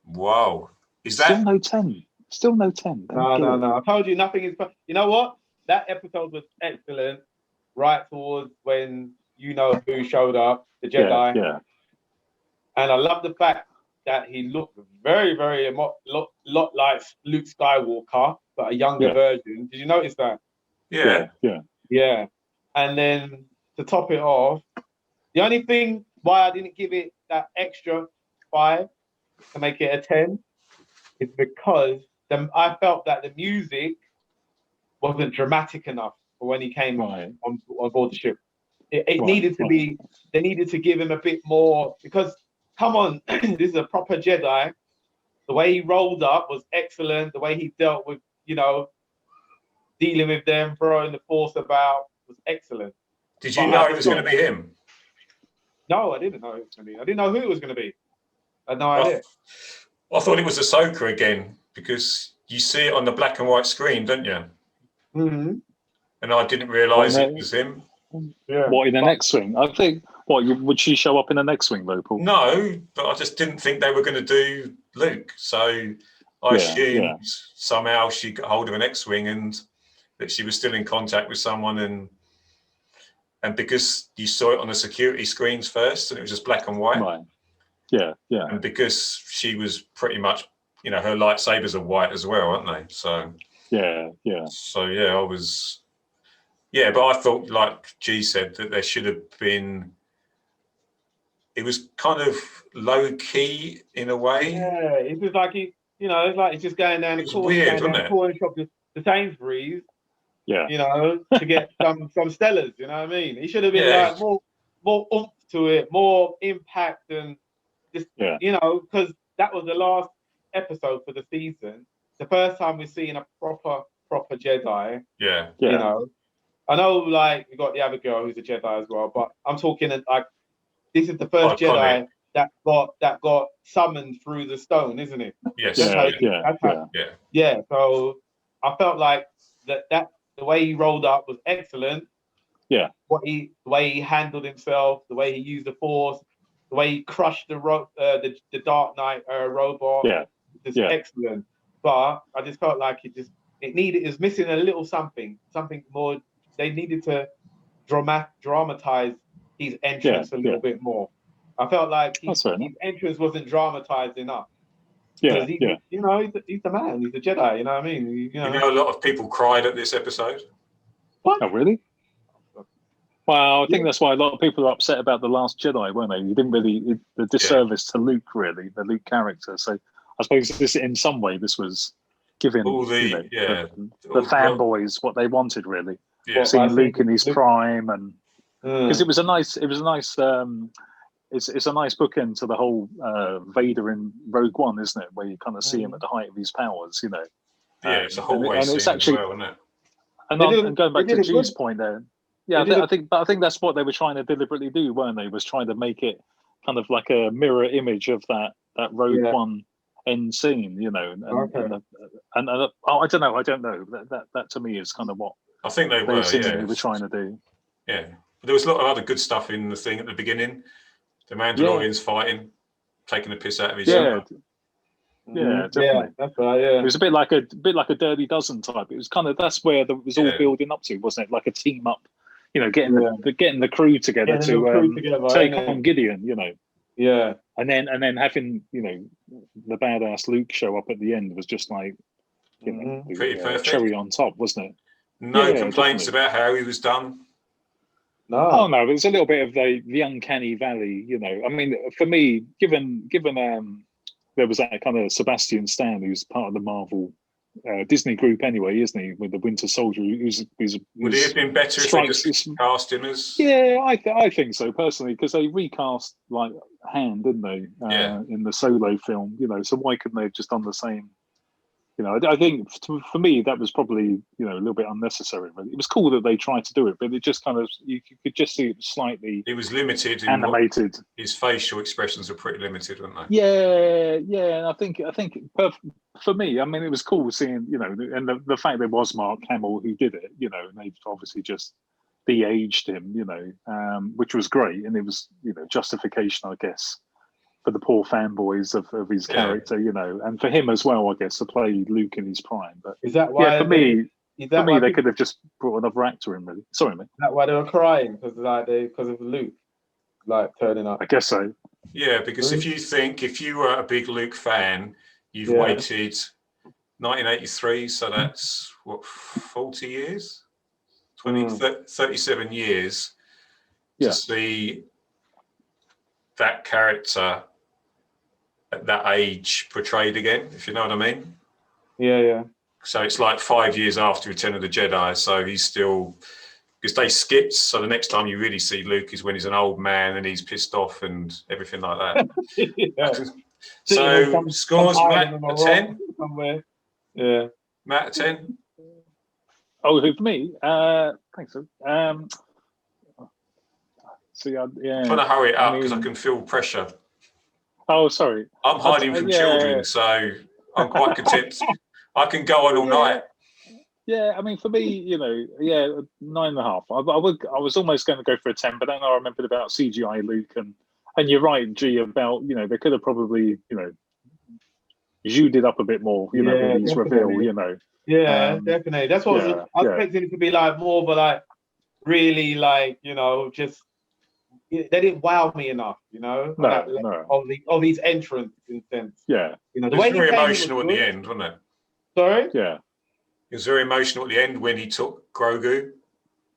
Wow. Is that... Still no 10. Still no 10. No. I told you nothing is... You know what? That episode was excellent right towards when who showed up, the Jedi. Yeah. And I love the fact that he looked very, very lot like Luke Skywalker, but a younger version. Did you notice that? Yeah. Yeah. And then to top it off, the only thing why I didn't give it that extra 5 to make it a 10 is because I felt that the music wasn't dramatic enough for when he came on board the ship. It needed to be, they needed to give him a bit more, because come on, this is a proper Jedi. The way he rolled up was excellent. The way he dealt with, dealing with them, throwing the Force about was excellent. Did you know it was going to be him? No, I didn't know it was going to be. I didn't know who it was going to be. I had no idea. I thought it was Ahsoka again, because you see it on the black and white screen, don't you? Mm-hmm. And I didn't realise it was him. Yeah. What, in the X-Wing? I think, would she show up in the X-Wing though, Paul? No, but I just didn't think they were going to do Luke. So I assumed somehow she got hold of an X-Wing and that she was still in contact with someone, and because you saw it on the security screens first and it was just black and white. Right. Yeah. And because she was pretty much, her lightsabers are white as well, aren't they? So yeah. So I was, but I thought, like G said, that there should have been. It was kind of low key in a way. Yeah, it was like it's like he's just going down the corner, weird, wasn't it? Corner shop to Sainsbury's. Yeah. To get some Stellas. You know what I mean? He should have been like more oomph to it, more impact, and just because that was the last episode for the season. The first time we're seeing a proper Jedi. Yeah. I know, like, we got the other girl who's a Jedi as well, but I'm talking like this is the first Jedi that got summoned through the stone, isn't it? Yes. Yeah. So I felt like that the way he rolled up was excellent. Yeah. The way he handled himself, the way he used the Force, the way he crushed the Dark Knight robot. Yeah. Just excellent. But I just felt like it was missing a little something more. They needed to dramatize his entrance a little bit more. I felt like his entrance wasn't dramatized enough. Yeah, he's the man. He's a Jedi. You know what I mean? A lot of people cried at this episode. What? Oh, really? Well, I think that's why a lot of people are upset about The Last Jedi, weren't they? You didn't really the disservice to Luke, really, the Luke character. So I suppose this, in some way, this was giving all the fanboys what they wanted, really. Yeah. Seeing Luke in his prime, and because it was a nice. It's a nice bookend to the whole Vader in Rogue One, isn't it? Where you kind of see him at the height of his powers, it's a whole way scene as well, isn't it? And going back to G's point there, I think that's what they were trying to deliberately do, weren't they? Was trying to make it kind of like a mirror image of that Rogue One end scene, And I don't know. That to me is kind of what I think they were trying to do. Yeah, but there was a lot of other good stuff in the thing at the beginning. The Mandalorians fighting, taking the piss out of each other. Yeah, definitely. Yeah, that's right. Yeah, it was a bit like a Dirty Dozen type. It was kind of that's where it was all building up to, wasn't it? Like a team up, getting the crew together take on Gideon. Yeah, and then having the badass Luke show up at the end was just like pretty perfect. Cherry on top, wasn't it? No complaints about how he was done. No. Oh no, it's a little bit of the uncanny valley, I mean, for me, given there was that kind of Sebastian Stan, who's part of the Marvel Disney group anyway, isn't he? With the Winter Soldier, would it have been better if they just cast him as? Yeah, I think so personally, because they recast like Han, didn't they? In the Solo film, So why couldn't they have just done the same? I think for me that was probably a little bit unnecessary. But it was cool that they tried to do it, but it just kind of you could just see it slightly. It was limited, animated. His facial expressions were pretty limited, weren't they? Yeah. And I think for me, I mean, it was cool seeing and the fact there was Mark Hamill who did it, and they've obviously just de-aged him, which was great, and it was justification, I guess, for the poor fanboys of his character, and for him as well, I guess, to play Luke in his prime. But is that why? For me, they could have just brought another actor in. Really, sorry, mate. Is that why they were crying because of Luke? like turning up. I guess so. Yeah, because if you were a big Luke fan, you've Yeah. waited 1983, so that's what, 40 years? 37 years to see that character at that age portrayed again, if you know what I mean. Yeah. So it's like 5 years after Return of the Jedi, so he's still, because they skipped, so the next time you really see Luke is when he's an old man and he's pissed off and everything like that. Yeah. So scores, Matt, a 10? Somewhere. Yeah. Matt, a 10? Oh, who for me? Thanks. See, I'm trying to hurry it up because I can feel pressure. Oh, sorry. I'm hiding from children, so I'm quite content. I can go on all night. Yeah, I mean, for me, 9.5. I was almost going to go for a 10, but then I remembered about CGI Luke, and you're right, G, about they could have probably zoomed it up a bit more, with his reveal, Yeah, definitely. That's what I was expecting it to be like more of a like really like just they didn't wow me enough, of his entrance in sense. Yeah, the way he was very emotional at the end, wasn't it? Sorry. Yeah. It was very emotional at the end when he took Grogu.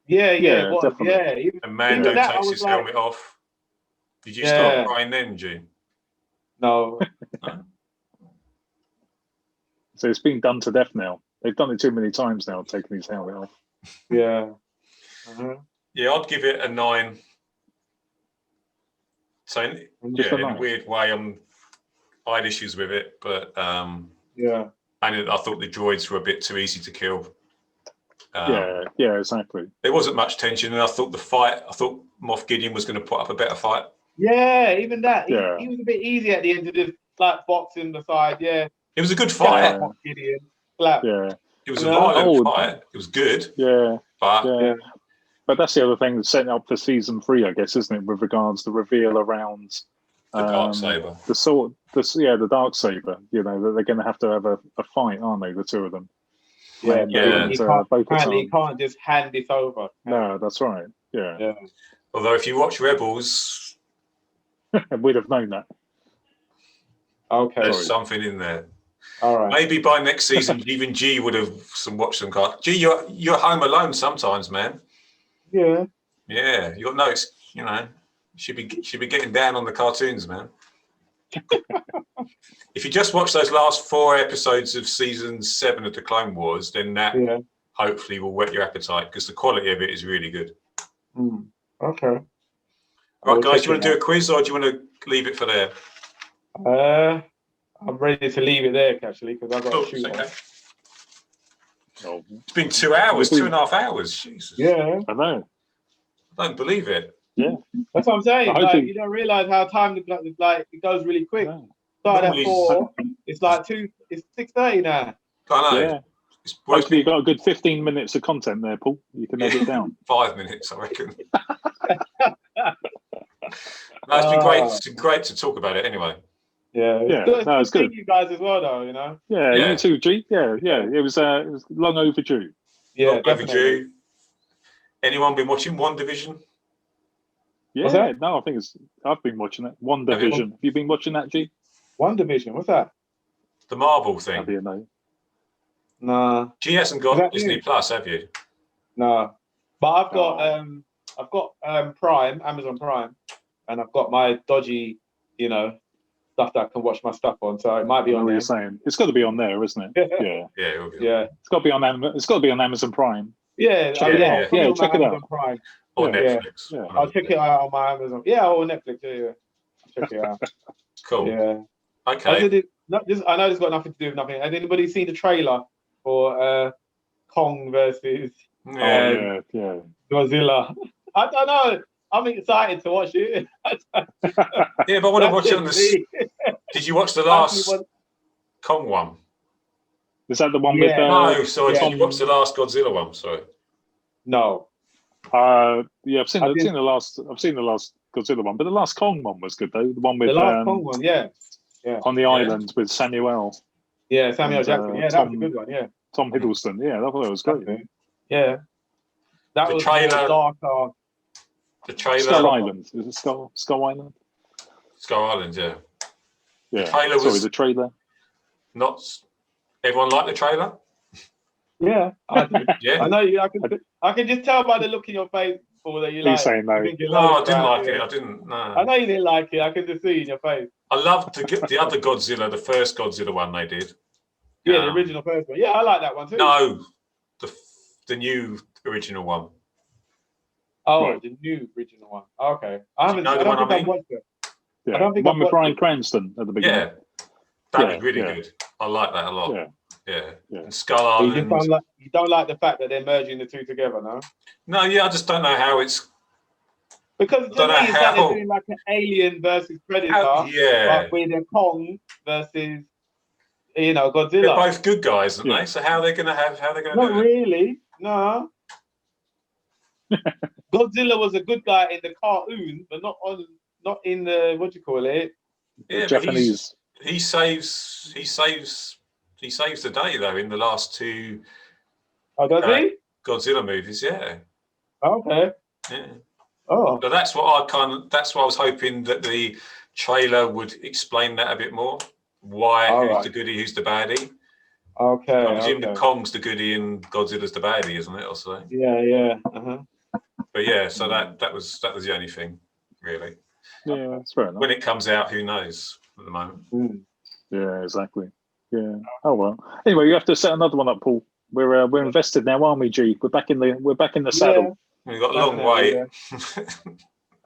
Yeah, it was. Definitely. Yeah. And Mando takes his helmet off. Did you start crying then, G? No. So it's been done to death now. They've done it too many times now, taking his helmet off. Yeah. Yeah, I'd give it a 9. So in a weird way, I had issues with it, but and I thought the droids were a bit too easy to kill. Yeah, exactly. There wasn't much tension, and I thought Moff Gideon was going to put up a better fight. Yeah, even that. He was a bit easy at the end of this, like boxing the side. Yeah, it was a good fight. Moff Gideon. Slap. Yeah, it was a violent fight. It was good. Yeah, but but that's the other thing, setting up for season 3, I guess, isn't it? With regards to the reveal around the Darksaber, the Darksaber. That they're going to have a fight, aren't they? The two of them. Yeah. You can't just hand this over. No, that's right. Yeah. Although if you watch Rebels, we'd have known that. Okay. There's something in there. All right. Maybe by next season, even G would have watched some cards. G, you're home alone sometimes, man. Yeah. Yeah, you got no, should be getting down on the cartoons, man. If you just watch those last 4 episodes of season 7 of the Clone Wars, then that hopefully will whet your appetite because the quality of it is really good. Okay. Right, guys, do you want to do a quiz or do you want to leave it for there? I'm ready to leave it there, actually, because I've got to shoot. Okay. It's been 2 hours, 2.5 hours. Jesus. Yeah. I know. I don't believe it. Yeah. That's what I'm saying. Like, you don't realise how time it goes really quick. Yeah. Started at 4. It's like 2. It's 6:30 now. I know. Yeah. Hopefully you've got a good 15 minutes of content there, Paul. You can edit it down. 5 minutes, I reckon. No, it's been great. It's been great to talk about it anyway. Yeah. It's good. You guys as well, though. Yeah, you too, G. Yeah. It was long overdue. Yeah, long overdue. Anyone been watching WandaVision? Yeah, no, I've been watching it. WandaVision. Have you been watching that, G? WandaVision, what's that? The Marvel thing. Have you know? Nah. G hasn't got Disney Plus, have you? No. But I've got Prime, Amazon Prime, and I've got my dodgy, stuff that I can watch my stuff on. So it might be on there. You're saying it's got to be on there, isn't it? Yeah. It'll be on. Yeah. It's got to be on It's got to be on Amazon Prime. Yeah. Check it out. Yeah, check it out. Prime. Or Netflix. Yeah. I'll check it out on my Amazon. Yeah, or Netflix. Yeah. Check it out. Cool. Yeah. Okay. I know this got nothing to do with nothing. Has anybody seen the trailer for Kong versus Godzilla? I don't know. I'm excited to watch it. Yeah, but I want to watch it on the. Did you watch the last Kong one? Is that the one with? No, sorry. Did you watch the last Godzilla one? Sorry. No. I've seen the last Godzilla one, but the last Kong one was good though. The one with the last Kong one, yeah. On the island with Samuel. Yeah, Samuel Jackson. Yeah, that was a good one. Yeah. Tom Hiddleston. Yeah, I thought it was great. Yeah. That the was trailer. Darker. The trailer. Skull Island. Is it Skull Island? Skull Island, yeah. Yeah. The trailer was the trailer. not. Everyone liked the trailer. Yeah, I did. Yeah. I know you. I can just tell by the look in your face, Paul, that you like. saying no? No, I didn't like it. I didn't. No. I know you didn't like it. I can just see in your face. I loved the other Godzilla, the first Godzilla one they did. Yeah, the original first one. Yeah, I like that one too. No, the new original one. Oh, Right. the new original one. Okay, I haven't. know I the don't one think I I've mean? watched it. Yeah. I don't think one I've with watched Bryan it. Cranston at the beginning. Yeah, that Yeah, was really yeah. good. I like that a lot. Yeah. Yeah. Yeah. And Skull So Island. you don't like the fact that they're merging the two together, no? No, yeah, I just don't know how it's. Because to don't me, know it's like how- they're doing like an Alien versus Predator, Yeah. but with a Kong versus, Godzilla. They're both good guys, aren't Yeah. they? So how are they going to Not do it? really, no. Godzilla was a good guy in the cartoon, but not in the what do you call it? Yeah, but Japanese. he saves the day though in the last two Oh, does he? Godzilla movies. Yeah. Okay. Yeah. Oh, So that's what I was hoping that the trailer would explain that a bit more. Why, All who's right. the goodie, who's the baddie? okay. I presume Okay. the Kong's the goodie and Godzilla's the baddie, isn't it? Or so. Yeah. Uh-huh. But yeah, so that was the only thing, really. Yeah, that's fair enough. When it comes out, who knows at the moment? Mm. Yeah, exactly. Yeah. Oh well. Anyway, you have to set another one up, Paul. We're invested now, aren't we, G? We're back in the saddle. We've got a long wait. Yeah.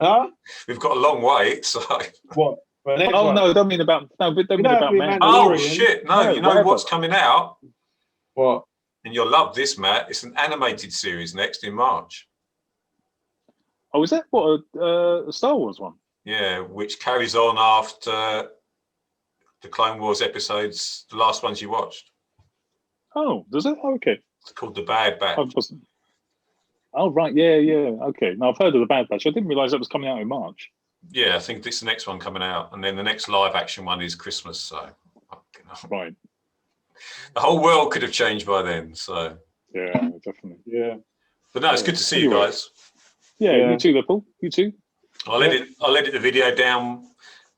Huh? We've got a long wait, so. What? For the next Oh one? no, don't mean about don't Mando. have to be Mando. Oh Mandalorian. shit! No, No, you know whatever. what's coming out, What? and you'll love this, Matt. It's an animated series next in March. Oh, is that what a Star Wars one? Yeah, which carries on after the Clone Wars episodes, the last ones you watched. Oh, does it? Oh, okay. It's called The Bad Batch. Oh right, yeah. Okay. Now I've heard of the Bad Batch. I didn't realise that was coming out in March. Yeah, I think it's the next one coming out, and then the next live action one is Christmas. So, Right. the whole world could have changed by then. So, Yeah, definitely. Yeah. but no, it's good to see you Anyway. guys. Yeah, you too, there, Paul. You too. I'll edit the video down,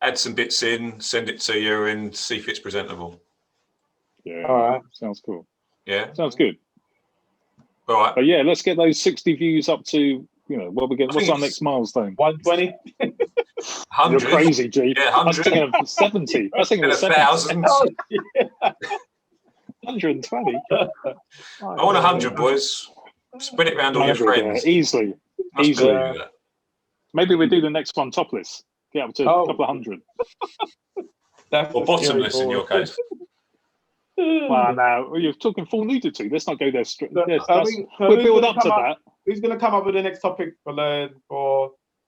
add some bits in, send it to you, and see if it's presentable. Yeah. All right. Sounds cool. Yeah. Sounds good. All right. But yeah, let's get those 60 views up to, what we get. What's think our it's- next milestone? 120. 100. You're crazy, G. Yeah, I was 100. thinking of 70. I was thinking And of 1,000. Oh, yeah. 120. I want 100, boys. Spread it around all your 100, friends. easily. Must easily. do that. Maybe we do the next one topless. Get up to a couple of hundred. That's Or the scary bottomless in your thought. case. Well, now you're talking full nudity. Let's not go there straight. So, Yes, I that's- think- we'll who's build gonna up to come that. Who's going to come up with the next topic for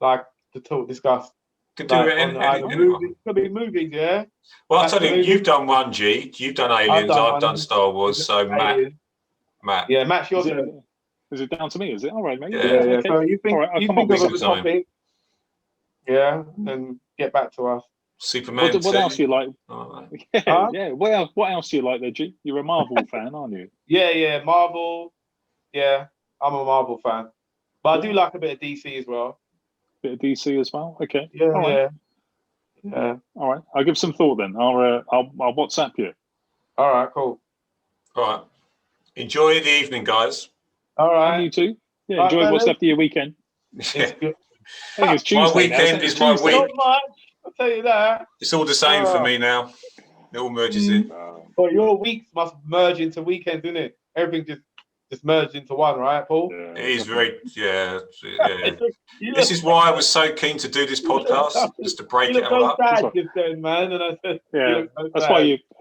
like to talk, discuss? Could do Like, it on either anyone. movies, could be movies, yeah. Well, I'll tell you, Absolutely. you've done one, G. You've done Aliens. done I've one. done Star Wars. So, Alien. Matt. Yeah, Matt's your Is turn. it down to me? Is it? All right, mate. Yeah. Yeah, Okay. So you think All right, I'll you come think up of with a something. topic, yeah, and get back to us. Superman. What 2. else do you like? Oh, Yeah, Huh? yeah. What else do you like there, G? You're a Marvel fan, aren't you? Yeah, Marvel. Yeah, I'm a Marvel fan, but I do like a bit of DC as well. Bit of DC as well. Okay. Yeah, All right. yeah. All right. I'll give some thought then. I'll WhatsApp you. All right, cool. all right. Enjoy the evening, guys. All And you right. too. Yeah. All right, Enjoy what's fellas. left of your weekend. Yeah. It's good. I think it's Tuesday. My weekend now, isn't it? is my Tuesday. week. Not much, I'll tell you that. It's all the same for Oh. me now. It all merges in. But your weeks must merge into weekends, isn't it? Everything just merged into one, right, Paul? Yeah, It is very, yeah. You This look- is why I was so keen to do this podcast, just to break you it look all so up. sad just then, man. And I said, Yeah, you look so that's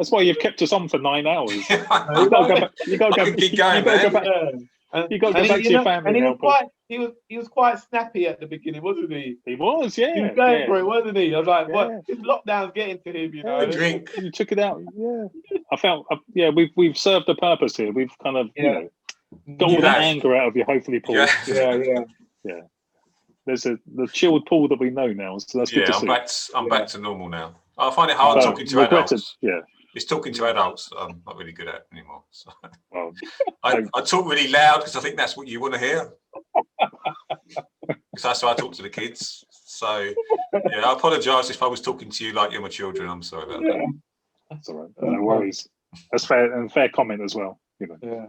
sad. why you've kept us on for 9 hours. You You gotta go back. You gotta I go. can keep You going, gotta go man. back. Yeah. And, You gotta go and back to your family and he now, was Paul. quite he was quite snappy at the beginning, wasn't he? He was, He yeah. was going yeah. for it, wasn't he? I was like, Yeah. what? This lockdown's getting to him, you know. A drink. You took it out. Yeah. I felt. Yeah. We've served a purpose here. We've kind of Yeah. got all You that have. anger out of you. Hopefully, Paul. Yeah, Yeah. There's the chilled Paul that we know now. So that's good to see. I'm back to normal now. I find it hard So, talking to regretted. adults. Yeah. It's talking to adults that I'm not really good at anymore. So Well, I talk really loud because I think that's what you want to hear. because that's how I talk to the kids. So, yeah, I apologise if I was talking to you like you're my children. I'm sorry about that. That's all right. No worries. That's fair and fair comment as well. Yeah.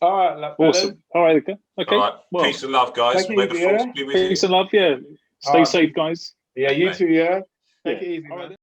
All right. Awesome. All right. Okay. All right. Well, peace and love, guys. take it May the easy, force yeah? be with you. peace and love. Yeah. Stay safe, guys. Yeah, you Mate. too, yeah? Take Yeah. it easy, All man. right.